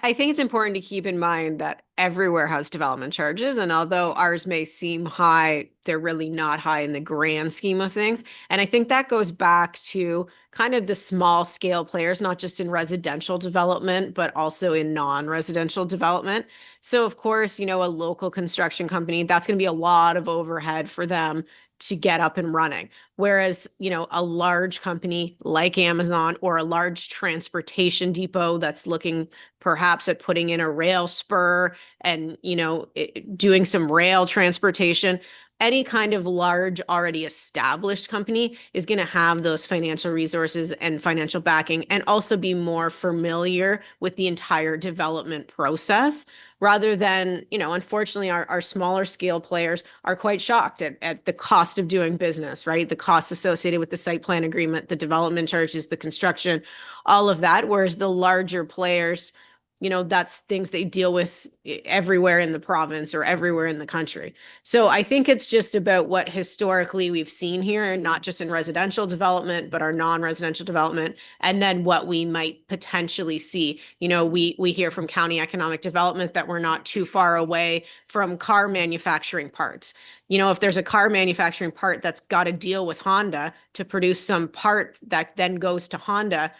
I think it's important to keep in mind that everywhere has development charges. And although ours may seem high, they're really not high in the grand scheme of things. And I think that goes back to kind of the small scale players, not just in residential development, but also in non-residential development. So of course, you know, a local construction company, that's going to be a lot of overhead for them to get up and running. Whereas, you know, a large company like Amazon or a large transportation depot that's looking perhaps at putting in a rail spur and, you know, doing some rail transportation, any kind of large already established company is going to have those financial resources and financial backing, and also be more familiar with the entire development process, rather than, you know, unfortunately our smaller scale players are quite shocked at the cost of doing business, right? The costs associated with the site plan agreement, the development charges, the construction, all of that. Whereas the larger players, you know, that's things they deal with everywhere in the province or everywhere in the country. So I think it's just about what historically we've seen here, not just in residential development, but our non-residential development, and then what we might potentially see. You know, we hear from county economic development that we're not too far away from car manufacturing parts. You know, if there's a car manufacturing part that's got to deal with Honda to produce some part that then goes to Honda,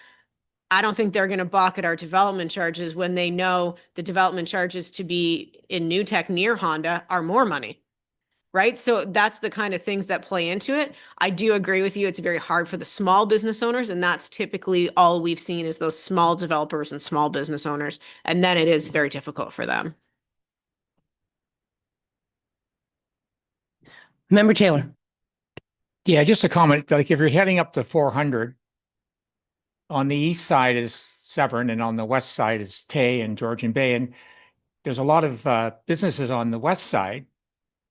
I don't think they're going to balk at our development charges when they know the development charges to be in new tech near Honda are more money, right? So that's the kind of things that play into it. I do agree with you. It's very hard for the small business owners, and that's typically all we've seen is those small developers and small business owners. And then it is very difficult for them. Member Taylor. Yeah, just a comment, like if you're heading up to 400, on the east side is Severn and on the west side is Tay and Georgian Bay. And there's a lot of businesses on the west side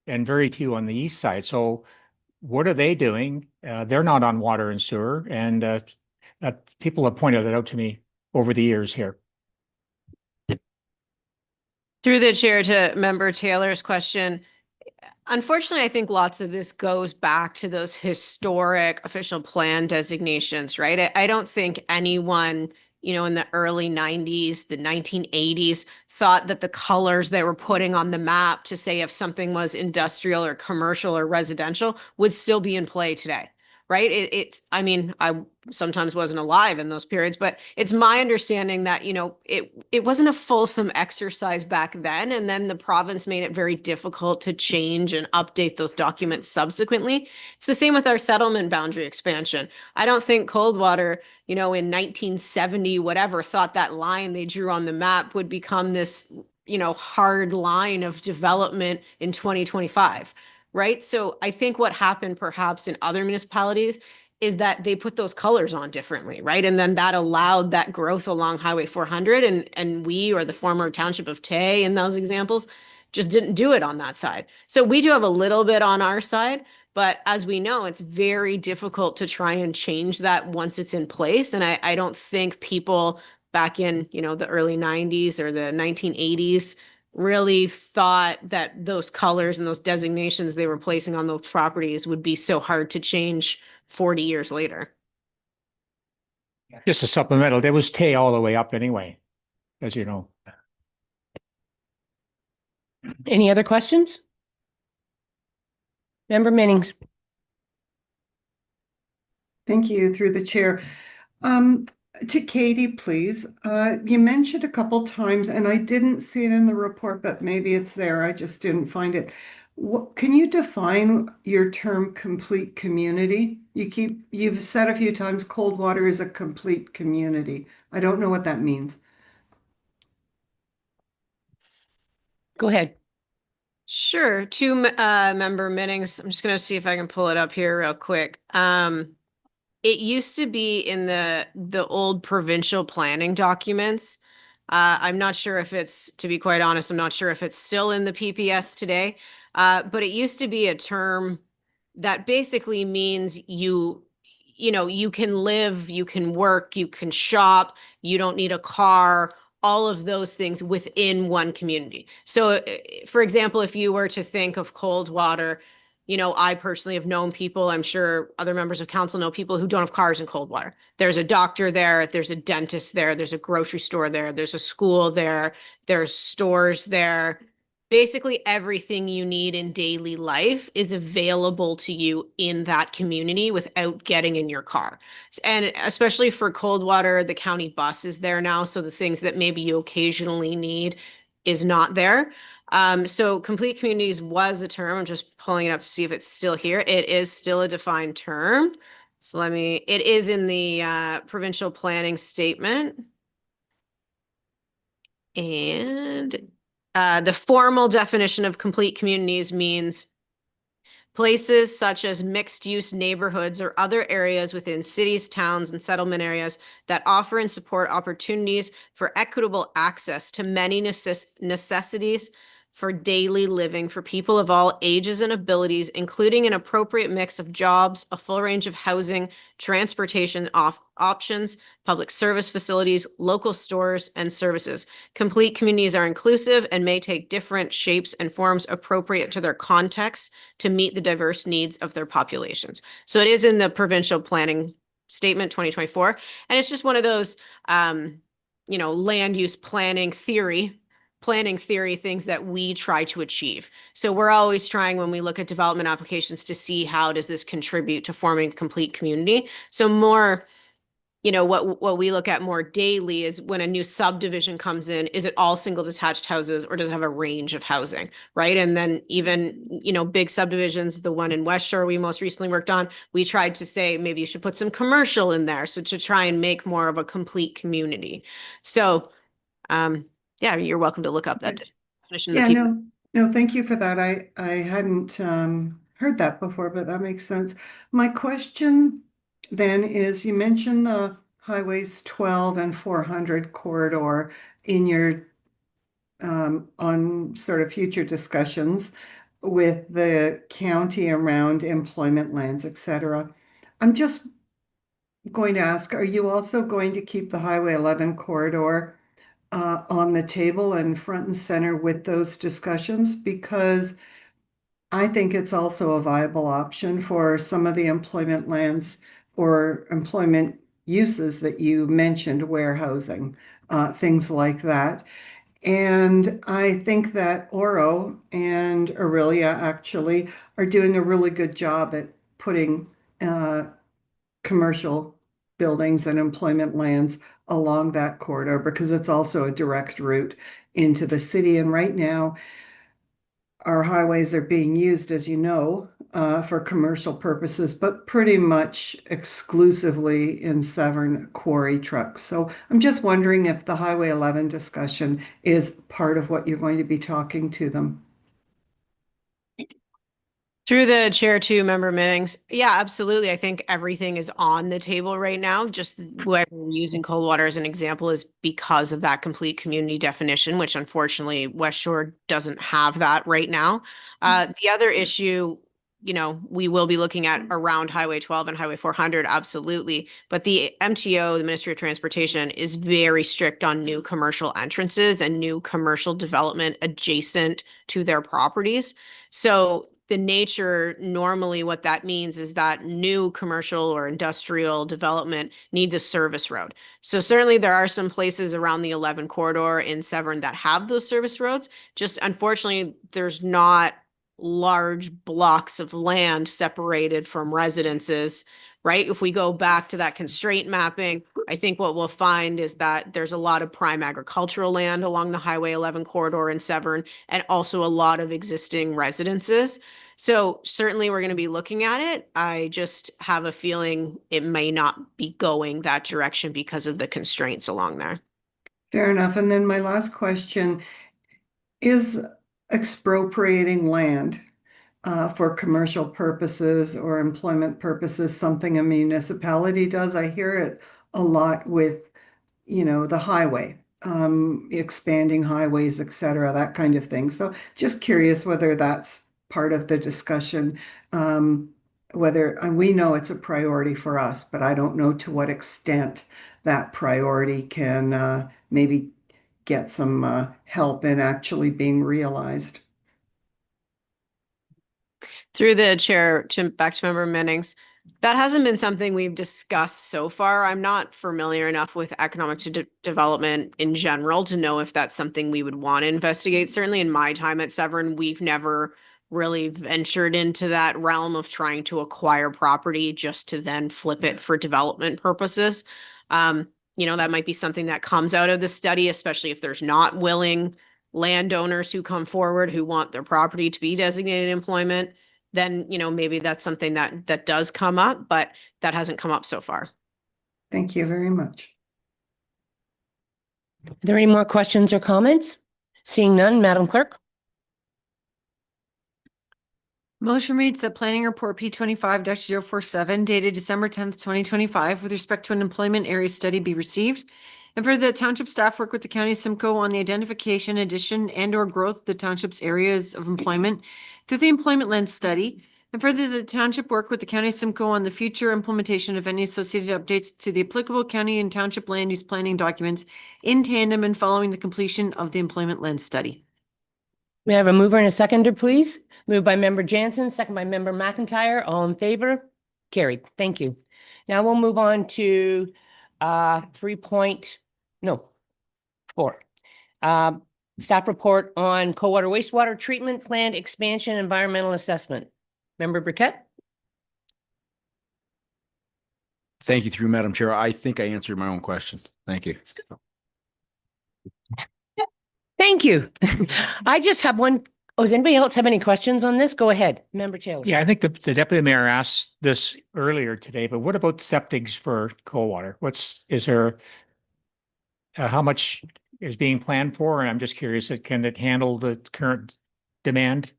and very few on the east side. So what are they doing? They're not on water and sewer. And people have pointed that out to me over the years here. Through the chair to Member Taylor's question, unfortunately, I think lots of this goes back to those historic official plan designations, right? I don't think anyone, you know, in the early 90s, the 1980s, thought that the colors they were putting on the map to say if something was industrial or commercial or residential would still be in play today, right? It's, I mean, I sometimes wasn't alive in those periods, but it's my understanding that, you know, it wasn't a fulsome exercise back then. And then the province made it very difficult to change and update those documents subsequently. It's the same with our settlement boundary expansion. I don't think Coldwater, you know, in 1970, whatever, thought that line they drew on the map would become this, you know, hard line of development in 2025. Right. So I think what happened perhaps in other municipalities is that they put those colors on differently. Right. And then that allowed that growth along Highway 400. And we, or the former township of Tay in those examples, just didn't do it on that side. So we do have a little bit on our side, but as we know, it's very difficult to try and change that once it's in place. And I don't think people back in, the early 90s or the 1980s really thought that those colors and those designations they were placing on those properties would be so hard to change 40 years later. Just a supplemental, there was Tay all the way up anyway, as you know. Any other questions? Member Minnings. Thank you, through the chair. To Katie, please. You mentioned a couple times, and I didn't see it in the report, but maybe it's there. I just didn't find it. Can you define your term complete community? You've said a few times Coldwater is a complete community. I don't know what that means. Go ahead. Sure. Two member Minnings. I'm just going to see if I can pull it up here real quick. It used to be in the old provincial planning documents. I'm not sure if it's, to be quite honest, I'm not sure if it's still in the PPS today. But it used to be a term that basically means you can live, you can work, you can shop, you don't need a car, all of those things within one community. So, for example, if you were to think of Coldwater, I personally have known people, I'm sure other members of council know people who don't have cars in Coldwater. There's a doctor there, there's a dentist there, there's a grocery store there, there's a school there, there's stores there. Basically, everything you need in daily life is available to you in that community without getting in your car. And especially for Coldwater, the county bus is there now. So the things that maybe you occasionally need is not there. So complete communities was a term. I'm just pulling it up to see if it's still here. It is still a defined term. So it is in the provincial planning statement. And the formal definition of complete communities means places such as mixed-use neighborhoods or other areas within cities, towns, and settlement areas that offer and support opportunities for equitable access to many necessities for daily living for people of all ages and abilities, including an appropriate mix of jobs, a full range of housing, transportation options, public service facilities, local stores, and services. Complete communities are inclusive and may take different shapes and forms appropriate to their context to meet the diverse needs of their populations. So it is in the provincial planning statement 2024. And it's just one of those, land use planning theory things that we try to achieve. So we're always trying, when we look at development applications, to see how does this contribute to forming a complete community. So more, what we look at more daily is when a new subdivision comes in, is it all single detached houses or does it have a range of housing, right? And then even, big subdivisions, the one in West Shore we most recently worked on, we tried to say maybe you should put some commercial in there. So to try and make more of a complete community. So, yeah, you're welcome to look up that definition. Yeah, no, thank you for that. I hadn't heard that before, but that makes sense. My question then is, you mentioned the highways 12 and 400 corridor in your on sort of future discussions with the county around employment lands, etc. I'm just going to ask, are you also going to keep the Highway 11 corridor on the table and front and center with those discussions? Because I think it's also a viable option for some of the employment lands or employment uses that you mentioned, warehousing, things like that. And I think that Oro and Orillia actually are doing a really good job at putting commercial buildings and employment lands along that corridor, because it's also a direct route into the city. And right now, our highways are being used, as you know, for commercial purposes, but pretty much exclusively in Severn quarry trucks. So I'm just wondering if the Highway 11 discussion is part of what you're going to be talking to them. Through the chair to member Minnings. Yeah, absolutely. I think everything is on the table right now. Just why we're using Coldwater as an example is because of that complete community definition, which unfortunately West Shore doesn't have that right now. The other issue, we will be looking at around Highway 12 and Highway 400, absolutely. But the MTO, the Ministry of Transportation, is very strict on new commercial entrances and new commercial development adjacent to their properties. So the nature, normally what that means is that new commercial or industrial development needs a service road. So certainly there are some places around the 11 corridor in Severn that have those service roads. Just unfortunately, there's not large blocks of land separated from residences, right? If we go back to that constraint mapping, I think what we'll find is that there's a lot of prime agricultural land along the Highway 11 corridor in Severn, and also a lot of existing residences. So certainly we're going to be looking at it. I just have a feeling it may not be going that direction because of the constraints along there. Fair enough. And then my last question is expropriating land for commercial purposes or employment purposes something a municipality does? I hear it a lot with, the highway, expanding highways, et cetera, that kind of thing. So just curious whether that's part of the discussion, whether, and we know it's a priority for us, but I don't know to what extent that priority can maybe get some help in actually being realized. Through the chair, back to member Minnings, that hasn't been something we've discussed so far. I'm not familiar enough with economic development in general to know if that's something we would want to investigate. Certainly in my time at Severn, we've never really ventured into that realm of trying to acquire property just to then flip it for development purposes. That might be something that comes out of the study, especially if there's not willing landowners who come forward who want their property to be designated employment. Then, maybe that's something that does come up, but that hasn't come up so far. Thank you very much. Are there any more questions or comments? Seeing none, Madam Clerk. Motion reads that planning report P25-047 dated December 10th, 2025, with respect to an employment area study be received. And for the township staff work with the county Simcoe on the identification, addition, and or growth of the township's areas of employment through the employment lens study. And further, the township work with the county Simcoe on the future implementation of any associated updates to the applicable county and township land use planning documents in tandem and following the completion of the employment lens study. May I have a mover and a seconder, please? Moved by member Jansen, second by member McIntyre. All in favor? Carried. Thank you. Now we'll move on to 4. Staff report on Coldwater wastewater treatment plant expansion environmental assessment. Member Briquette? Thank you through Madam Chair. I think I answered my own question. Thank you. Thank you. I just have one. Oh, does anybody else have any questions on this? Go ahead, member Taylor. Yeah, I think the deputy mayor asked this earlier today, but what about septics for Coldwater? How much is being planned for? And I'm just curious, can it handle the current demand?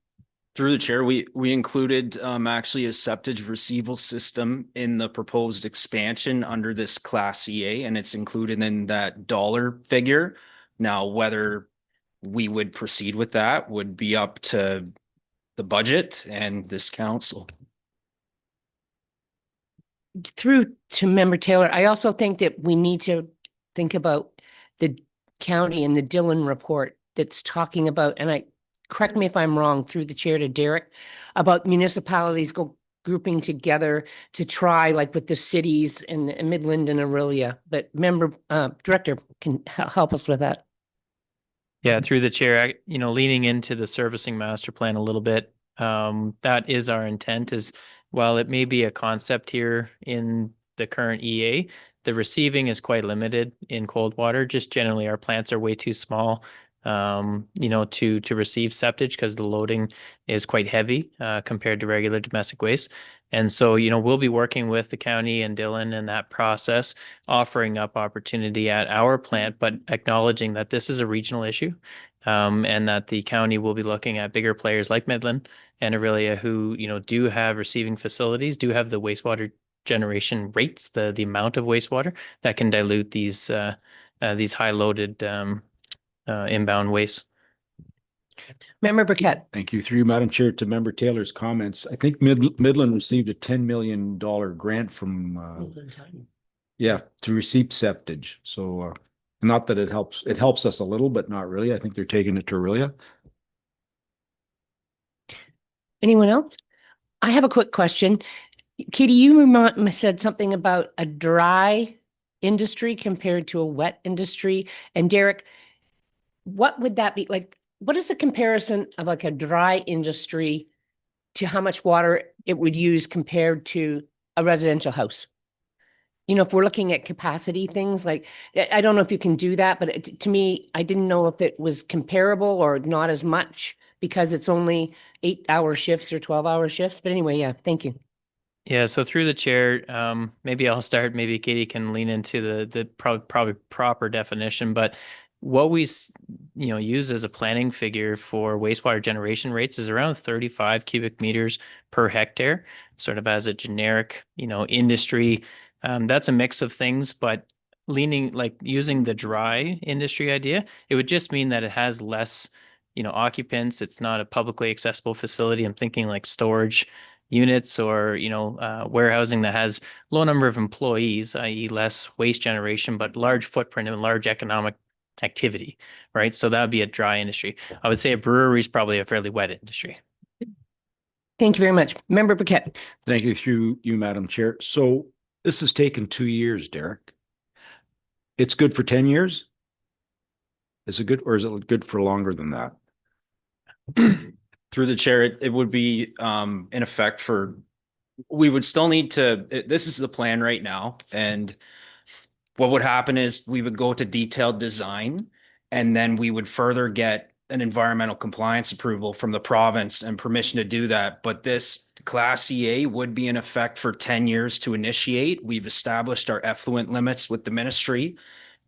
Through the chair, we included actually a septage receival system in the proposed expansion under this Class EA, and it's included in that dollar figure. Now, whether we would proceed with that would be up to the budget and this council. Through to member Taylor, I also think that we need to think about the county and the Dillon report that's talking about, and correct me if I'm wrong, through the chair to Derek, about municipalities grouping together to try, like with the cities in Midland and Orillia. But member director can help us with that. Yeah, through the chair, leaning into the servicing master plan a little bit. That is our intent, is while it may be a concept here in the current EA, the receiving is quite limited in Coldwater. Just generally, our plants are way too small. to receive septage because the loading is quite heavy compared to regular domestic waste. And so, we'll be working with the county and Dylan in that process, offering up opportunity at our plant, but acknowledging that this is a regional issue, and that the county will be looking at bigger players like Midland and Orillia who, do have receiving facilities, do have the wastewater generation rates, the amount of wastewater that can dilute these high loaded inbound waste. Member Burkett. Thank you. Through you, Madam Chair, to Member Taylor's comments. I think Midland received a $10 million grant from, to receive septage. So not that it helps us a little, but not really. I think they're taking it to Orillia. Anyone else? I have a quick question. Katie, you said something about a dry industry compared to a wet industry. And Derek, what would that be? Like, what is the comparison of like a dry industry to how much water it would use compared to a residential house? If we're looking at capacity things, like, I don't know if you can do that, but to me, I didn't know if it was comparable or not as much because it's only 8-hour shifts or 12-hour shifts. But anyway, yeah, thank you. Yeah, so through the chair, maybe I'll start. Maybe Katie can lean into the probably proper definition. But what we use as a planning figure for wastewater generation rates is around 35 cubic meters per hectare, sort of as a generic industry. That's a mix of things, but using the dry industry idea, it would just mean that it has less occupants. It's not a publicly accessible facility. I'm thinking like storage units or warehousing that has low number of employees, i.e. less waste generation, but large footprint and large economic activity, right? So that would be a dry industry. I would say a brewery is probably a fairly wet industry. Thank you very much. Member Burkett. Thank you, through you, Madam Chair. So this has taken 2 years, Derek. It's good for 10 years? Is it good, or is it good for longer than that? Through the chair, it would be in effect we would still need to, this is the plan right now. And what would happen is we would go to detailed design, and then we would further get an environmental compliance approval from the province and permission to do that. But this Class EA would be in effect for 10 years to initiate. We've established our effluent limits with the ministry.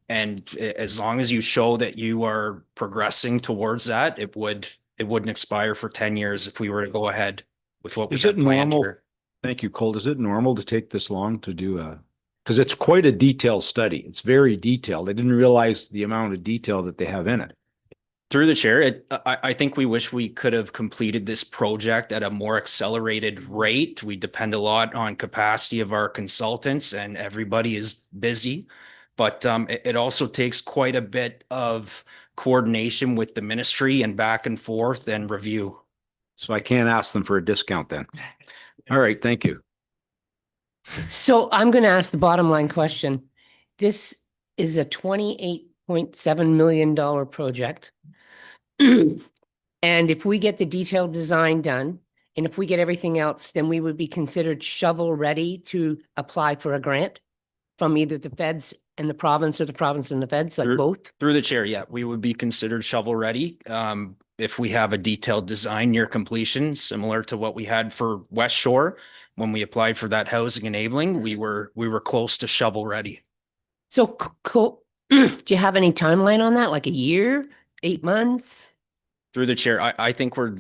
And as long as you show that you are progressing towards that, it wouldn't expire for 10 years if we were to go ahead with what we Is it have planned normal? here. Thank you, Colt. Is it normal to take this long to do because it's quite a detailed study. It's very detailed. I didn't realize the amount of detail that they have in it. Through the chair, I think we wish we could have completed this project at a more accelerated rate. We depend a lot on capacity of our consultants, and everybody is busy. But it also takes quite a bit of coordination with the ministry and back and forth and review. So I can't ask them for a discount then. All right, thank you. So I'm going to ask the bottom line question. This is a $28.7 million project. And if we get the detailed design done, and if we get everything else, then we would be considered shovel ready to apply for a grant from either the feds and the province, or the province and the feds, like both? Through the chair, yeah, we would be considered shovel ready. If we have a detailed design near completion, similar to what we had for West Shore, when we applied for that housing enabling, we were close to shovel ready. So cool. Do you have any timeline on that? Like a year, 8 months? Through the chair, I think we're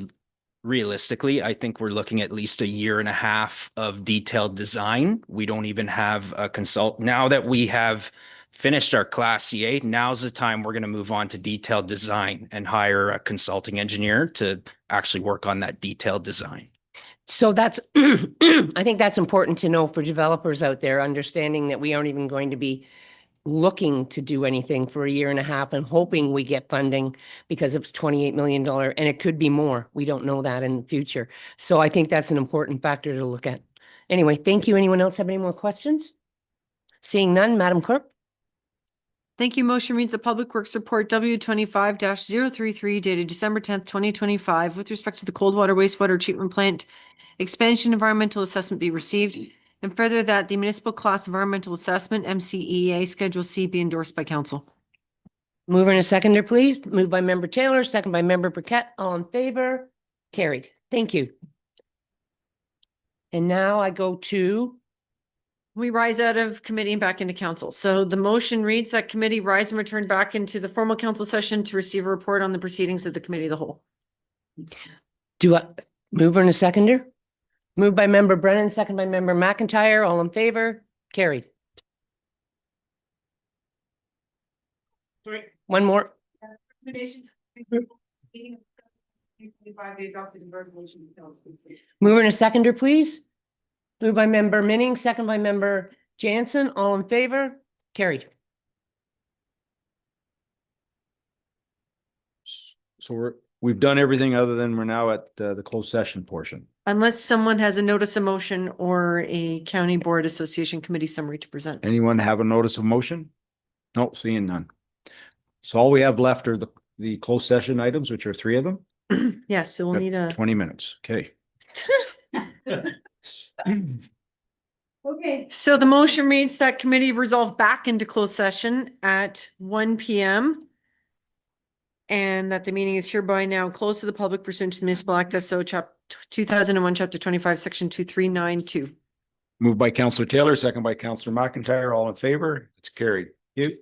looking at least 1.5 years of detailed design. We don't even have a consult. Now that we have finished our Class CA, now's the time we're going to move on to detailed design and hire a consulting engineer to actually work on that detailed design. So that's, I think that's important to know for developers out there, understanding that we aren't even going to be looking to do anything for 1.5 years and hoping we get funding, because it's $28 million and it could be more. We don't know that in the future. So I think that's an important factor to look at. Anyway, thank you. Anyone else have any more questions? Seeing none, Madam Clerk. Thank you. Motion reads the Public Works Report W25-033 dated December 10th, 2025 with respect to the Coldwater Wastewater Treatment Plant Expansion Environmental Assessment be received, and further that the Municipal Class Environmental Assessment MCEA Schedule C be endorsed by Council. Mover and a seconder, please. Moved by member Taylor, second by member Burkett. All in favor? Carried. Thank you. And now I go to, We rise out of committee and back into council. So the motion reads that committee rise and return back into the formal council session to receive a report on the proceedings of the committee of the whole. do I, mover and a seconder? Moved by member Brennan, second by member McIntyre. All in favor? Carried. One more. Recommendations. Mover and a seconder, please. Moved by member Minning, second by member Jansen. All in favor? Carried. So we've done everything other than we're now at the closed session portion. Unless someone has a notice of motion or a county board association committee summary to present. Anyone have a notice of motion? No, seeing none. So all we have left are the closed session items, which are 3 of them. Yes, so we'll need a. 20 minutes. Okay. Okay. So the motion reads that committee resolve back into closed session at 1 p.m. And that the meeting is hereby now closed to the public pursuant to the Municipal Act SO Chapter 2001, Chapter 25, Section 2392. Moved by Councillor Taylor, second by Councillor McIntyre. All in favor? It's carried. Thank you.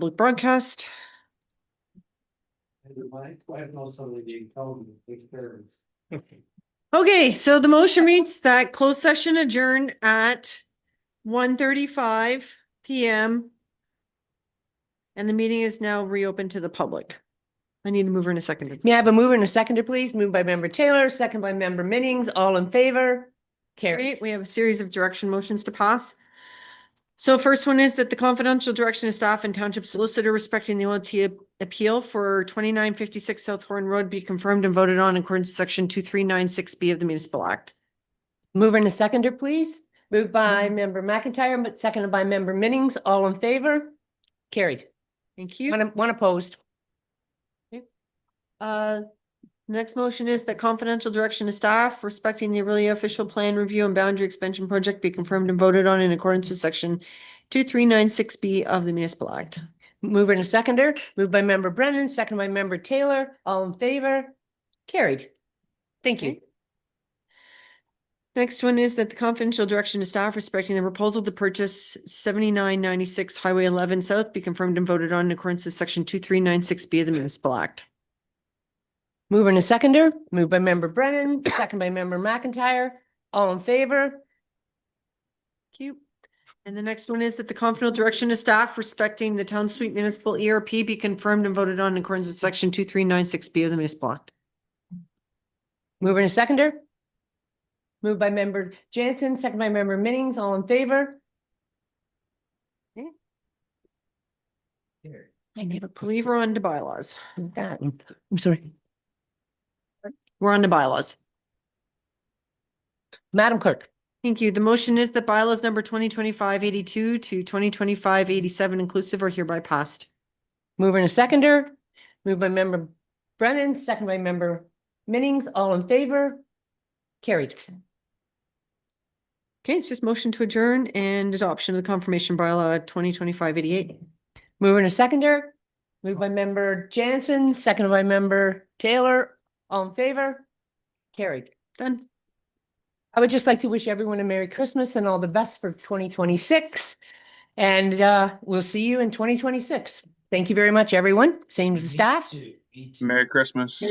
public broadcast. Okay, so the motion reads that closed session adjourned at 1:35 PM. And the meeting is now reopened to the public. I need a mover and a seconder. May I have a mover and a seconder, please? Moved by member Taylor, second by member Minnings. All in favor? Carried. Okay, we have a series of direction motions to pass. So first one is that the confidential direction of staff and township solicitor respecting the OLT appeal for 2956 South Horn Road be confirmed and voted on in accordance with section 2396B of the Municipal Act. Mover and a seconder, please. Moved by member McIntyre, but seconded by member Minnings. All in favor? Carried. Thank you. One opposed. Next motion is that confidential direction of staff respecting the Orillia official plan review and boundary expansion project be confirmed and voted on in accordance with section 2396B of the Municipal Act. Mover and a seconder. Moved by member Brennan, seconded by member Taylor. All in favor? Carried. Thank you. Next one is that the confidential direction to staff respecting the proposal to purchase 7996 Highway 11 South be confirmed and voted on in accordance with section 2396B of the Municipal Act. Mover and a seconder. Moved by member Brennan, second by member McIntyre. All in favor? Thank you. And the next one is that the confidential direction to staff respecting the Town Suite Municipal ERP be confirmed and voted on in accordance with section 2396B of the Municipal Act. Mover and a seconder. Moved by member Jansen, second by member Minnings. All in favor? I never believe we're on to bylaws. I'm sorry. We're on to bylaws. Madam Clerk. Thank you. The motion is that bylaws number 2025-82 to 2025-87 inclusive are hereby passed. Mover and a seconder. Moved by member Brennan, second by member Minnings. All in favor? Carried. Okay, it's just motion to adjourn and adoption of the confirmation bylaw 2025-88. Mover and a seconder. Moved by member Jansen, seconded by member Taylor. All in favor? Carried. Done. I would just like to wish everyone a Merry Christmas and all the best for 2026. And we'll see you in 2026. Thank you very much, everyone. Same to the staff. Merry Christmas. Merry Christmas.